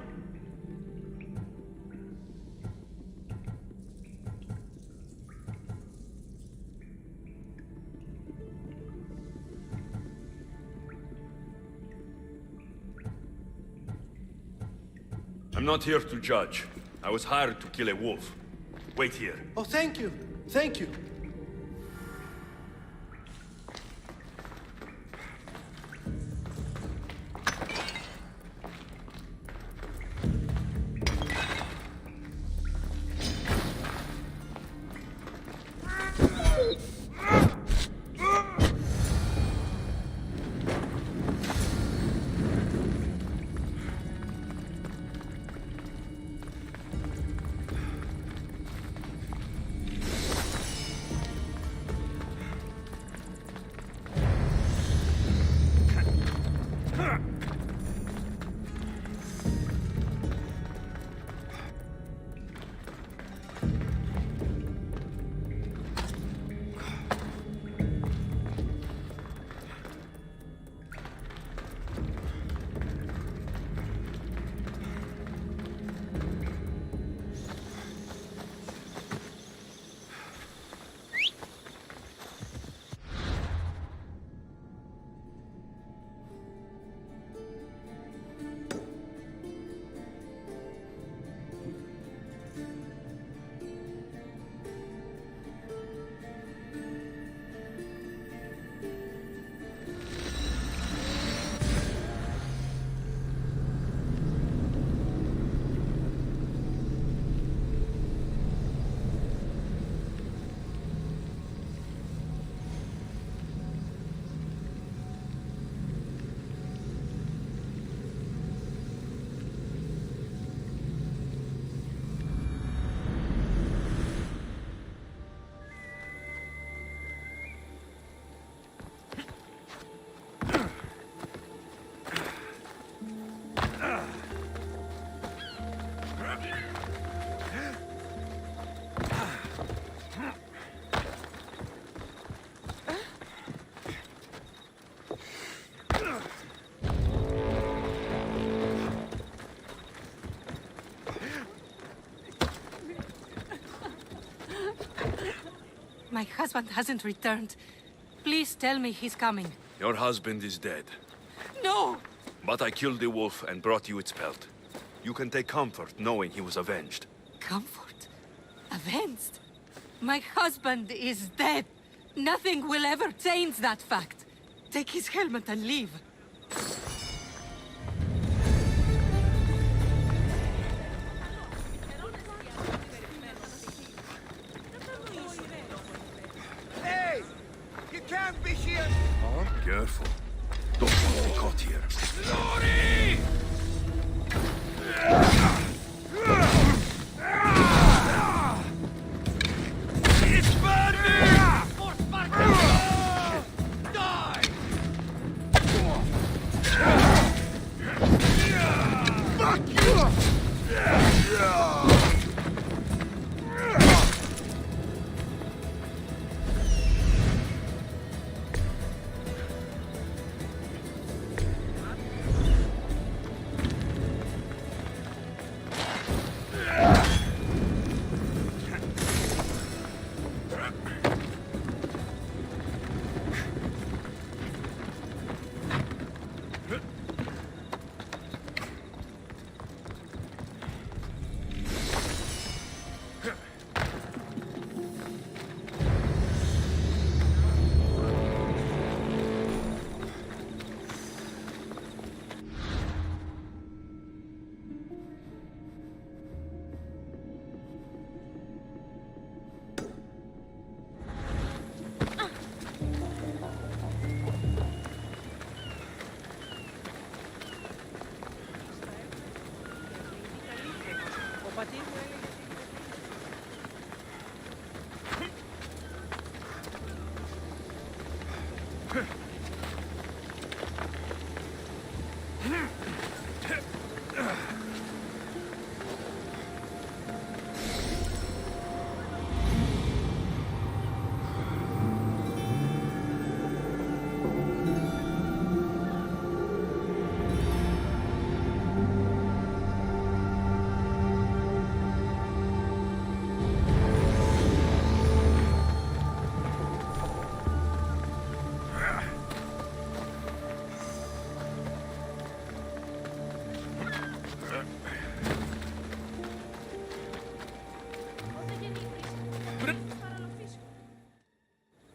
I'm not here to judge. I was hired to kill a wolf. Wait here. Oh, thank you. Thank you. My husband hasn't returned. Please tell me he's coming. Your husband is dead. No! But I killed the wolf and brought you its pelt. You can take comfort knowing he was avenged. Comfort? Avenged? My husband is dead. Nothing will ever change that fact. Take his helmet and leave. Hey! You can't be here! Careful. Don't want to be caught here. Glory! It's burning! For Sparta! Die! Fuck you!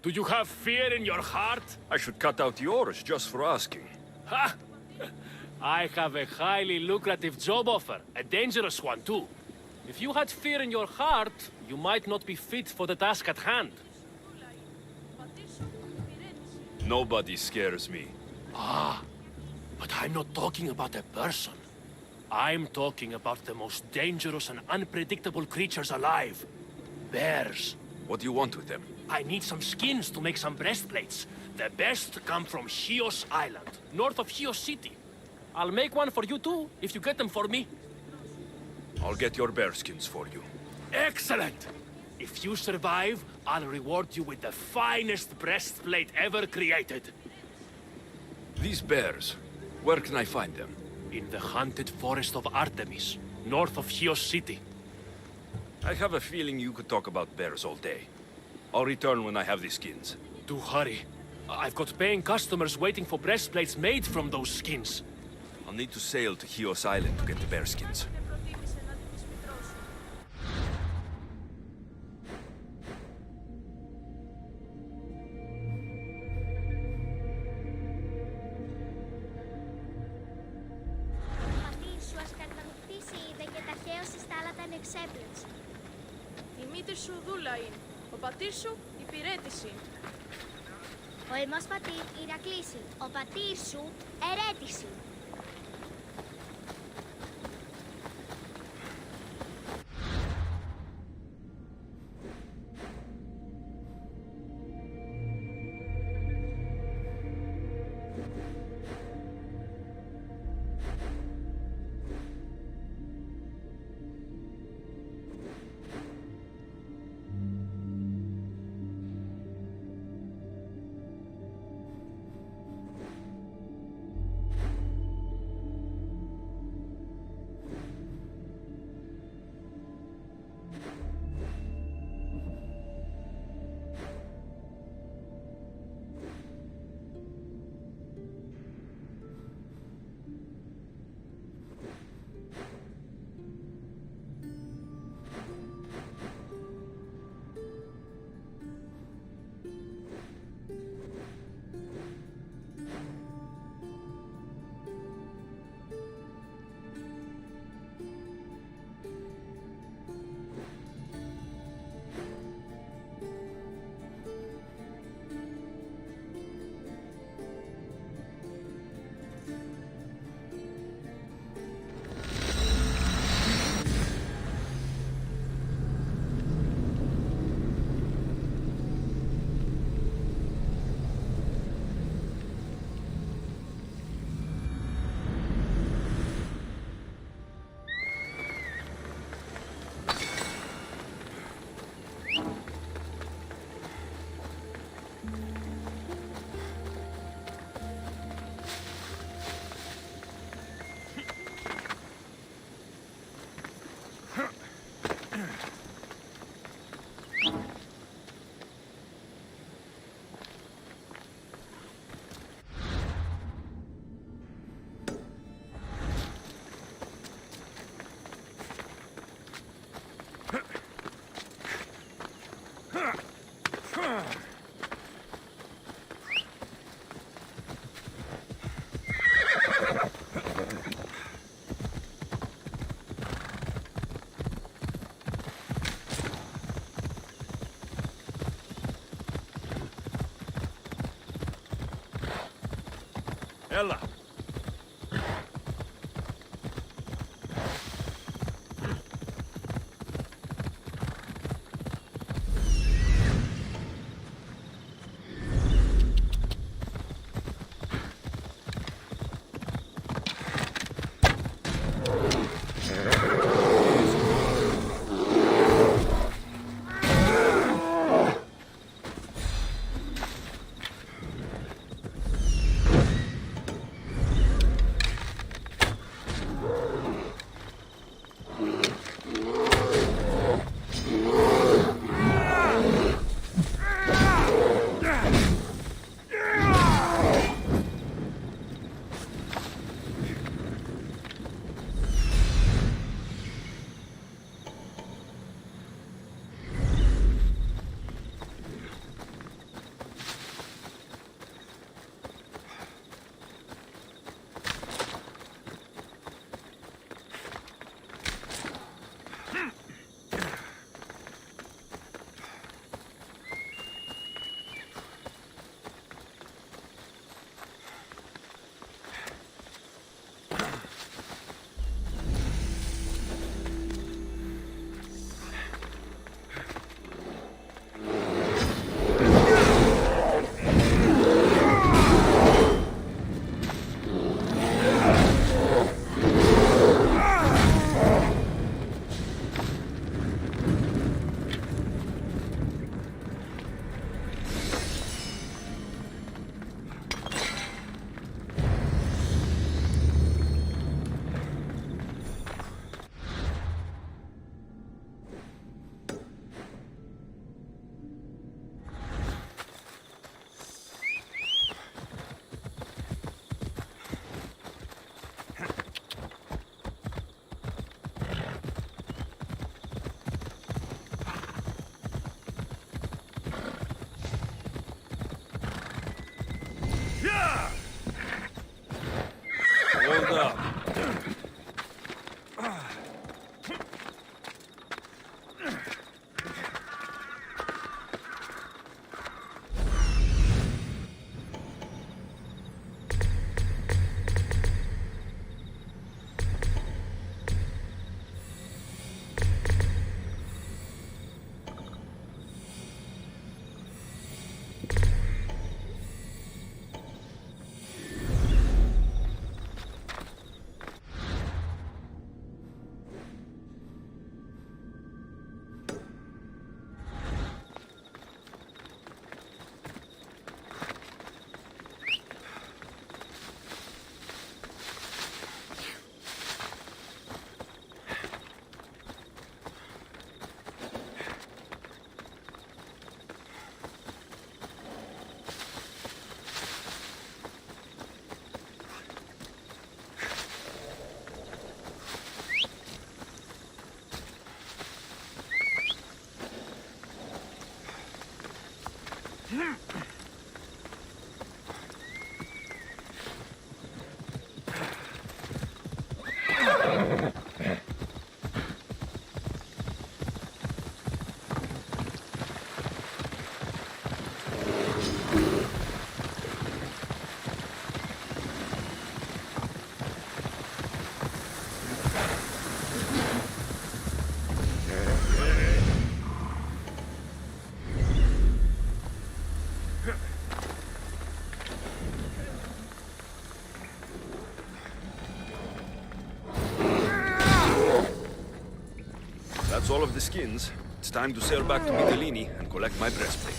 Do you have fear in your heart? I should cut out yours just for asking. Ha! I have a highly lucrative job offer, a dangerous one too. If you had fear in your heart, you might not be fit for the task at hand. Nobody scares me. Ah, but I'm not talking about a person. I'm talking about the most dangerous and unpredictable creatures alive. Bears. What do you want with them? I need some skins to make some breastplates. The best come from Chios Island, north of Chios City. I'll make one for you too, if you get them for me. I'll get your bearskins for you. Excellent! If you survive, I'll reward you with the finest breastplate ever created. These bears, where can I find them? In the haunted forest of Artemis, north of Chios City. I have a feeling you could talk about bears all day. I'll return when I have the skins. Do hurry. I've got paying customers waiting for breastplates made from those skins. I'll need to sail to Chios Island to get the bearskins. Η μύτη σου δούλα είναι. Ο πατήρ σου υπηρέτηση. Ο εμός πατήρ Ηρακλήση. Ο πατήρ σου ερέτηση. Ella. Hold up. That's all of the skins. It's time to sail back to Mytilene and collect my breastplate.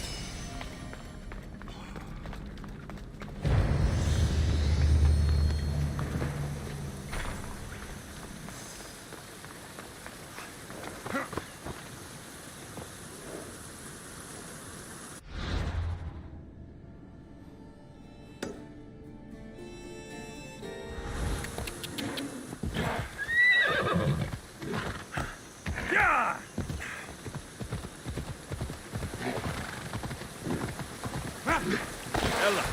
Ella.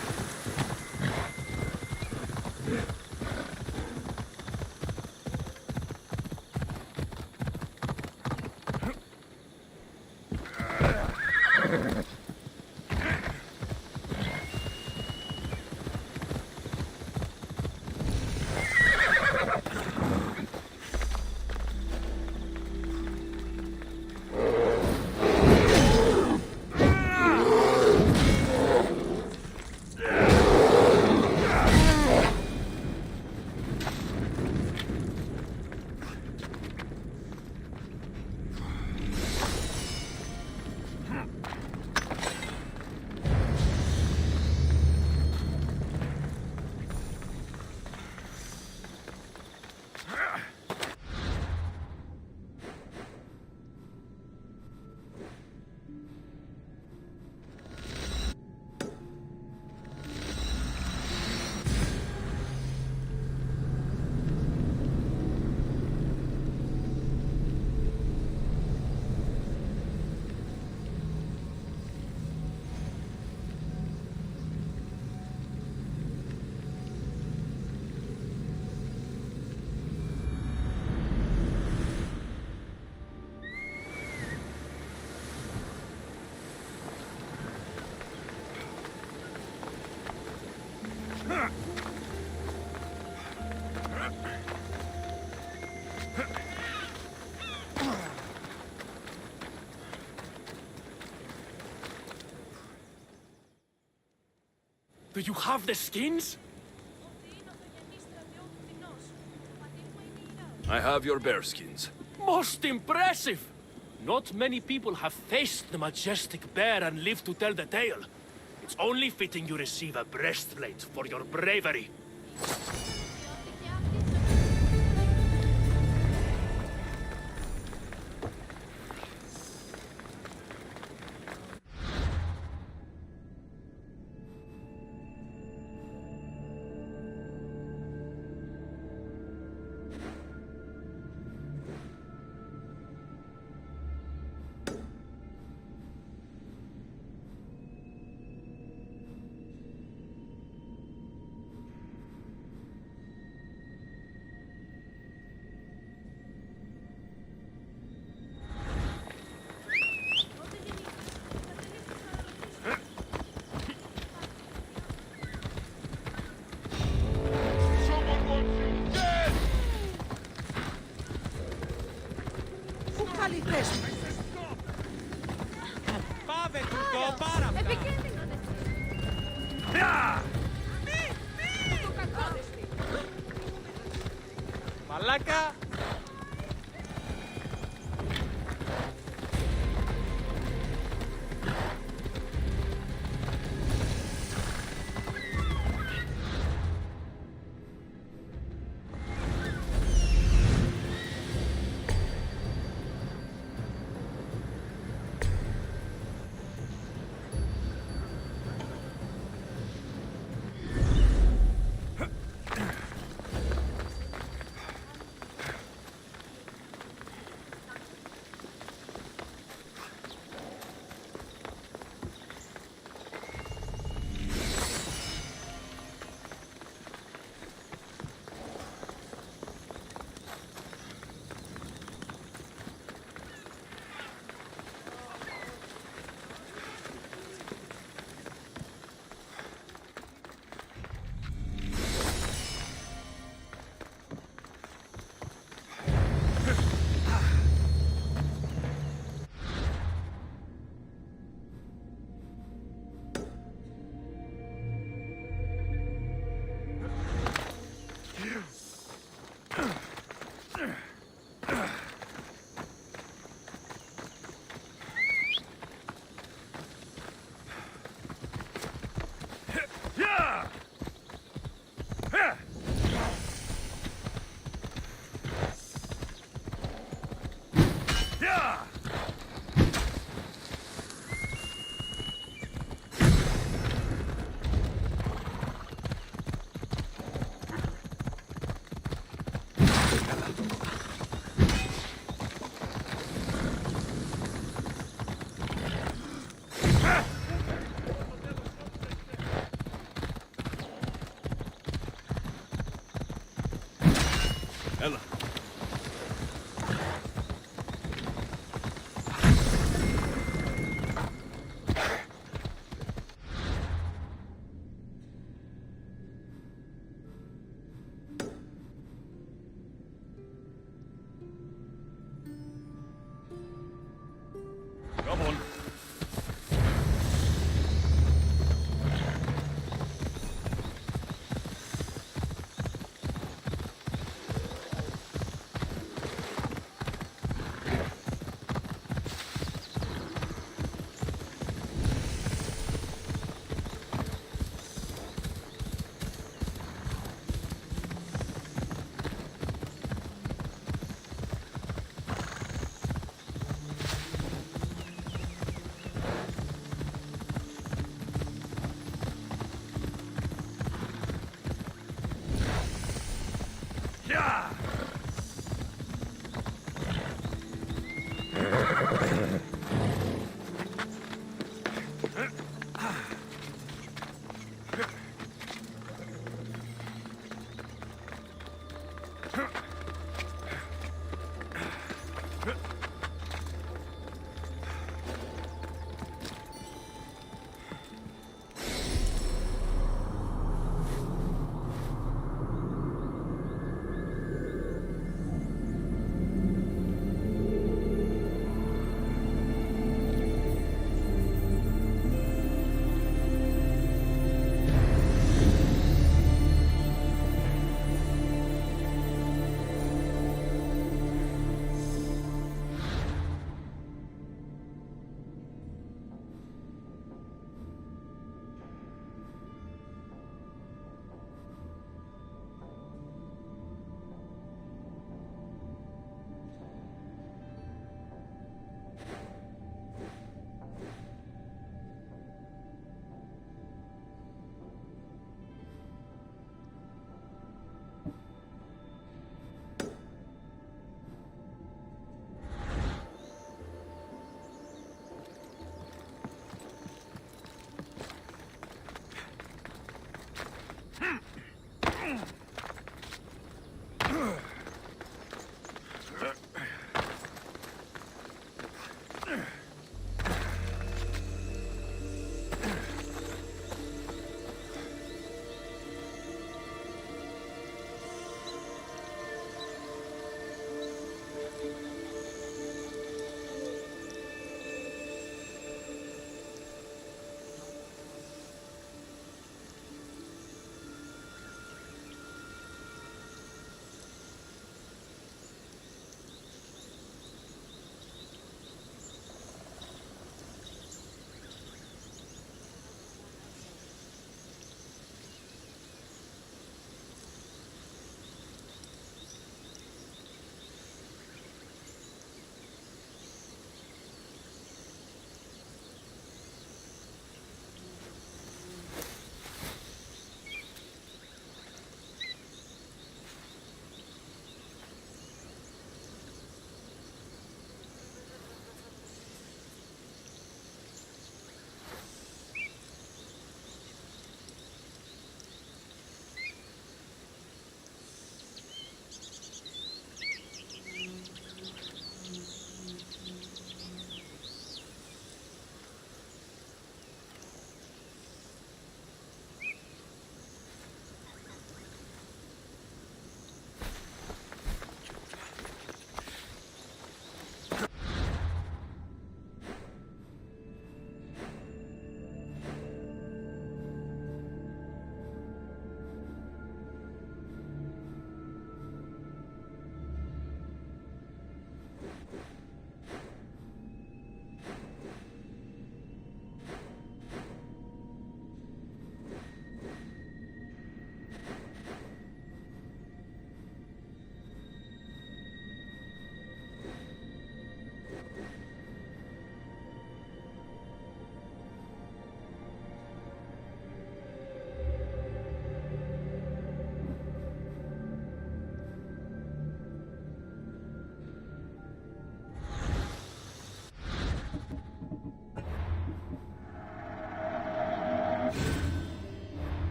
Do you have the skins? I have your bearskins. Most impressive! Not many people have faced the majestic bear and lived to tell the tale. It's only fitting you receive a breastplate for your bravery. Πάμε τούτο, πάρα αυτά. Μαλάκα,